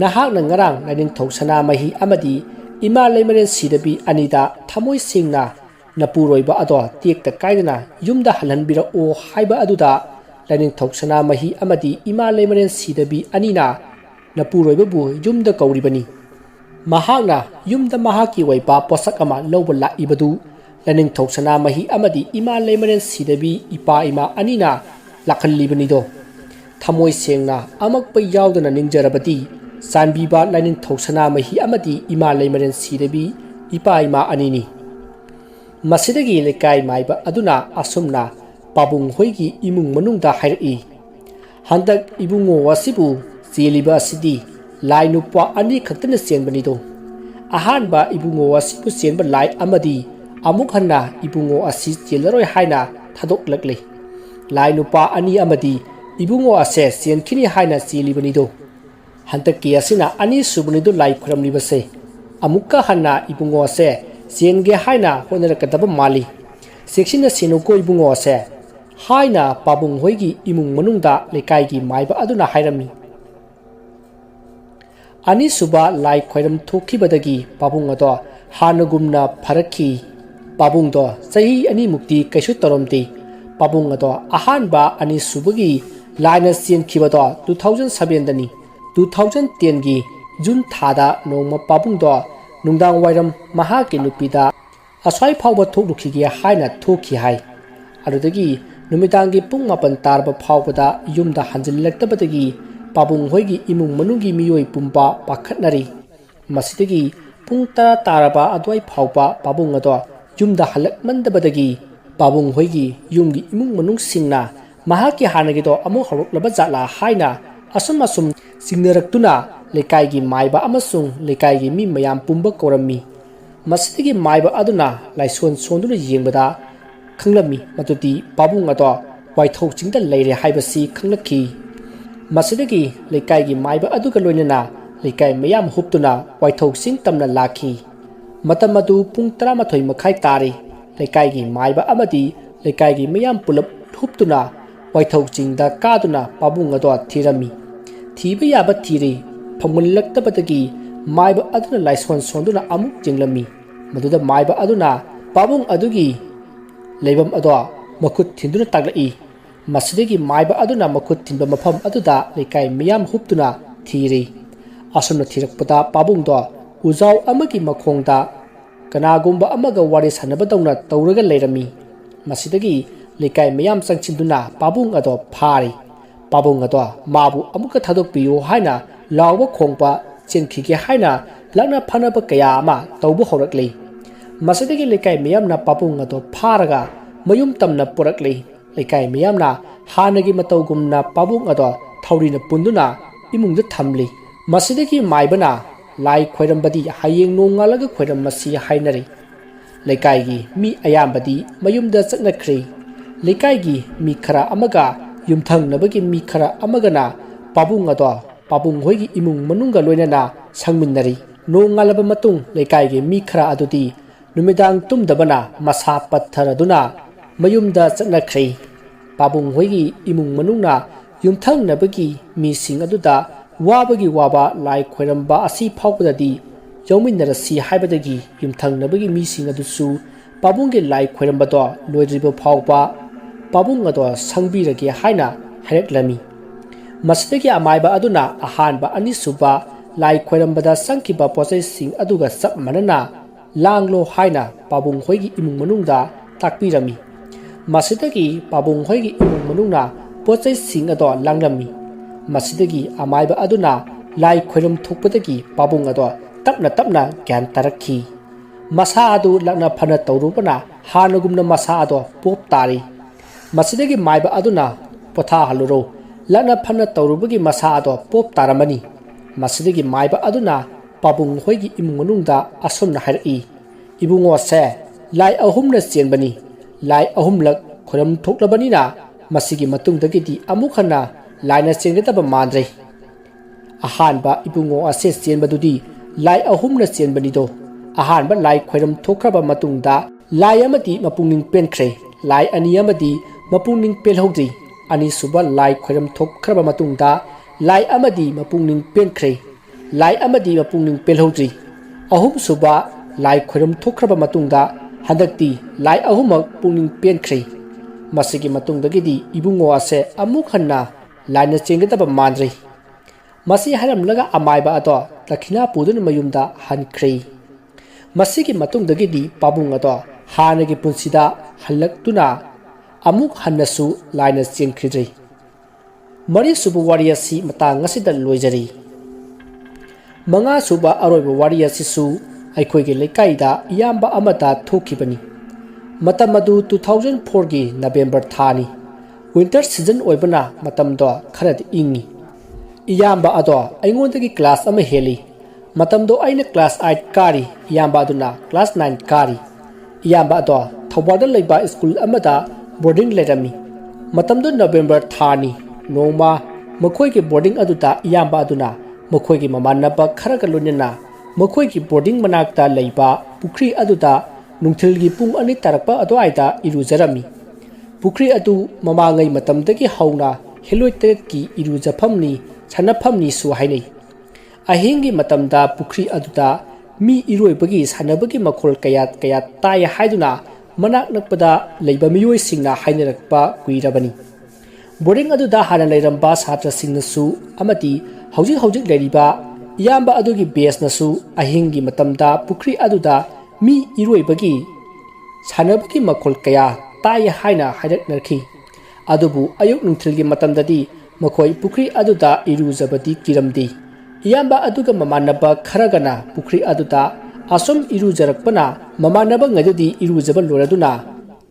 नहाकना ngarang लाइनिंग थौसना मही अमदी इमा लेमरेन सिदबी अनिदा थमोइ सिंगना नपुरोइबा अदो तेकता काइदना युमदा हलहनबिरा ओ हाइबा अदुदा लाइनिंग थौसना मही अमदी इमा लेमरेन सिदबी अनिना नपुरोइबा बु युमदा कौरिबनी महाकना युमदा महाकी वैबा पोसक अमा लौबा लाइबदु लाइनिंग थौसना मही अमदी इमा लेमरेन सिदबी इपा इमा अनिना लाखल्लिबनिदो थमोइ सेंगना अमकपै यावदना निंजरबदी सानबीबा लाइनिंग थौसना मही अमदी इमा लेमरेन सिदबी इपा इमा अनिनी मसिदगी लेकाइ माइबा अदुना असुमना पाबुंग होइगी इमुंग मनुंगदा हाइरई हंदक इबुंगो वासिबु चेलिबा सिदी लाई नुपा अनि खक्तना चेनबनिदो अहानबा इबुंगो वासिबु चेनबा लाई अमदी अमुक हन्ना इबुंगो असि चेलरोय हाइना थादोकलकले लाई नुपा अनि अमदी इबुंगो असे चेनखिनी हाइना चेलिबनिदो हंतकी असिना अनि सुबनिदो लाई खुरमनिबसे अमुक्का हन्ना इबुंगो असे चेनगे हाइना होनरकदब माली सेक्सिना सेनुको इबुंगो असे हाइना पाबुंग होइगी इमुंग मनुंगदा लेकाइगी माइबा अदुना हाइरमी अनि सुबा लाई खोइरम थोखिबदगी पाबुंग अदो हानगुमना फरखी पाबुंग दो सही अनि मुक्ति कैसु तरमते पाबुंग अदो अहानबा अनि सुबगी लाइना चेनखिबदो 2007 दनी 2010 गी जून थादा नोंमा पाबुंग दो नुंदांग वाइरम महाकी नुपीदा अस्वाई फावबा थोकलुखिगे हाइना थोखि हाइ अदुदगी नुमिदांगी पुंग मापन तारबा फावबदा युमदा हंजिलक्तबदगी पाबुंग होइगी इमुंग मनुंगी मियोइ पुंबा पाखतनरी मसिदगी पुंग तरा तारबा अद्वाई फावबा पाबुंग अदो युमदा हलकमंदबदगी पाबुंग होइगी युमगी इमुंग मनुंग सिंगना महाकी हानगिदो अमु हरुकलबा जाला हाइना असुम असुम सिंगनरक्तुना लेकाइगी माइबा अमसुंग लेकाइगी मी मयाम पुंबा कोरम्मी मसिदगी माइबा अदुना लाइसोन सोंदुना येंबदा खंगलमी मतुती पाबुंग अदो वाइथौ चिंगदा लेरे हाइबसी खंगलखी मसिदगी लेकाइगी माइबा अदुगा लोइनना लेकाइ मयाम हुपतुना वाइथौ सिंग तमना लाखी मतम अदु पुंग 13 मखाइ तारे लेकाइगी माइबा अमदी लेकाइगी मयाम पुलप हुपतुना वाइथौ चिंगदा कादुना पाबुंग अदो थिरमी थीबा याबा थीरे ꯐꯪꯃꯜꯂꯛꯇꯕꯗꯒꯤ ꯃꯥꯏꯕ ꯑꯗꯨꯅ ꯂꯥꯏꯁꯣꯟ ꯁꯣꯟꯗꯨꯅ ꯑꯃꯨꯛ ꯆꯤꯡꯂꯝꯃꯤ ꯃꯗꯨꯗ ꯃꯥꯏꯕ ꯑꯗꯨꯅ ꯄꯥꯕꯨꯡ ꯑꯗꯨꯒꯤ ꯂꯩꯐꯝ ꯑꯗꯣ ꯃꯈꯨꯠ ꯊꯤꯟꯗꯨꯅ ꯇꯥꯛꯂꯛꯏ ꯃꯁꯤꯗꯒꯤ ꯃꯥꯏꯕ ꯑꯗꯨꯅ ꯃꯈꯨꯠ ꯊꯤꯟꯕ ꯃꯐꯝ ꯑꯗꯨꯗ ꯂꯩꯀꯥꯏ ꯃꯤꯌꯥꯝ ꯍꯨꯞꯇꯨꯅ ꯊꯤꯔꯤ ꯑꯁꯨꯝꯅ ꯊꯤꯔꯛꯄꯗ ꯄꯥꯕꯨꯡꯗꯣ ꯎꯖꯥꯎ ꯑꯃꯒꯤ ꯃꯈꯣꯡꯗ ꯀꯅꯥꯒꯨꯝꯕ ꯑꯃꯒ ꯋꯥꯔꯤ ꯁꯥꯟꯅꯕꯗꯧꯅ ꯇꯧꯔꯒ ꯂꯩꯔꯝꯃꯤ ꯃꯁꯤꯗꯒꯤ ꯂꯩꯀꯥꯏ ꯃꯌꯥꯝ ꯆꯪꯁꯤꯟꯗꯨꯅ ꯄꯥꯕꯨꯡ ꯑꯗꯣ ꯐꯥꯔꯤ ꯄꯥꯕꯨꯡ ꯑꯗꯣ ꯃꯥꯕꯨ ꯑꯃꯨꯛꯀ ꯊꯥꯗꯣꯛꯄꯤꯌꯨ ꯍꯥꯏꯅ ꯂꯥꯎꯕ ꯈꯣꯡꯕ ꯆꯦꯟꯈꯤꯒꯦ ꯍꯥꯏꯅ ꯂꯛꯅ ꯐꯅꯕ ꯀꯌꯥ ꯑꯃ ꯇꯧꯕ ꯍꯧꯔꯛꯂꯤ ꯃꯁꯤꯗꯒꯤ ꯂꯩꯀꯥꯏ ꯃꯤꯌꯥꯝꯅ ꯄꯥꯕꯨꯡ ꯑꯗꯣ ꯐꯥꯔꯒ ꯃꯌꯨꯝ ꯇꯝꯅ ꯄꯨꯔꯛꯂꯤ ꯂꯩꯀꯥꯏ ꯃꯤꯌꯥꯝꯅ ꯍꯥꯟꯅꯒꯤ ꯃꯇꯧꯒꯨꯝꯅ ꯄꯥꯕꯨꯡ ꯑꯗꯣ ꯊꯧꯔꯤꯅ ꯄꯨꯟꯗꯨꯅ ꯏꯃꯨꯡꯗ ꯊꯝꯂꯤ ꯃꯁꯤꯗꯒꯤ ꯃꯥꯏꯕꯅ ꯂꯥꯏ ꯈꯣꯏꯔꯝꯕꯗꯤ ꯍꯌꯦꯡ ꯅꯣꯡꯉꯥꯜꯂꯒ ꯈꯣꯏꯔꯝꯃꯁꯤ ꯍꯥꯏꯅꯔꯤ ꯂꯩꯀꯥꯏꯒꯤ ꯃꯤ ꯑꯌꯥꯝꯕꯗꯤ ꯃꯌꯨꯝꯗ ꯆꯠꯅꯈ꯭ꯔꯤ ꯂꯩꯀꯥꯏꯒꯤ ꯃꯤ ꯈꯔ ꯑꯃꯒ ꯌꯨꯝꯊꯪꯅꯕꯒꯤ ꯃꯤ ꯈꯔ ꯑꯃꯒꯅ ꯄꯥꯕꯨꯡ ꯑꯗꯣ ꯄꯥꯕꯨꯡ ꯍꯣꯏꯒꯤ ꯏꯃꯨꯡ ꯃꯅꯨꯡꯒ ꯂꯣꯏꯅꯅ ꯁꯪꯃꯤꯟꯅꯔꯤ ꯅꯣꯡꯉꯥꯜꯂꯕ ꯃꯇꯨꯡ ꯂꯩꯀꯥꯏꯒꯤ ꯃꯤ ꯈꯔ ꯑꯗꯨꯗꯤ ꯅꯨꯃꯤꯗꯥꯡ ꯇꯨꯝꯗꯕꯅ ꯃꯁꯥ ꯄꯠꯊꯔꯗꯨꯅ ꯃꯌꯨꯝꯗ ꯆꯠꯅꯈ꯭ꯔꯤ ꯄꯥꯕꯨꯡ ꯍꯣꯏꯒꯤ ꯏꯃꯨꯡ ꯃꯅꯨꯡꯅ ꯌꯨꯝꯊꯪꯅꯕꯒꯤ ꯃꯤꯁꯤꯡ ꯑꯗꯨꯗ ꯋꯥꯕꯒꯤ ꯋꯥꯕ ꯂꯥꯏ ꯈꯣꯏꯔꯝꯕ ꯑꯁꯤ ꯐꯥꯎꯕꯗꯗꯤ ꯌꯥꯎꯃꯤꯟꯅꯔꯁꯤ ꯍꯥꯏꯕꯗꯒꯤ ꯌꯨꯝꯊꯪꯅꯕꯒꯤ ꯃꯤꯁꯤꯡ ꯑꯗꯨꯁꯨ ꯄꯥꯕꯨꯡꯒꯤ ꯂꯥꯏ ꯈꯣꯏꯔꯝꯕꯗꯣ ꯂꯣꯏꯗ꯭ꯔꯤꯕ ꯐꯥꯎꯕ ꯄꯥꯕꯨꯡ ꯑꯗꯣ ꯁꯪꯕꯤꯔꯒꯦ ꯍꯥꯏꯅ ꯍꯥꯏꯔꯛꯂꯝꯃꯤ ꯃꯁꯤꯗꯒꯤ ꯑꯃꯥꯏꯕ ꯑꯗꯨꯅ ꯑꯍꯥꯟꯕ ꯑꯅꯤꯁꯨꯕ ꯂꯥꯏ ꯈꯣꯏꯔꯝꯕꯗ ꯆꯪꯈꯤꯕ ꯄꯣꯠꯆꯩꯁꯤꯡ ꯑꯗꯨꯒ ꯆꯞ ꯃꯥꯟꯅꯅ ꯂꯥꯡꯂꯣ ꯍꯥꯏꯅ ꯄꯥꯕꯨꯡ ꯍꯣꯏꯒꯤ ꯏꯃꯨꯡ ꯃꯅꯨꯡꯗ ꯇꯥꯛꯄꯤꯔꯝꯃꯤ ꯃꯁꯤꯗꯒꯤ ꯄꯥꯕꯨꯡ ꯍꯣꯏꯒꯤ ꯏꯃꯨꯡ ꯃꯅꯨꯡꯅ ꯄꯣꯠꯆꯩꯁꯤꯡ ꯑꯗꯣ ꯂꯥꯡꯂꯝꯃꯤ ꯃꯁꯤꯗꯒꯤ ꯑꯃꯥꯏꯕ ꯑꯗꯨꯅ ꯂꯥꯏ ꯈꯣꯏꯔꯝ ꯊꯣꯛꯄꯗꯒꯤ ꯄꯥꯕꯨꯡ ꯑꯗꯣ ꯇꯞꯅ ꯇꯞꯅ ꯒ꯭ꯌꯥꯟ ꯇꯥꯔꯛꯈꯤ ꯃꯁꯥ ꯑꯗꯨ ꯂꯛꯅ ꯐꯅ ꯇꯧꯔꯨꯕꯅ ꯍꯥꯟꯅꯒꯨꯝꯅ ꯃꯁꯥ ꯑꯗꯣ ꯄꯣꯞ ꯇꯥꯔꯤ ꯃꯁꯤꯗꯒꯤ ꯃꯥꯏꯕ ꯑꯗꯨꯅ ꯄꯣꯊꯥꯍꯜꯂꯨꯔꯣ ꯂꯛꯅ ꯐꯅ ꯇꯧꯔꯨꯕꯒꯤ ꯃꯁꯥ ꯑꯗꯣ ꯄꯣꯞ ꯇꯥꯔꯝꯃꯅꯤ ꯃꯁꯤꯗꯒꯤ ꯃꯥꯏꯕ ꯑꯗꯨꯅ ꯄꯥꯕꯨꯡ ꯍꯣꯏꯒꯤ ꯏꯃꯨꯡ ꯃꯅꯨꯡꯗ ꯑꯁꯨꯝꯅ ꯍꯥꯏꯔꯛꯏ ꯏꯕꯨꯡꯉꯣꯁꯦ ꯂꯥꯏ ꯑꯍꯨꯝꯅ ꯆꯦꯟꯕꯅꯤ ꯂꯥꯏ ꯑꯍꯨꯝꯂꯛ ꯈꯣꯏꯔꯝ ꯊꯣꯛꯂꯕꯅꯤꯅ ꯃꯁꯤꯒꯤ ꯃꯇꯨꯡꯗꯒꯤꯗꯤ ꯑꯃꯨꯛ ꯍꯟꯅ ꯂꯥꯏꯅ ꯆꯦꯟꯒꯗꯕ ꯃꯥꯟꯗ꯭ꯔꯦ ꯑꯍꯥꯟꯕ ꯏꯕꯨꯡꯉꯣ ꯑꯁꯦ ꯆꯦꯟꯕꯗꯨꯗꯤ ꯂꯥꯏ ꯑꯍꯨꯝꯅ ꯆꯦꯟꯕꯅꯤꯗꯣ ꯑꯍꯥꯟꯕ ꯂꯥꯏ ꯈꯣꯏꯔꯝ ꯊꯣꯛꯈ꯭ꯔꯕ ꯃꯇꯨꯡꯗ ꯂꯥꯏ ꯑꯃꯗꯤ ꯃꯄꯨꯡꯅꯤꯡ ꯄꯦꯟꯈ꯭ꯔꯦ ꯂꯥꯏ ꯑꯅꯤ ꯑꯃꯗꯤ ꯃꯄꯨꯡꯅꯤꯡ ꯄꯦꯜꯍꯧꯗ꯭ꯔꯤ ꯑꯅꯤꯁꯨꯕ ꯂꯥꯏ ꯈꯣꯏꯔꯝ ꯊꯣꯛꯈ꯭ꯔꯕ ꯃꯇꯨꯡꯗ ꯂꯥꯏ ꯑꯃꯗꯤ ꯃꯄꯨꯡꯅꯤꯡ ꯄꯦꯟꯈ꯭ꯔꯦ ꯂꯥꯏ ꯑꯃꯗꯤ ꯃꯄꯨꯡꯅꯤꯡ ꯄꯦꯜꯍꯧꯗ꯭ꯔꯤ ꯑꯍꯨꯝꯁꯨꯕ ꯂꯥꯏ ꯈꯣꯏꯔꯝ ꯊꯣꯛꯈ꯭ꯔꯕ ꯃꯇꯨꯡꯗ ꯍꯟꯗꯛꯇꯤ ꯂꯥꯏ ꯑꯍꯨꯝꯃꯛ ꯄꯨꯛꯅꯤꯡ ꯄꯦꯟꯈ꯭ꯔꯦ ꯃꯁꯤꯒꯤ ꯃꯇꯨꯡꯗꯒꯤꯗꯤ ꯏꯕꯨꯡꯉꯣ ꯑꯁꯦ ꯑꯃꯨꯛ ꯍꯟꯅ ꯂꯥꯏꯅ ꯆꯦꯟꯒꯗꯕ ꯃꯥꯟꯗ꯭ꯔꯦ ꯃꯁꯤ ꯍꯥꯏꯔꯝꯂꯒ ꯑꯃꯥꯏꯕ ꯑꯗꯣ ꯗꯈꯤꯅꯥ ꯄꯨꯗꯨꯅ ꯃꯌꯨꯝꯗ ꯍꯟꯈ꯭ꯔꯦ ꯃꯁꯤꯒꯤ ꯃꯇꯨꯡꯗꯒꯤꯗꯤ ꯄꯥꯕꯨꯡ ꯑꯗꯣ ꯍꯥꯟꯅꯒꯤ ꯄꯨꯟꯁꯤꯗ ꯍꯜꯂꯛꯇꯨꯅ ꯑꯃꯨꯛ ꯍꯟꯅꯁꯨ ꯂꯥꯏꯅ ꯆꯦꯟꯈꯤꯗ꯭ꯔꯦ ꯃꯔꯤꯁꯨꯕ ꯋꯥꯔꯤ ꯑꯁꯤ ꯃꯇꯥꯡ ꯑꯁꯤꯗ ꯂꯣꯏꯖꯔꯤ ꯃꯉꯥꯁꯨꯕ ꯑꯔꯣꯏꯕ ꯋꯥꯔꯤ ꯑꯁꯤꯁꯨ ꯑꯩꯈꯣꯏꯒꯤ ꯂꯩꯀꯥꯏꯗ ꯏꯌꯥꯝꯕ ꯑꯃꯗ ꯊꯣꯛꯈꯤꯕꯅꯤ ꯃꯇꯝ ꯑꯗꯨ 2004ꯒꯤ ꯅꯕꯦꯝꯕꯔ ꯊꯥꯅꯤ ꯋꯤꯟꯇꯔ ꯁꯤꯖꯟ ꯑꯣꯏꯕꯅ ꯃꯇꯝꯗꯣ ꯈꯔꯗꯤ ꯏꯪꯉꯤ ꯏꯌꯥꯝꯕ ꯑꯗꯣ ꯑꯩꯉꯣꯟꯗꯒꯤ ꯀ꯭ꯂꯥꯁ ꯑꯃ ꯍꯦꯜꯂꯤ ꯃꯇꯝꯗꯣ ꯑꯩꯅ ꯀ꯭ꯂꯥꯁ 8 ꯀꯥꯔꯤ ꯏꯌꯥꯝꯕ ꯑꯗꯨꯅ ꯀ꯭ꯂꯥꯁ 9 ꯀꯥꯔꯤ ꯏꯌꯥꯝꯕ ꯑꯗꯣ ꯊꯧꯕꯥꯜꯗ ꯂꯩꯕ ꯁ꯭ꯀꯨꯜ ꯑꯃꯗ ꯕꯣꯔꯗꯤꯡ ꯂꯩꯔꯝꯃꯤ ꯃꯇꯝꯗꯨ ꯅꯕꯦꯝꯕꯔ ꯊꯥꯅꯤ ꯅꯣꯡꯃ ꯃꯈꯣꯏꯒꯤ ꯕꯣꯔꯗꯤꯡ ꯑꯗꯨꯗ ꯏꯌꯥꯝꯕ ꯑꯗꯨꯅ ꯃꯈꯣꯏꯒꯤ ꯃꯃꯥꯟꯅꯕ ꯈꯔꯒ ꯂꯣꯏꯅꯅ ꯃꯈꯣꯏꯒꯤ ꯕꯣꯔꯗꯤꯡ ꯃꯅꯥꯛꯇ ꯂꯩꯕ ꯄꯨꯈ꯭ꯔꯤ ꯑꯗꯨꯗ ꯅꯨꯡꯊꯤꯜꯒꯤ ꯄꯨꯡ 2 ꯇꯥꯔꯛꯄ ꯑꯗꯨꯋꯥꯏꯗ ꯏꯔꯨꯖꯔꯝꯃꯤ ꯄꯨꯈ꯭ꯔꯤ ꯑꯗꯨ ꯃꯃꯥꯡꯉꯩ ꯃꯇꯝꯗꯒꯤ ꯍꯧꯅ ꯍꯦꯂꯣꯏ ꯇꯔꯦꯠꯀꯤ ꯏꯔꯨꯖꯐꯝꯅꯤ ꯁꯥꯟꯅꯐꯝꯅꯤꯁꯨ ꯍꯥꯏꯅꯩ ꯑꯍꯤꯡꯒꯤ ꯃꯇꯝꯗ ꯄꯨꯈ꯭ꯔꯤ ꯑꯗꯨꯗ ꯃꯤ ꯏꯔꯣꯏꯕꯒꯤ ꯁꯥꯟꯅꯕꯒꯤ ꯃꯈꯣꯜ ꯀꯌꯥ ꯇꯥꯏ ꯍꯥꯏꯗꯨꯅ ꯃꯅꯥꯛ ꯅꯛꯄꯗ ꯂꯩꯕ ꯃꯤꯑꯣꯏꯁꯤꯡꯅ ꯍꯥꯏꯅꯔꯛꯄ ꯀꯨꯏꯔꯕꯅꯤ ꯕꯣꯔꯗꯤꯡ ꯑꯗꯨꯗ ꯍꯥꯟꯅ ꯂꯩꯔꯝꯕ ꯁꯥꯇ꯭ꯔꯁꯤꯡꯅꯁꯨ ꯑꯃꯗꯤ ꯍꯧꯖꯤꯛ ꯂꯩꯔꯤꯕ ꯏꯌꯥꯝꯕ ꯑꯗꯨꯒꯤ ꯕꯦꯁꯅꯁꯨ ꯑꯍꯤꯡꯒꯤ ꯃꯇꯝꯗ ꯄꯨꯈ꯭ꯔꯤ ꯑꯗꯨꯗ ꯃꯤ ꯏꯔꯣꯏꯕꯒꯤ ꯁꯥꯟꯅꯕꯒꯤ ꯃꯈꯣꯜ ꯀꯌꯥ ꯇꯥꯏ ꯍꯥꯏꯅ ꯍꯥꯏꯔꯛꯅꯈꯤ ꯑꯗꯨꯕꯨ ꯑꯌꯨꯛ ꯅꯨꯡꯊꯤꯜꯒꯤ ꯃꯇꯝꯗꯗꯤ ꯃꯈꯣꯏ ꯄꯨꯈ꯭ꯔꯤ ꯑꯗꯨꯗ ꯏꯔꯨꯖꯕꯗꯤ ꯀꯤꯔꯝꯗꯦ ꯏꯌꯥꯝꯕ ꯑꯗꯨꯒ ꯃꯃꯥꯟꯅꯕ ꯈꯔꯒꯅ ꯄꯨꯈ꯭ꯔꯤ ꯑꯗꯨꯗ ꯑꯁꯨꯝ ꯏꯔꯨꯖꯔꯛꯄꯅ ꯃꯃꯥꯟꯅꯕꯉꯩꯗꯨꯗꯤ ꯏꯔꯨꯖꯕ ꯂꯣꯏꯔꯗꯨꯅ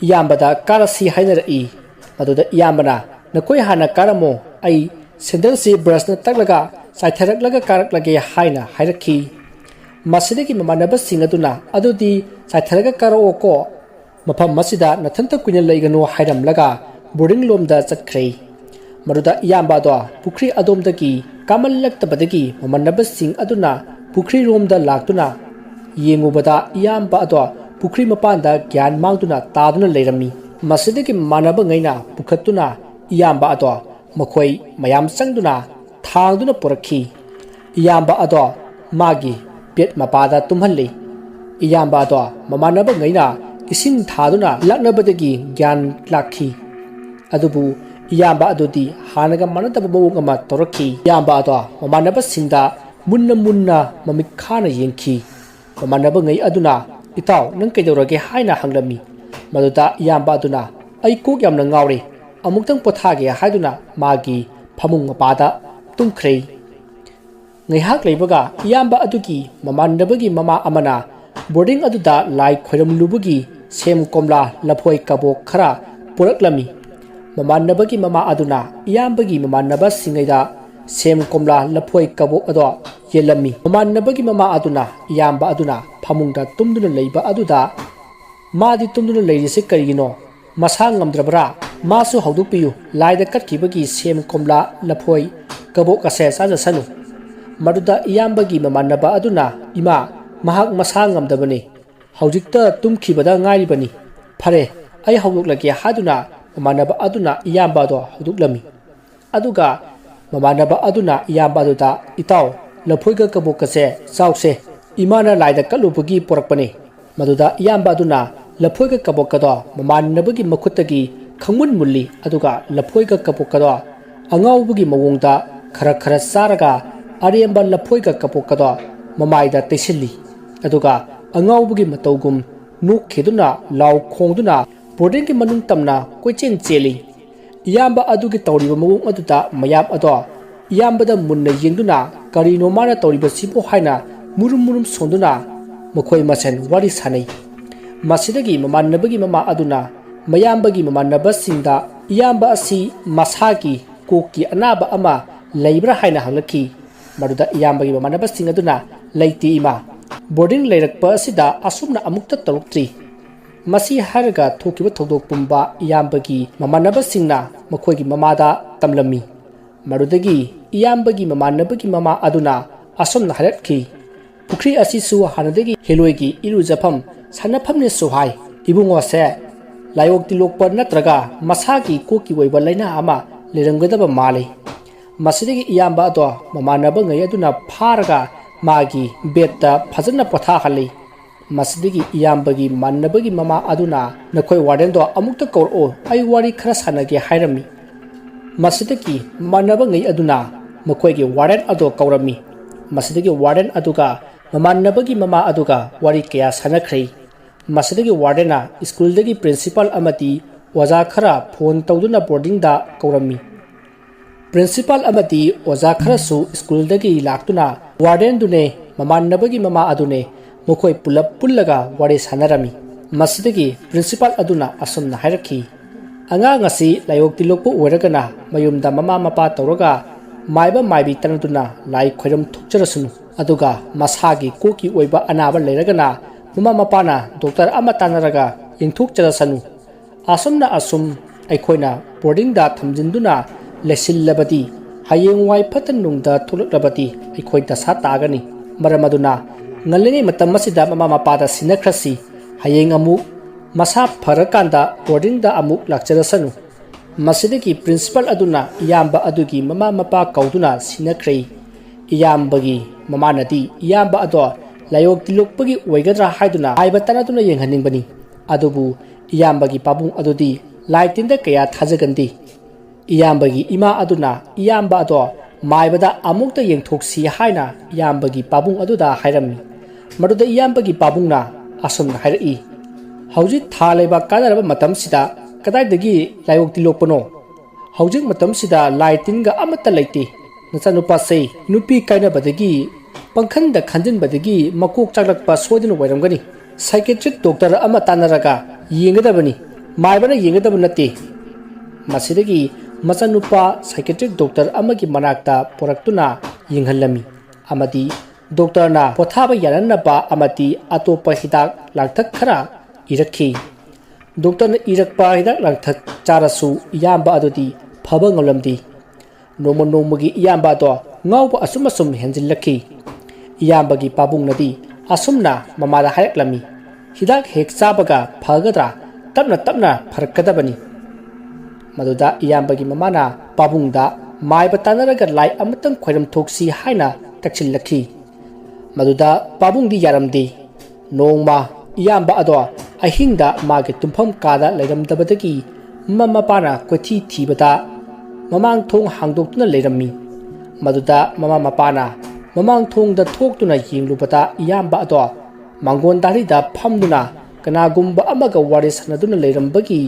ꯏꯌꯥꯝꯕꯗ ꯀꯥꯔꯁꯤ ꯍꯥꯏꯅꯔꯛꯏ ꯃꯗꯨꯗ ꯏꯌꯥꯝꯕꯅ ꯅꯈꯣꯏ ꯍꯥꯟꯅ ꯀꯥꯔꯝꯃꯣ ꯑꯩ ꯁꯦꯟꯗꯜꯁꯤ ꯕ꯭ꯔꯁꯅ ꯇꯛꯂꯒ ꯆꯥꯏꯊꯔꯛꯂꯒ ꯀꯥꯔꯛꯂꯒꯦ ꯍꯥꯏꯅ ꯍꯥꯏꯔꯛꯈꯤ ꯃꯁꯤꯗꯒꯤ ꯃꯃꯥꯟꯅꯕꯁꯤꯡ ꯑꯗꯨꯅ ꯑꯗꯨꯗꯤ ꯆꯥꯏꯊꯔꯒ ꯀꯥꯔꯛꯑꯣꯀꯣ ꯃꯐꯝ ꯑꯁꯤꯗ ꯅꯊꯟꯇ ꯀꯨꯏꯅ ꯂꯩꯒꯅꯨ ꯍꯥꯏꯔꯝꯂꯒ ꯕꯣꯔꯗꯤꯡ ꯂꯣꯝꯗ ꯆꯠꯈ꯭ꯔꯦ ꯃꯗꯨꯗ ꯏꯌꯥꯝꯕ ꯑꯗꯣ ꯄꯨꯈ꯭ꯔꯤ ꯑꯗꯣꯝꯗꯒꯤ ꯀꯥꯃꯜꯂꯛꯇꯕꯗꯒꯤ ꯃꯃꯥꯟꯅꯕꯁꯤꯡ ꯑꯗꯨꯅ ꯄꯨꯈ꯭ꯔꯤꯔꯣꯝꯗ ꯂꯥꯛꯇꯨꯅ ꯌꯦꯡꯉꯨꯕꯗ ꯏꯌꯥꯝꯕ ꯑꯗꯣ ꯄꯨꯈ꯭ꯔꯤ ꯃꯄꯥꯟꯗ ꯒ꯭ꯌꯥꯟ ꯃꯥꯡꯗꯨꯅ ꯇꯥꯗꯨꯅ ꯂꯩꯔꯝꯃꯤ ꯃꯁꯤꯗꯒꯤ ꯃꯃꯥꯟꯅꯕꯉꯩꯅ ꯄꯨꯈꯠꯇꯨꯅ ꯏꯌꯥꯝꯕ ꯑꯗꯣ ꯃꯈꯣꯏ ꯃꯌꯥꯝ ꯆꯪꯗꯨꯅ ꯊꯥꯡꯗꯨꯅ ꯄꯨꯔꯛꯈꯤ iyamba ado magi pet mapada tumhalli iyamba ado mamanaba ngaina ising thaduna laknabadagi gyan lakhi adubu iyamba adudi hanaga manataba mawung ama torakhi iyamba ado mamanaba singda munna mamik khana yengki mamanaba ngai aduna itaw nang kaidorage haina hanglami maduda iyamba aduna ai kok yamna ngawre amuktang pothage haiduna magi phamung mapada tumkhre ngaihak leibaga iyamba adugi mamanabagi mama amana boarding aduda lai khoiram lubugi sem komla laphoi kabok khara puraklami mamanabagi mama aduna iyambagi mamanaba singaida sem komla laphoi kabok ado yelami mamanabagi mama aduna iyamba aduna phamungda tumduna leiba aduda madi tumduna leirise karigino masa ngamdrabra masu haudupiyu laida katkibagi sem komla laphoi kabok ase sajasanu maduda iyambagi mamanaba aduna ima mahak masa ngamdabani haujikta tumkhibada ngairibani phare ai hauduklage haduna mamanaba aduna iyamba do hauduklami aduga mamanaba aduna iyamba duda itaw laphoiga kabok ase chawse imana laida kalubagi porakpani maduda iyamba aduna laphoiga kabok kado mamanabagi makhutagi khangmun mulli aduga laphoiga kabok kado angawbugi mawongda khara saraga aremba laphoiga kapok kado mamaida teisilli aduga angawbugi matawgum nuk kheduna law khongduna boarding ki manung tamna koichen cheli iyamba adugi tawriba mawong aduda mayap ado iyambada munna yengduna karino mana tawriba sibo haina murum sonduna makhoi masen wari sanai masidagi mamanabagi mama aduna mayambagi mamanaba singda iyamba asi masagi koki anaba ama leibra haina halaki maduda iyambagi mamanaba sing aduna leiti ima boarding leirakpa asida asumna amukta taruktri masi haraga thokiba thodok pumba iyambagi mamanaba singna makhoigi mamada tamlami marudagi iyambagi mamanabagi mama aduna asumna harakhi pukri asisu hanadagi heloigi irujafam sanaphamne sohai ibungo se layok tilokpa natraga masagi koki oiba laina ama leranggadaba male masidagi iyamba ado mamanaba ngai aduna pharaga magi betta phajana potha hali masidagi iyambagi mannabagi mama aduna nakhoi warden do amukta kor o ai wari khara sanage hairami masidagi mannaba ngai aduna makhoi gi warden ado kaurami masidagi warden aduga mamanabagi mama aduga wari kya sanakhri masidagi wardena school dagi principal amati waja khara phone tawduna boarding da kaurami principal amati waja khara su school dagi laktuna warden dune mamanabagi mama adune mokhoi pulap pullaga wari sanarami masidagi principal aduna asumna hairakhi anga ngasi layok tilokpu oiragana mayumda mama mapa tawraga maiba maibi tanaduna lai khoiram thukjarasunu aduga masagi koki oiba anaba leiragana mama mapana doctor ama tanaraga yengthukjarasanu asumna asum aikhoina boarding da thamjinduna lesillabadi hayeng wai phatanungda thulaklabadi aikhoi dasa tagani maramaduna ngalini matam masida mama mapada sinakrasi hayeng amuk masa pharakanda boarding da amuk lakjarasanu masidagi principal aduna iyamba adugi mama mapa kauduna sinakrei iyambagi mamanadi iyamba ado layok tilokpagi oigadra haiduna aiba tanaduna yenghaningbani adubu iyambagi pabung adudi laitinda kaya thajagandi iyambagi ima aduna iyamba ado maibada amukta yengthoksi haina iyambagi pabung aduda hairami maduda iyambagi pabungna asumna hairai haujik thalaiba kanaraba matam sida kadaidagi layok tilokpano haujik matam sida laitinga amata leite nachanupa sei nupi kainabadagi pangkhanda khanjinbadagi makok chaklakpa sodina wairamgani psychiatric doctor ama tanaraga yengadabani maibana yengadaba nate masidagi machanupa psychiatric doctor amagi manakta poraktuna yenghalami amadi doctor na pothaba yananaba amati atopa hidak langthak khara irakhi doctor na irakpa hidak langthak charasu iyamba adudi phaba ngaulamdi nomagi iyamba do ngawba asum henjillakhi iyambagi pabung nadi asumna mamada haiklami hidak hek chabaga phagadra tapna pharakadabani maduda iyambagi mamana pabungda maiba tanaraga lai amatang khoiram thoksi haina ꯇꯛꯁꯤꯜꯂꯛꯈꯤ ꯃꯗꯨꯗ ꯄꯥꯕꯨꯡꯗꯤ ꯌꯥꯔꯝꯗꯦ ꯅꯣꯡꯃ ꯏꯌꯥꯝꯕ ꯑꯗꯣ ꯑꯍꯤꯡꯗ ꯃꯥꯒꯤ ꯇꯨꯝꯐꯝ ꯀꯥꯗ ꯂꯩꯔꯝꯗꯕꯗꯒꯤ ꯃꯃꯥ ꯃꯄꯥꯅ ꯀꯣꯏꯊꯤ ꯊꯤꯕꯗ ꯃꯃꯥꯡ ꯊꯣꯡ ꯍꯥꯡꯗꯣꯛꯇꯨꯅ ꯂꯩꯔꯝꯃꯤ ꯃꯗꯨꯗ ꯃꯃꯥ ꯃꯄꯥꯅ ꯃꯃꯥꯡ ꯊꯣꯡꯗ ꯊꯣꯛꯇꯨꯅ ꯌꯦꯡꯂꯨꯕꯗ ꯏꯌꯥꯝꯕ ꯑꯗꯣ ꯃꯥꯡꯒꯣꯟ ꯗꯥꯔꯤꯗ ꯐꯝꯗꯨꯅ ꯀꯅꯥꯒꯨꯝꯕ ꯑꯃꯒ ꯋꯥꯔꯤ ꯁꯥꯟꯅꯗꯨꯅ ꯂꯩꯔꯝꯕꯒꯤ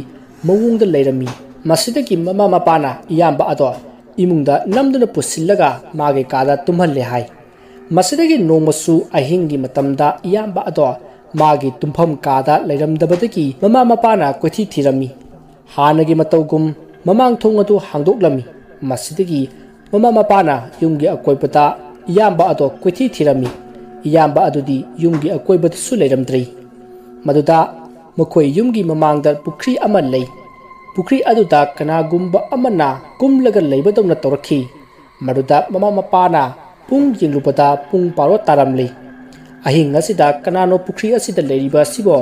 ꯃꯑꯣꯡꯗ ꯂꯩꯔꯝꯃꯤ ꯃꯁꯤꯗꯒꯤ ꯃꯃꯥ ꯃꯄꯥꯅ ꯏꯌꯥꯝꯕ ꯑꯗꯣ ꯏꯃꯨꯡꯗ ꯅꯝꯗꯨꯅ ꯄꯨꯁꯤꯜꯂꯒ ꯃꯥꯒꯤ ꯀꯥꯗ ꯇꯨꯝꯍꯜꯂꯦ ꯍꯥꯏ ꯃꯁꯤꯗꯒꯤ ꯅꯣꯡꯃꯁꯨ ꯑꯍꯤꯡꯒꯤ ꯃꯇꯝꯗ ꯏꯌꯥꯝꯕ ꯑꯗꯣ ꯃꯥꯒꯤ ꯇꯨꯝꯐꯝ ꯀꯥꯗ ꯂꯩꯔꯝꯗꯕꯗꯒꯤ ꯃꯃꯥ ꯃꯄꯥꯅ ꯀꯣꯏꯊꯤ ꯊꯤꯔꯝꯃꯤ ꯍꯥꯟꯅꯒꯤ ꯃꯇꯧꯒꯨꯝ ꯃꯃꯥꯡ ꯊꯣꯡ ꯑꯗꯨ ꯍꯥꯡꯗꯣꯛꯂꯝꯃꯤ ꯃꯁꯤꯗꯒꯤ ꯃꯃꯥ ꯃꯄꯥꯅ ꯌꯨꯝꯒꯤ ꯑꯀꯣꯏꯕꯗ ꯏꯌꯥꯝꯕ ꯑꯗꯣ ꯀꯣꯏꯊꯤ ꯊꯤꯔꯝꯃꯤ ꯏꯌꯥꯝꯕ ꯑꯗꯨꯗꯤ ꯌꯨꯝꯒꯤ ꯑꯀꯣꯏꯕꯗꯁꯨ ꯂꯩꯔꯝꯗ꯭ꯔꯤ ꯃꯗꯨꯗ ꯃꯈꯣꯏ ꯌꯨꯝꯒꯤ ꯃꯃꯥꯡꯗ ꯄꯨꯈ꯭ꯔꯤ ꯑꯃ ꯂꯩ ꯄꯨꯈ꯭ꯔꯤ ꯑꯗꯨꯗ ꯀꯅꯥꯒꯨꯝꯕ ꯑꯃꯅ ꯀꯨꯝꯂꯒ ꯂꯩꯕꯗꯧꯅ ꯇꯧꯔꯛꯈꯤ ꯃꯗꯨꯗ ꯃꯃꯥ ꯃꯄꯥꯅ ꯄꯨꯡ ꯌꯦꯡꯂꯨꯕꯗ ꯄꯨꯡ 12 ꯇꯥꯔꯝꯂꯤ ꯑꯍꯤꯡ ꯑꯁꯤꯗ ꯀꯅꯥꯅꯣ ꯄꯨꯈ꯭ꯔꯤ ꯑꯁꯤꯗ ꯂꯩꯔꯤꯕ ꯑꯁꯤꯕꯣ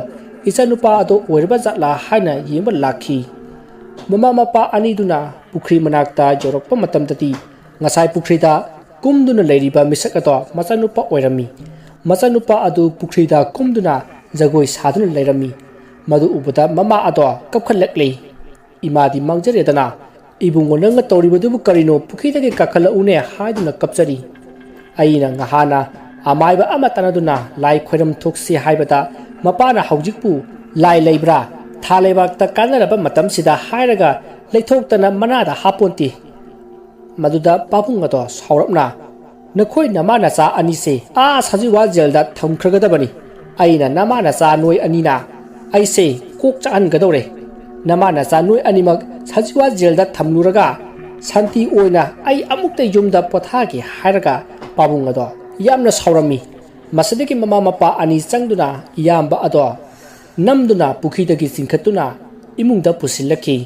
ꯏꯆꯥꯅꯨꯄꯥ ꯑꯗꯣ ꯑꯣꯏꯔꯕ ꯖꯥꯠꯂꯥ ꯍꯥꯏꯅ ꯌꯦꯡꯕ ꯂꯥꯛꯈꯤ ꯃꯃꯥ ꯃꯄꯥ ꯑꯅꯤꯗꯨꯅ ꯄꯨꯈ꯭ꯔꯤ ꯃꯅꯥꯛꯇ ꯌꯧꯔꯛꯄ ꯃꯇꯝꯗꯗꯤ ꯉꯁꯥꯏ ꯄꯨꯈ꯭ꯔꯤꯗ ꯀꯨꯝꯗꯨꯅ ꯂꯩꯔꯤꯕ ꯃꯤꯁꯛ ꯑꯗꯣ ꯃꯆꯥꯅꯨꯄꯥ ꯑꯣꯏꯔꯝꯃꯤ ꯃꯆꯥꯅꯨꯄꯥ ꯑꯗꯨ ꯄꯨꯈ꯭ꯔꯤꯗ ꯀꯨꯝꯗꯨꯅ ꯖꯒꯣꯏ ꯁꯥꯗꯨꯅ ꯂꯩꯔꯝꯃꯤ ꯃꯗꯨ ꯎꯕꯗ ꯃꯃꯥ ꯑꯗꯣ ꯀꯞꯈꯠꯂꯛꯂꯤ ꯏꯃꯥꯗꯤ ꯃꯥꯡꯖꯔꯦꯗꯅ ꯏꯕꯨꯡꯉꯣ ꯅꯪꯅ ꯇꯧꯔꯤꯕꯗꯨꯕꯨ ꯀꯔꯤꯅꯣ ꯄꯨꯈ꯭ꯔꯤꯗꯒꯤ ꯀꯥꯈꯠꯂꯛꯎꯅꯦ ꯍꯥꯏꯗꯨꯅ ꯀꯞꯆꯔꯤ ꯑꯩꯅ ꯉꯍꯥꯟꯅ ꯑꯃꯥꯏꯕ ꯑꯃ ꯇꯥꯟꯅꯗꯨꯅ ꯂꯥꯏ ꯈꯣꯏꯔꯝ ꯊꯣꯛꯁꯤ ꯍꯥꯏꯕꯗ ꯃꯄꯥꯅ ꯍꯧꯖꯤꯛꯄꯨ ꯂꯥꯏ ꯂꯩꯕ꯭ꯔꯥ ꯊꯥ ꯂꯩꯕꯥꯛꯇ ꯀꯥꯟꯅꯔꯕ ꯃꯇꯝꯁꯤꯗ ꯍꯥꯏꯔꯒ ꯂꯩꯊꯣꯛꯇꯅ ꯃꯅꯥꯗ ꯍꯥꯞꯄꯣꯟꯇꯦ ꯃꯗꯨꯗ ꯄꯥꯕꯨꯡ ꯑꯗꯣ ꯁꯥꯎꯔꯞꯅ ꯅꯈꯣꯏ ꯅꯃꯥ ꯅꯆꯥ ꯑꯅꯤꯁꯦ ꯁꯖꯤꯋꯥ ꯖꯦꯜꯗ ꯊꯝꯈ꯭ꯔꯒꯗꯕꯅꯤ ꯑꯩꯅ ꯅꯃꯥ ꯅꯆꯥ ꯅꯣꯏ ꯑꯅꯤꯅ ꯑꯩꯁꯦ ꯀꯣꯛ ꯆꯥꯛꯍꯟꯒꯗꯧꯔꯦ ꯅꯃꯥ ꯅꯆꯥ ꯅꯣꯏ ꯑꯅꯤꯃꯛ ꯁꯖꯤꯋꯥ ꯖꯦꯜꯗ ꯊꯝꯂꯨꯔꯒ ꯁꯥꯟꯇꯤ ꯑꯣꯏꯅ ꯑꯩ ꯑꯃꯨꯛꯇ ꯌꯨꯝꯗ ꯄꯣꯊꯥꯒꯦ ꯍꯥꯏꯔꯒ ꯄꯥꯕꯨꯡ ꯑꯗꯣ ꯌꯥꯝꯅ ꯁꯥꯎꯔꯝꯃꯤ ꯃꯁꯤꯗꯒꯤ ꯃꯃꯥ ꯃꯄꯥ ꯑꯅꯤ ꯆꯪꯗꯨꯅ ꯏꯌꯥꯝꯕ ꯑꯗꯣ ꯅꯝꯗꯨꯅ ꯄꯨꯈ꯭ꯔꯤꯗꯒꯤ ꯆꯤꯡꯈꯠꯇꯨꯅ ꯏꯃꯨꯡꯗ ꯄꯨꯁꯤꯜꯂꯛꯈꯤ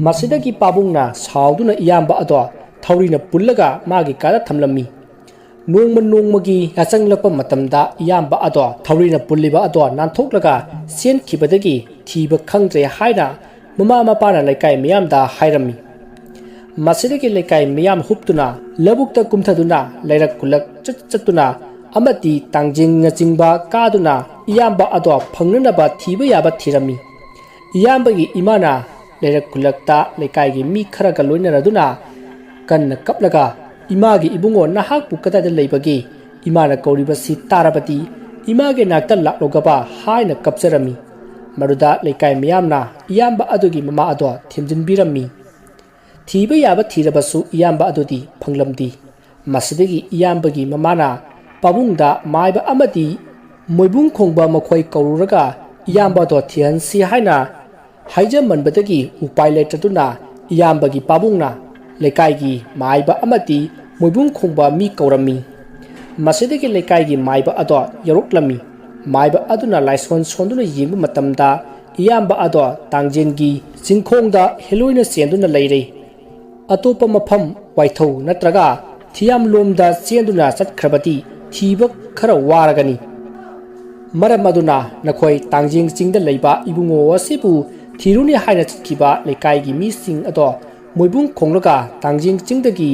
ꯃꯁꯤꯗꯒꯤ ꯄꯥꯕꯨꯡꯅ ꯁꯥꯎꯗꯨꯅ ꯏꯌꯥꯝꯕ ꯑꯗꯣ ꯊꯧꯔꯤꯅ ꯄꯨꯜꯂꯒ ꯃꯥꯒꯤ ꯀꯥꯗ ꯊꯝꯂꯝꯃꯤ ꯅꯣꯡꯃ ꯅꯣꯡꯃꯒꯤ ꯌꯥꯆꯪꯂꯛꯄ ꯃꯇꯝꯗ ꯏꯌꯥꯝꯕ ꯑꯗꯣ ꯊꯧꯔꯤꯅ ꯄꯨꯜꯂꯤꯕ ꯑꯗꯣ ꯅꯥꯟꯊꯣꯛꯂꯒ ꯆꯦꯟꯈꯤꯕꯗꯒꯤ ꯊꯤꯕ ꯈꯪꯗ꯭ꯔꯦ ꯍꯥꯏꯅ ꯃꯃꯥ ꯃꯄꯥꯅ ꯂꯩꯀꯥꯏ ꯃꯤꯌꯥꯝꯗ ꯍꯥꯏꯔꯝꯃꯤ ꯃꯁꯤꯗꯒꯤ ꯂꯩꯀꯥꯏ ꯃꯤꯌꯥꯝ ꯍꯨꯞꯇꯨꯅ ꯂꯧꯕꯨꯛꯇ ꯀꯨꯝꯊꯗꯨꯅ ꯂꯩꯔꯛ ꯈꯨꯜꯂꯛ ꯆꯠꯇꯨꯅ ꯑꯃꯗꯤ ꯇꯥꯡꯖꯤꯡꯅꯆꯤꯡꯕ ꯀꯥꯗꯨꯅ ꯏꯌꯥꯝꯕ ꯑꯗꯣ ꯐꯪꯅꯅꯕ ꯊꯤꯕ ꯌꯥꯕ ꯊꯤꯔꯝꯃꯤ ꯏꯌꯥꯝꯕꯒꯤ ꯏꯃꯥꯅ ꯂꯩꯔꯛ ꯈꯨꯜꯂꯛꯇ ꯂꯩꯀꯥꯏꯒꯤ ꯃꯤ ꯈꯔꯒ ꯂꯣꯏꯅꯔꯗꯨꯅ ꯀꯟꯅ ꯀꯞꯂꯒ ꯏꯃꯥꯒꯤ ꯏꯕꯨꯡꯉꯣ ꯅꯍꯥꯛꯄꯨ ꯀꯗꯥꯏꯗ ꯂꯩꯕꯒꯦ ꯏꯃꯥꯅ ꯀꯧꯔꯤꯕꯁꯤ ꯇꯥꯔꯕꯗꯤ ꯏꯃꯥꯒꯤ ꯅꯥꯛꯇ ꯂꯥꯛꯂꯣꯒꯕ ꯍꯥꯏꯅ ꯀꯞꯆꯔꯝꯃꯤ ꯃꯗꯨꯗ ꯂꯩꯀꯥꯏ ꯃꯤꯌꯥꯝꯅ ꯏꯌꯥꯝꯕ ꯑꯗꯨꯒꯤ ꯃꯃꯥ ꯑꯗꯣ ꯊꯦꯝꯖꯤꯟꯕꯤꯔꯝꯃꯤ ꯊꯤꯕ ꯌꯥꯕ ꯊꯤꯔꯕꯁꯨ ꯏꯌꯥꯝꯕ ꯑꯗꯨꯗꯤ ꯐꯪꯂꯝꯗꯦ ꯃꯁꯤꯗꯒꯤ ꯏꯌꯥꯝꯕꯒꯤ ꯃꯃꯥꯅ ꯄꯥꯕꯨꯡꯗ ꯃꯥꯏꯕ ꯑꯃꯗꯤ ꯃꯣꯏꯕꯨꯡ ꯈꯣꯡꯕ ꯃꯈꯣꯏ ꯀꯧꯔꯨꯔꯒ ꯏꯌꯥꯝꯕ ꯑꯗꯣ ꯊꯤꯍꯟꯁꯤ ꯍꯥꯏꯅ ꯍꯥꯏꯖꯃꯟꯕꯗꯒꯤ ꯎꯄꯥꯏ ꯂꯩꯇꯗꯨꯅ ꯏꯌꯥꯝꯕꯒꯤ ꯄꯥꯕꯨꯡꯅ ꯂꯩꯀꯥꯏꯒꯤ ꯃꯥꯏꯕ ꯑꯃꯗꯤ ꯃꯣꯏꯕꯨꯡ ꯈꯣꯡꯕ ꯃꯤ ꯀꯧꯔꯝꯃꯤ ꯃꯁꯤꯗꯒꯤ ꯂꯩꯀꯥꯏꯒꯤ ꯃꯥꯏꯕ ꯑꯗꯣ ꯌꯧꯔꯛꯂꯝꯃꯤ ꯃꯥꯏꯕ ꯑꯗꯨꯅ ꯂꯥꯏꯁꯣꯟ ꯁꯣꯟꯗꯨꯅ ꯌꯦꯡꯕ ꯃꯇꯝꯗ ꯏꯌꯥꯝꯕ ꯑꯗꯣ ꯇꯥꯡꯖꯦꯟꯒꯤ ꯆꯤꯡꯈꯣꯡꯗ ꯍꯦꯂꯣꯏꯅ ꯆꯦꯟꯗꯨꯅ ꯂꯩꯔꯦ ꯑꯇꯣꯞꯄ ꯃꯐꯝ ꯋꯥꯏꯊꯧ ꯅꯠꯇ꯭ꯔꯒ ꯊꯤꯌꯥꯝꯂꯣꯝꯗ ꯆꯦꯟꯗꯨꯅ ꯆꯠꯈ꯭ꯔꯕꯗꯤ ꯊꯤꯕ ꯈꯔ ꯋꯥꯔꯒꯅꯤ ꯃꯔꯝ ꯑꯗꯨꯅ ꯅꯈꯣꯏ ꯇꯥꯡꯖꯦꯡ ꯆꯤꯡꯗ ꯂꯩꯕ ꯏꯕꯨꯡꯉꯣ ꯑꯁꯤꯕꯨ ꯊꯤꯔꯨꯅꯤ ꯍꯥꯏꯅ ꯆꯠꯈꯤꯕ ꯂꯩꯀꯥꯏꯒꯤ ꯃꯤꯁꯤꯡ ꯑꯗꯣ ꯃꯣꯏꯕꯨꯡ ꯈꯣꯡꯂꯒ ꯇꯥꯡꯖꯦꯡ ꯆꯤꯡꯗꯒꯤ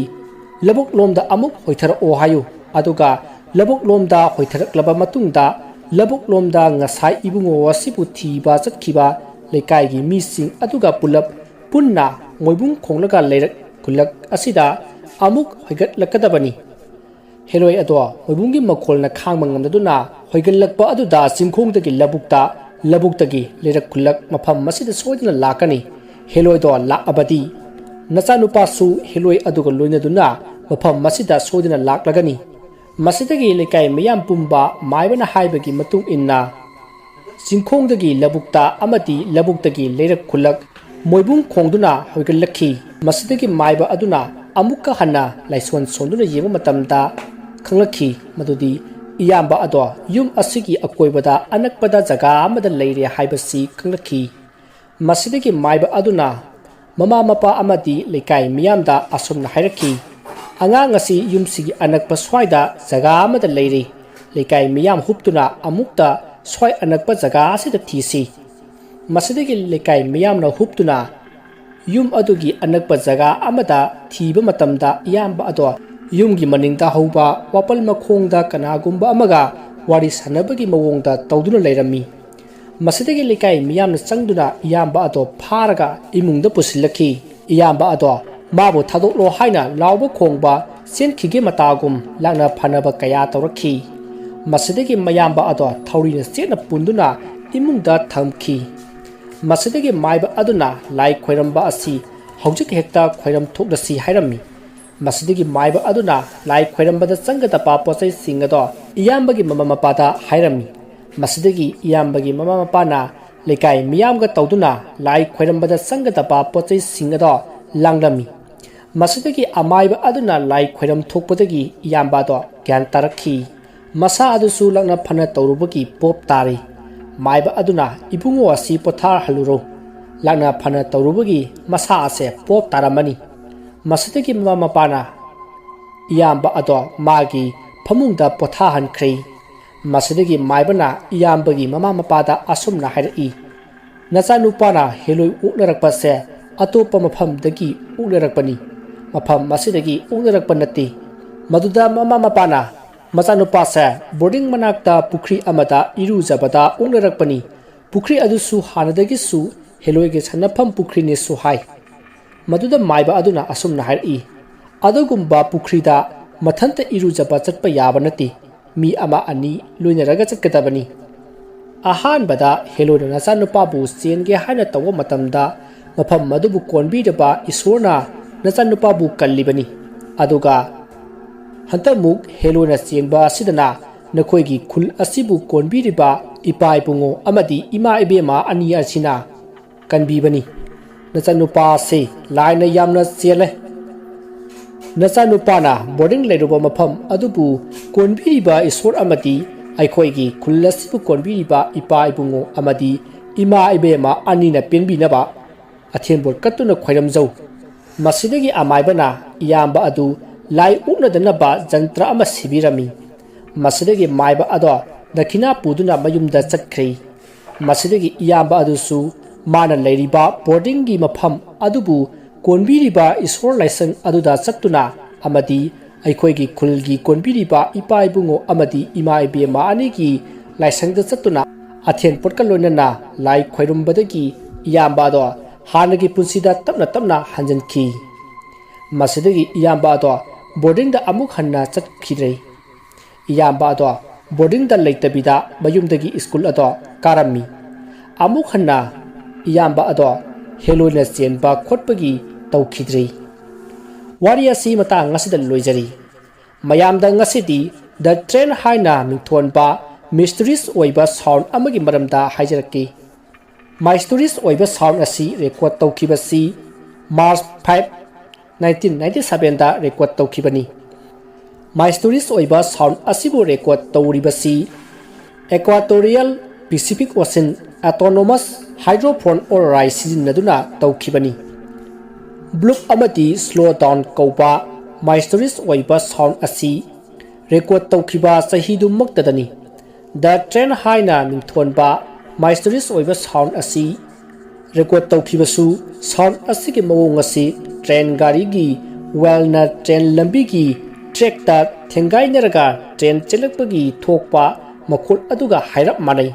ꯂꯧꯕꯨꯛ ꯂꯣꯝꯗ ꯑꯃꯨꯛ ꯍꯣꯏꯊꯔꯛꯑꯣ ꯍꯥꯏꯌꯨ ꯑꯗꯨꯒ ꯂꯧꯕꯨꯛ ꯂꯣꯝꯗ ꯍꯣꯏꯊꯔꯛꯂꯕ ꯃꯇꯨꯡꯗ ꯂꯧꯕꯨꯛ ꯂꯣꯝꯗ ꯉꯁꯥꯏ ꯏꯕꯨꯡꯉꯣ ꯑꯁꯤꯕꯨ ꯊꯤꯕ ꯆꯠꯈꯤꯕ ꯂꯩꯀꯥꯏꯒꯤ ꯃꯤꯁꯤꯡ ꯑꯗꯨꯒ ꯄꯨꯂꯞ ꯄꯨꯟꯅ ꯃꯣꯏꯕꯨꯡ ꯈꯣꯡꯂꯒ ꯂꯩꯔꯛ ꯈꯨꯜꯂꯛ ꯑꯁꯤꯗ ꯑꯃꯨꯛ ꯍꯣꯏꯒꯠꯂꯛꯀꯗꯕꯅꯤ ꯍꯦꯂꯣꯏ ꯑꯗꯣ ꯃꯣꯏꯕꯨꯡꯒꯤ ꯃꯈꯣꯜꯅ ꯈꯥꯡꯕ ꯉꯝꯗꯗꯨꯅ ꯍꯣꯏꯒꯠꯂꯛꯄ ꯑꯗꯨꯗ ꯆꯤꯡꯈꯣꯡꯗꯒꯤ ꯂꯧꯕꯨꯛꯇꯒꯤ ꯂꯩꯔꯛ ꯈꯨꯜꯂꯛ ꯃꯐꯝ ꯑꯁꯤꯗ ꯁꯣꯏꯗꯅ ꯂꯥꯛꯀꯅꯤ ꯍꯦꯂꯣꯏꯗꯣ ꯂꯥꯛꯑꯕꯗꯤ ꯅꯆꯥꯅꯨꯄꯥꯁꯨ ꯍꯦꯂꯣꯏ ꯑꯗꯨꯒ ꯂꯣꯏꯅꯗꯨꯅ ꯃꯐꯝ ꯑꯁꯤꯗ ꯁꯣꯏꯗꯅ ꯂꯥꯛꯂꯒꯅꯤ ꯃꯁꯤꯗꯒꯤ ꯂꯩꯀꯥꯏ ꯃꯤꯌꯥꯝ ꯄꯨꯝꯕ ꯃꯥꯏꯕꯅ ꯍꯥꯏꯕꯒꯤ ꯃꯇꯨꯡ ꯏꯟꯅ ꯆꯤꯡꯈꯣꯡꯗꯒꯤ ꯂꯧꯕꯨꯛꯇ ꯑꯃꯗꯤ ꯂꯧꯕꯨꯛꯇꯒꯤ ꯂꯩꯔꯛ ꯈꯨꯜꯂꯛ ꯃꯣꯏꯕꯨꯡ ꯈꯣꯡꯗꯨꯅ ꯍꯣꯏꯒꯠꯂꯛꯈꯤ ꯃꯁꯤꯗꯒꯤ ꯃꯥꯏꯕ ꯑꯗꯨꯅ ꯑꯃꯨꯛꯀ ꯍꯟꯅ ꯂꯥꯏꯁꯣꯟ ꯁꯣꯟꯗꯨꯅ ꯌꯦꯡꯕ ꯃꯇꯝꯗ ꯈꯪꯂꯛꯈꯤ ꯃꯗꯨꯗꯤ ꯏꯌꯥꯝꯕ ꯑꯗꯣ ꯌꯨꯝ ꯑꯁꯤꯒꯤ ꯑꯀꯣꯏꯕꯗ ꯑꯅꯛꯄꯗ ꯖꯒꯥ ꯑꯃꯗ ꯂꯩꯔꯦ ꯍꯥꯏꯕꯁꯤ ꯈꯪꯂꯛꯈꯤ ꯃꯁꯤꯗꯒꯤ ꯃꯥꯏꯕ ꯑꯗꯨꯅ ꯃꯃꯥ ꯃꯄꯥ ꯑꯃꯗꯤ ꯂꯩꯀꯥꯏ ꯃꯤꯌꯥꯝꯗ ꯑꯁꯨꯝꯅ ꯍꯥꯏꯔꯛꯈꯤ ꯑꯉꯥꯡ ꯑꯁꯤ ꯌꯨꯝꯁꯤꯒꯤ ꯑꯅꯛꯄ ꯁ꯭ꯋꯥꯏꯗ ꯖꯒꯥ ꯑꯃꯗ ꯂꯩꯔꯤ ꯂꯩꯀꯥꯏ ꯃꯤꯌꯥꯝ ꯍꯨꯞꯇꯨꯅ ꯑꯃꯨꯛꯇ ꯁ꯭ꯋꯥꯏ ꯑꯅꯛꯄ ꯖꯒꯥ ꯑꯁꯤꯗ ꯊꯤꯁꯤ ꯃꯁꯤꯗꯒꯤ ꯂꯩꯀꯥꯏ ꯃꯤꯌꯥꯝꯅ ꯍꯨꯞꯇꯨꯅ ꯌꯨꯝ ꯑꯗꯨꯒꯤ ꯑꯅꯛꯄ ꯖꯒꯥ ꯑꯃꯗ ꯊꯤꯕ ꯃꯇꯝꯗ ꯏꯌꯥꯝꯕ ꯑꯗꯣ ꯌꯨꯝꯒꯤ ꯃꯅꯤꯡꯗ ꯍꯧꯕ ꯋꯥꯄꯜ ꯃꯈꯣꯡꯗ ꯀꯅꯥꯒꯨꯝꯕ ꯑꯃꯒ ꯋꯥꯔꯤ ꯁꯥꯟꯅꯕꯒꯤ ꯃꯑꯣꯡꯗ ꯇꯧꯗꯨꯅ ꯂꯩꯔꯝꯃꯤ꯫ ꯃꯁꯤꯗꯒꯤ ꯂꯩꯀꯥꯏ ꯃꯤꯌꯥꯝꯅ ꯆꯪꯗꯨꯅ ꯏꯌꯥꯝꯕ ꯑꯗꯣ ꯐꯥꯔꯒ ꯏꯃꯨꯡꯗ ꯄꯨꯁꯤꯜꯂꯛꯈꯤ꯫ ꯏꯌꯥꯝꯕ ꯑꯗꯣ ꯃꯥꯕꯨ ꯊꯥꯗꯣꯛꯂꯣ ꯍꯥꯏꯅ ꯂꯥꯎꯕ ꯈꯣꯡꯕ ꯆꯦꯟꯈꯤꯒꯦ ꯃꯇꯥꯒꯨꯝ ꯂꯥꯛꯅ ꯐꯅꯕ ꯀꯌꯥ ꯇꯧꯔꯛꯈꯤ꯫ ꯃꯁꯤꯗꯒꯤ ꯃꯌꯥꯝꯕ ꯑꯗꯣ ꯊꯧꯔꯤꯅ ꯆꯦꯠꯅ ꯄꯨꯟꯗꯨꯅ ꯏꯃꯨꯡꯗ ꯊꯝꯈꯤ꯫ ꯃꯁꯤꯗꯒꯤ ꯃꯥꯏꯕ ꯑꯗꯨꯅ ꯂꯥꯏ ꯈꯣꯏꯔꯝꯕ ꯑꯁꯤ ꯍꯧꯖꯤꯛ ꯍꯦꯛꯇ ꯈꯣꯏꯔꯝ ꯊꯣꯛꯂꯁꯤ ꯍꯥꯏꯔꯝꯃꯤ꯫ ꯃꯁꯤꯗꯒꯤ ꯃꯥꯏꯕ ꯑꯗꯨꯅ ꯂꯥꯏ ꯈꯣꯏꯔꯝꯕꯗ ꯆꯪꯒꯗꯕ ꯄꯣꯠꯆꯩꯁꯤꯡ ꯑꯗꯣ ꯏꯌꯥꯝꯕꯒꯤ ꯃꯃꯥ ꯃꯄꯥꯗ ꯍꯥꯏꯔꯝꯃꯤ꯫ ꯃꯁꯤꯗꯒꯤ ꯏꯌꯥꯝꯕꯒꯤ ꯃꯃꯥ ꯃꯄꯥꯅ ꯂꯩꯀꯥꯏ ꯃꯤꯌꯥꯝꯒ ꯇꯧꯗꯨꯅ ꯂꯥꯏ ꯈꯣꯏꯔꯝꯕꯗ ꯆꯪꯒꯗꯕ ꯄꯣꯠꯆꯩꯁꯤꯡ ꯑꯗꯣ ꯂꯥꯡꯂꯝꯃꯤ꯫ ꯃꯁꯤꯗꯒꯤ ꯑꯃꯥꯏꯕ ꯑꯗꯨꯅ ꯂꯥꯏ ꯈꯣꯏꯔꯝ ꯊꯣꯛꯄꯗꯒꯤ ꯏꯌꯥꯝꯕ ꯑꯗꯣ ꯒ꯭ꯌꯥꯟ ꯇꯥꯔꯛꯈꯤ꯫ ꯃꯁꯥ ꯑꯗꯨꯁꯨ ꯂꯛꯅ ꯐꯅ ꯇꯧꯔꯨꯕꯒꯤ ꯄꯣꯞ ꯇꯥꯔꯤ꯫ ꯃꯥꯏꯕ ꯑꯗꯨꯅ ꯏꯕꯨꯡꯉꯣ ꯑꯁꯤ ꯄꯣꯊꯥꯍꯜꯂꯨꯔꯣ, ꯂꯛꯅ ꯐꯅ ꯇꯧꯔꯨꯕꯒꯤ ꯃꯁꯥ ꯑꯁꯦ ꯄꯣꯞ ꯇꯥꯔꯝꯃꯅꯤ꯫ ꯃꯁꯤꯗꯒꯤ ꯃꯃꯥ ꯃꯄꯥꯅ ꯏꯌꯥꯝꯕ ꯑꯗꯣ ꯃꯥꯒꯤ ꯐꯃꯨꯡꯗ ꯄꯣꯊꯥꯍꯟꯈ꯭ꯔꯦ꯫ ꯃꯁꯤꯗꯒꯤ ꯃꯥꯏꯕꯅ ꯏꯌꯥꯝꯕꯒꯤ ꯃꯃꯥ ꯃꯄꯥꯗ ꯑꯁꯨꯝꯅ ꯍꯥꯏꯔꯛꯏ, ꯅꯆꯥꯅꯨꯄꯥꯅ ꯍꯦꯂꯣꯏ ꯑꯣꯛꯅꯔꯛꯄꯁꯦ ꯑꯇꯣꯞꯄ ꯃꯐꯝꯗꯒꯤ ꯑꯣꯛꯅꯔꯛꯄꯅꯤ, ꯃꯐꯝ ꯑꯁꯤꯗꯒꯤ ꯑꯣꯛꯅꯔꯛꯄ ꯅꯠꯇꯦ꯫ ꯃꯗꯨꯗ ꯃꯃꯥ ꯃꯄꯥꯅ ꯃꯆꯥꯅꯨꯄꯥꯁꯦ ꯕꯣꯔꯗꯤꯡ ꯃꯅꯥꯛꯇ ꯄꯨꯈ꯭ꯔꯤ ꯑꯃꯗ ꯏꯔꯨꯖꯕꯗ ꯑꯣꯛꯅꯔꯛꯄꯅꯤ, ꯄꯨꯈ꯭ꯔꯤ ꯑꯗꯨꯁꯨ ꯍꯥꯟꯅꯗꯒꯤꯁꯨ ꯍꯦꯂꯣꯏꯒꯤ ꯁꯥꯟꯅꯐꯝ ꯄꯨꯈ꯭ꯔꯤꯅꯦꯁꯨ ꯍꯥꯏ꯫ ꯃꯗꯨꯗ ꯃꯥꯏꯕ ꯑꯗꯨꯅ ꯑꯁꯨꯝꯅ ꯍꯥꯏꯔꯛꯏ, ꯑꯗꯨꯒꯨꯝꯕ ꯄꯨꯈ꯭ꯔꯤꯗ ꯃꯊꯟꯇ ꯏꯔꯨꯖꯕ ꯆꯠꯄ ꯌꯥꯕ ꯅꯠꯇꯦ, ꯃꯤ ꯑꯃ ꯑꯅꯤ ꯂꯣꯏꯅꯔꯒ ꯆꯠꯀꯗꯕꯅꯤ꯫ ꯑꯍꯥꯟꯕꯗ ꯍꯦꯂꯣꯏꯅ ꯅꯆꯥꯅꯨꯄꯥꯕꯨ ꯆꯦꯟꯒꯦ ꯍꯥꯏꯅ ꯇꯧꯕ ꯃꯇꯝꯗ ꯃꯐꯝ ꯑꯗꯨꯕꯨ ꯀꯣꯟꯕꯤꯔꯤꯕ ꯏꯁꯣꯔꯅ ꯅꯆꯥꯅꯨꯄꯥꯕꯨ ꯀꯜꯂꯤꯕꯅꯤ, ꯑꯗꯨꯒ ꯍꯟꯇꯛꯃꯨꯛ ꯍꯦꯂꯣꯏꯅ ꯆꯦꯟꯕ ꯑꯁꯤꯗꯅ ꯅꯈꯣꯏꯒꯤ ꯈꯨꯜ ꯑꯁꯤꯕꯨ ꯀꯣꯟꯕꯤꯔꯤꯕ ꯏꯄꯥ ꯏꯕꯨꯡꯉꯣ ꯑꯃꯗꯤ ꯏꯃꯥ ꯏꯕꯦꯝꯃ ꯑꯅꯤ ꯑꯁꯤꯅ ꯀꯟꯕꯤꯕꯅꯤ꯫ ꯅꯆꯥꯅꯨꯄꯥ ꯑꯁꯤ ꯂꯥꯏꯅ ꯌꯥꯝꯅ ꯆꯦꯜꯂꯦ꯫ ꯅꯆꯥꯅꯨꯄꯥꯅ ꯕꯣꯔꯗꯤꯡ ꯂꯩꯔꯨꯕ ꯃꯐꯝ ꯑꯗꯨꯕꯨ ꯀꯣꯟꯕꯤꯔꯤꯕ ꯏꯁꯣꯔ ꯑꯃꯗꯤ ꯑꯩꯈꯣꯏꯒꯤ ꯈꯨꯜ ꯑꯁꯤꯕꯨ ꯀꯣꯟꯕꯤꯔꯤꯕ ꯏꯄꯥ ꯏꯕꯨꯡꯉꯣ ꯑꯃꯗꯤ ꯏꯃꯥ ꯏꯕꯦꯝꯃ ꯑꯅꯤꯅ ꯄꯦꯟꯕꯤꯅꯕ ꯑꯊꯦꯟꯕꯣꯠ ꯀꯠꯇꯨꯅ ꯈꯣꯏꯔꯝꯖꯧ꯫ ꯃꯁꯤꯗꯒꯤ ꯑꯃꯥꯏꯕꯅ ꯏꯌꯥꯝꯕ ꯑꯗꯨ ꯂꯥꯏ ꯑꯣꯛꯅꯗꯅꯕ ꯖꯟꯇ꯭ꯔ ꯑꯃ ꯁꯤꯕꯤꯔꯝꯃꯤ꯫ ꯃꯁꯤꯗꯒꯤ ꯃꯥꯏꯕ ꯑꯗꯣ ꯗꯈꯤꯅꯥ ꯄꯨꯗꯨꯅ ꯃꯌꯨꯝꯗ ꯆꯠꯈ꯭ꯔꯦ꯫ ꯃꯁꯤꯗꯒꯤ ꯏꯌꯥꯝꯕ ꯑꯗꯨꯁꯨ ꯃꯥꯅ ꯂꯩꯔꯤꯕ ꯕꯣꯔꯗꯤꯡꯒꯤ ꯃꯐꯝ ꯑꯗꯨꯕꯨ ꯀꯣꯟꯕꯤꯔꯤꯕ ꯏꯁꯣꯔ ꯂꯥꯏꯁꯪ ꯑꯗꯨꯗ ꯆꯠꯇꯨꯅ ꯑꯃꯗꯤ ꯑꯩꯈꯣꯏꯒꯤ ꯈꯨꯜꯒꯤ ꯀꯣꯟꯕꯤꯔꯤꯕ ꯏꯄꯥ ꯏꯕꯨꯡꯉꯣ ꯑꯃꯗꯤ ꯏꯃꯥ ꯏꯕꯦꯝꯃ ꯑꯅꯤꯒꯤ ꯂꯥꯏꯁꯪꯗ ꯆꯠꯇꯨꯅ ꯑꯊꯦꯟꯄꯣꯠꯀ ꯂꯣꯏꯅꯅ ꯂꯥꯏ ꯈꯣꯏꯔꯝꯕꯗꯒꯤ ꯏꯌꯥꯝꯕ ꯑꯗꯣ ꯍꯥꯟꯅꯒꯤ ꯄꯨꯟꯁꯤꯗ ꯇꯞꯅ ꯇꯞꯅ ꯍꯟꯖꯤꯟꯈꯤ꯫ ꯃꯁꯤꯗꯒꯤ ꯏꯌꯥꯝꯕ ꯑꯗꯣ ꯕꯣꯔꯗꯤꯡꯗ ꯑꯃꯨꯛ ꯍꯟꯅ ꯆꯠꯈꯤꯗ꯭ꯔꯦ꯫ ꯏꯌꯥꯝꯕ ꯑꯗꯣ ꯕꯣꯔꯗꯤꯡꯗ ꯂꯩꯇꯕꯤꯗ ꯃꯌꯨꯝꯗꯒꯤ ꯁ꯭ꯀꯨꯜ ꯑꯗꯣ ꯀꯥꯔꯝꯃꯤ꯫ ꯑꯃꯨꯛ ꯍꯟꯅ ꯏꯌꯥꯝꯕ ꯑꯗꯣ ꯍꯦꯂꯣꯏꯅ ꯆꯦꯟꯕ ꯈꯣꯠꯄꯒꯤ ꯇꯧꯈꯤꯗ꯭ꯔꯦ꯫ ꯋꯥꯔꯤ ꯑꯁꯤ ꯃꯇꯥꯡ ꯑꯁꯤꯗ ꯂꯣꯏꯖꯔꯤ꯫ ꯃꯌꯥꯝꯗ ꯉꯁꯤꯗꯤ ꯗ ꯇ꯭ꯔꯦꯟ ꯍꯥꯏꯅ ꯃꯤꯡꯊꯣꯟꯕ ꯃꯤꯁꯇꯔꯤꯁ ꯑꯣꯏꯕ ꯁꯥꯎꯟ ꯑꯃꯒꯤ ꯃꯔꯝꯗ ꯍꯥꯏꯖꯔꯛꯀꯦ꯫ ꯃꯥꯏꯁꯇꯔꯤꯁ ꯑꯣꯏꯕ ꯁꯥꯎꯟ ꯑꯁꯤ ꯔꯦꯀꯣꯔꯗ ꯇꯧꯈꯤꯕꯁꯤ ꯃꯥꯔꯆ 5, 1997ꯗ ꯔꯦꯀꯣꯔꯗ ꯇꯧꯈꯤꯕꯅꯤ꯫ ꯃꯥꯏꯁꯇꯔꯤꯁ ꯑꯣꯏꯕ ꯁꯥꯎꯟ ꯑꯁꯤꯕꯨ ꯔꯦꯀꯣꯔꯗ ꯇꯧꯔꯤꯕꯁꯤ ꯑꯦꯀ꯭ꯋꯥꯇꯣꯔꯤꯌꯦꯜ ꯄꯦꯁꯤꯐꯤꯛ ꯑꯣꯁꯤꯟ ꯑꯣꯇꯣꯅꯣꯃꯁ ꯍꯥꯏꯗ꯭ꯔꯣꯐꯣꯟ ꯑꯣꯔꯥꯏ ꯁꯤꯖꯤꯟꯅꯗꯨꯅ ꯇꯧꯈꯤꯕꯅꯤ꯫ ꯕ꯭ꯂꯨꯞ ꯑꯃꯗꯤ ꯁ꯭ꯂꯣ ꯗꯥꯎꯟ ꯀꯧꯕ ꯃꯥꯏꯁꯇꯔꯤꯁ ꯑꯣꯏꯕ ꯁꯥꯎꯟ ꯑꯁꯤ ꯔꯦꯀꯣꯔꯗ ꯇꯧꯈꯤꯕ ꯆꯍꯤꯗꯨꯃꯛꯇꯗꯅꯤ꯫ ꯗ ꯇ꯭ꯔꯦꯟ ꯍꯥꯏꯅ ꯃꯤꯡꯊꯣꯟꯕ ꯃꯥꯏꯁꯇꯔꯤꯁ ꯑꯣꯏꯕ ꯁꯥꯎꯟ ꯑꯁꯤ ꯔꯦꯀꯣꯔꯗ ꯇꯧꯈꯤꯕꯁꯨ ꯁꯥꯎꯟ ꯑꯁꯤꯒꯤ ꯃꯑꯣꯡ ꯑꯁꯤ ꯇ꯭ꯔꯦꯟ ꯒꯥꯔꯤꯒꯤ ꯋꯦꯜꯅ ꯇ꯭ꯔꯦꯟ ꯂꯝꯕꯤꯒꯤ ꯇ꯭ꯔꯦꯛꯇ ꯊꯦꯡꯒꯥꯏꯅꯔꯒ ꯇ꯭ꯔꯦꯟ ꯆꯦꯜꯂꯛꯄꯒꯤ ꯊꯣꯛꯄ ꯃꯈꯣꯜ ꯑꯗꯨꯒ ꯍꯥꯏꯔꯞ ꯃꯥꯟꯅꯩ꯫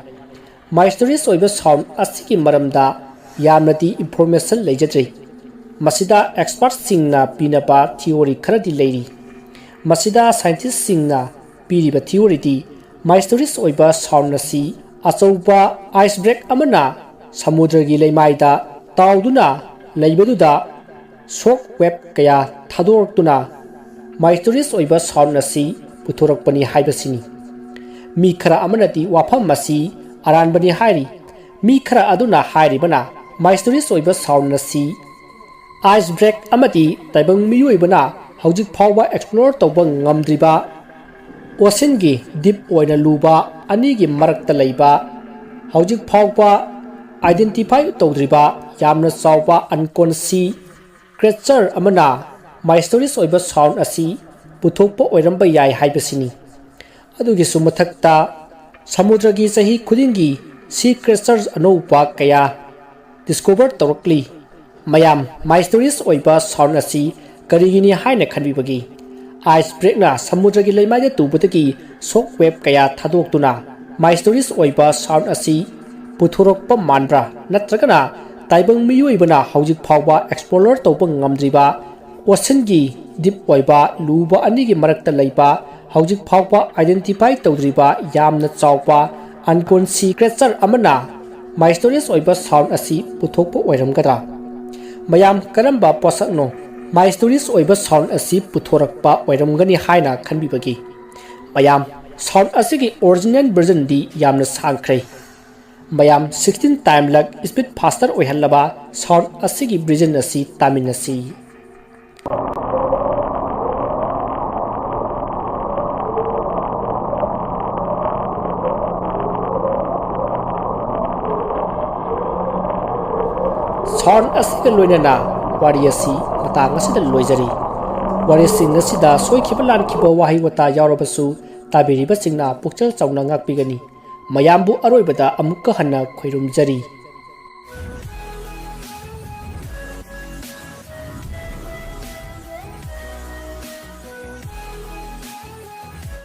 ꯃꯥꯏꯁꯇꯔꯤꯁ ꯑꯣꯏꯕ ꯁꯥꯎꯟ ꯑꯁꯤꯒꯤ ꯃꯔꯝꯗ ꯌꯥꯝꯅꯗꯤ ꯏꯟꯐꯣꯔꯃꯦꯁꯟ ꯂꯩꯖꯗ꯭ꯔꯤ꯫ ꯃꯁꯤꯗ ꯑꯦꯛꯁꯄꯔꯠꯁꯤꯡꯅ ꯄꯤꯅꯕ ꯊꯤꯑꯣꯔꯤ ꯈꯔꯗꯤ ꯂꯩꯔꯤ꯫ ꯃꯁꯤꯗ ꯁꯥꯏꯟꯇꯤꯁꯠꯁꯤꯡꯅ ꯄꯤꯔꯤꯕ ꯊꯤꯑꯣꯔꯤꯗꯤ ꯃꯥꯏꯁꯇꯔꯤꯁ ꯑꯣꯏꯕ ꯁꯥꯎꯟ ꯑꯁꯤ ꯑꯆꯧꯕ ꯑꯥꯏꯁꯕ꯭ꯔꯦꯛ ꯑꯃꯅ ꯁꯃꯨꯗ꯭ꯔꯒꯤ ꯂꯩꯃꯥꯏꯗ ꯇꯥꯎꯗꯨꯅ ꯂꯩꯕꯗꯨꯗ ꯁꯣꯛ ꯋꯦꯕ ꯀꯌꯥ ꯊꯥꯗꯣꯔꯛꯇꯨꯅ ꯃꯥꯏꯁꯇꯔꯤꯁ ꯑꯣꯏꯕ ꯁꯥꯎꯟ ꯑꯁꯤ ꯄꯨꯊꯣꯔꯛꯄꯅꯤ ꯍꯥꯏꯕꯁꯤꯅꯤ꯫ ꯃꯤ ꯈꯔ ꯑꯃꯅꯗꯤ ꯋꯥꯐꯝ ꯑꯁꯤ ꯑꯔꯥꯟꯕꯅꯤ ꯍꯥꯏꯔꯤ꯫ ꯃꯤ ꯈꯔ ꯑꯗꯨꯅ ꯍꯥꯏꯔꯤꯕꯅ ꯃꯥꯏꯁꯇꯔꯤꯁ ꯑꯣꯏꯕ ꯁꯥꯎꯟ ꯑꯁꯤ ꯑꯥꯏꯁꯕ꯭ꯔꯦꯛ ꯑꯃꯗꯤ ꯇꯥꯏꯕꯪ ꯃꯤꯑꯣꯏꯕꯅ ꯍꯧꯖꯤꯛ ꯐꯥꯎꯕ ꯑꯦꯛꯁꯄ꯭ꯂꯣꯔ ꯇꯧꯕ ꯉꯝꯗ꯭ꯔꯤꯕ ꯑꯣꯁꯤꯟꯒꯤ ꯗꯤꯞ ꯑꯣꯏꯅ ꯂꯨꯕ ꯑꯅꯤꯒꯤ ꯃꯔꯛꯇ ꯂꯩꯕ ꯍꯧꯖꯤꯛ ꯐꯥꯎꯕ ꯑꯥꯏꯗꯦꯟꯇꯤꯐꯥꯏ ꯇꯧꯗ꯭ꯔꯤꯕ ꯌꯥꯝꯅ ꯆꯥꯎꯕ ꯑꯟꯀꯣꯟꯁꯤ ꯀ꯭ꯔꯦꯆꯔ ꯑꯃꯅ ꯃꯥꯏꯁꯇꯔꯤꯁ ꯑꯣꯏꯕ ꯁꯥꯎꯟ ꯑꯁꯤ ꯄꯨꯊꯣꯛꯄ ꯑꯣꯏꯔꯝꯕ ꯌꯥꯏ ꯍꯥꯏꯕꯁꯤꯅꯤ꯫ ꯑꯗꯨꯒꯤꯁꯨ ꯃꯊꯛꯇ ꯁꯃꯨꯗ꯭ꯔꯒꯤ ꯆꯍꯤ ꯈꯨꯗꯤꯡꯒꯤ ꯁꯤ ꯀ꯭ꯔꯦꯆꯔ ꯑꯅꯧꯕ ꯀꯌꯥ ꯗꯤꯁꯀꯣꯚꯔ ꯇꯧꯔꯛꯂꯤ꯫ ꯃꯌꯥꯝ ꯃꯥꯏꯁꯇꯔꯤꯁ ꯑꯣꯏꯕ ꯁꯥꯎꯟ ꯑꯁꯤ ꯀꯔꯤꯒꯤꯅꯤ ꯍꯥꯏꯅ ꯈꯟꯕꯤꯕꯒꯦ? आइस ब्रेकना समुद्रगी लेमाइदे तुबदगी शॉक वेव कया थादोक्तुना माय स्टोरीज ओइबा साउंड असि पुथोरकपा मानब्रा नत्रगना ताइबंग मियोइबना हौजिक फावबा एक्सप्लोर तौबा ngamdriba ओशनगी डीप ओइबा लुबा अनिगी मरक्ता लैबा हौजिक फावबा identify तौद्रिबा यामना चावपा अनकोन सीक्रेचर Amna my stories ओइबा sound असि पुथोकपा ओइरमगदरा मयाम करम्बा पोसकनो माय स्टोरीज ओइबा साउंड असि पुथोरकपा ओइरमगनी हाइना खनबिबगी मयाम साउंड असिगी ओरिजिनल वर्जन दी यामना सांख्रे मयाम 16 टाइम लग स्पीड फास्टर ओइहल्लबा साउंड असिगी वर्जन असि तामिनसी साउंड असिगा लोइनना वारियसी मतांग असिदा लोइजरी वारियसिंग असिदा सोइखिबा लानखिबा वाहि वता यावरबसु ताबिरिबा सिंगना पुक्चल चावना ngakpigani mayambu aroibada amukka hanna khoirumjari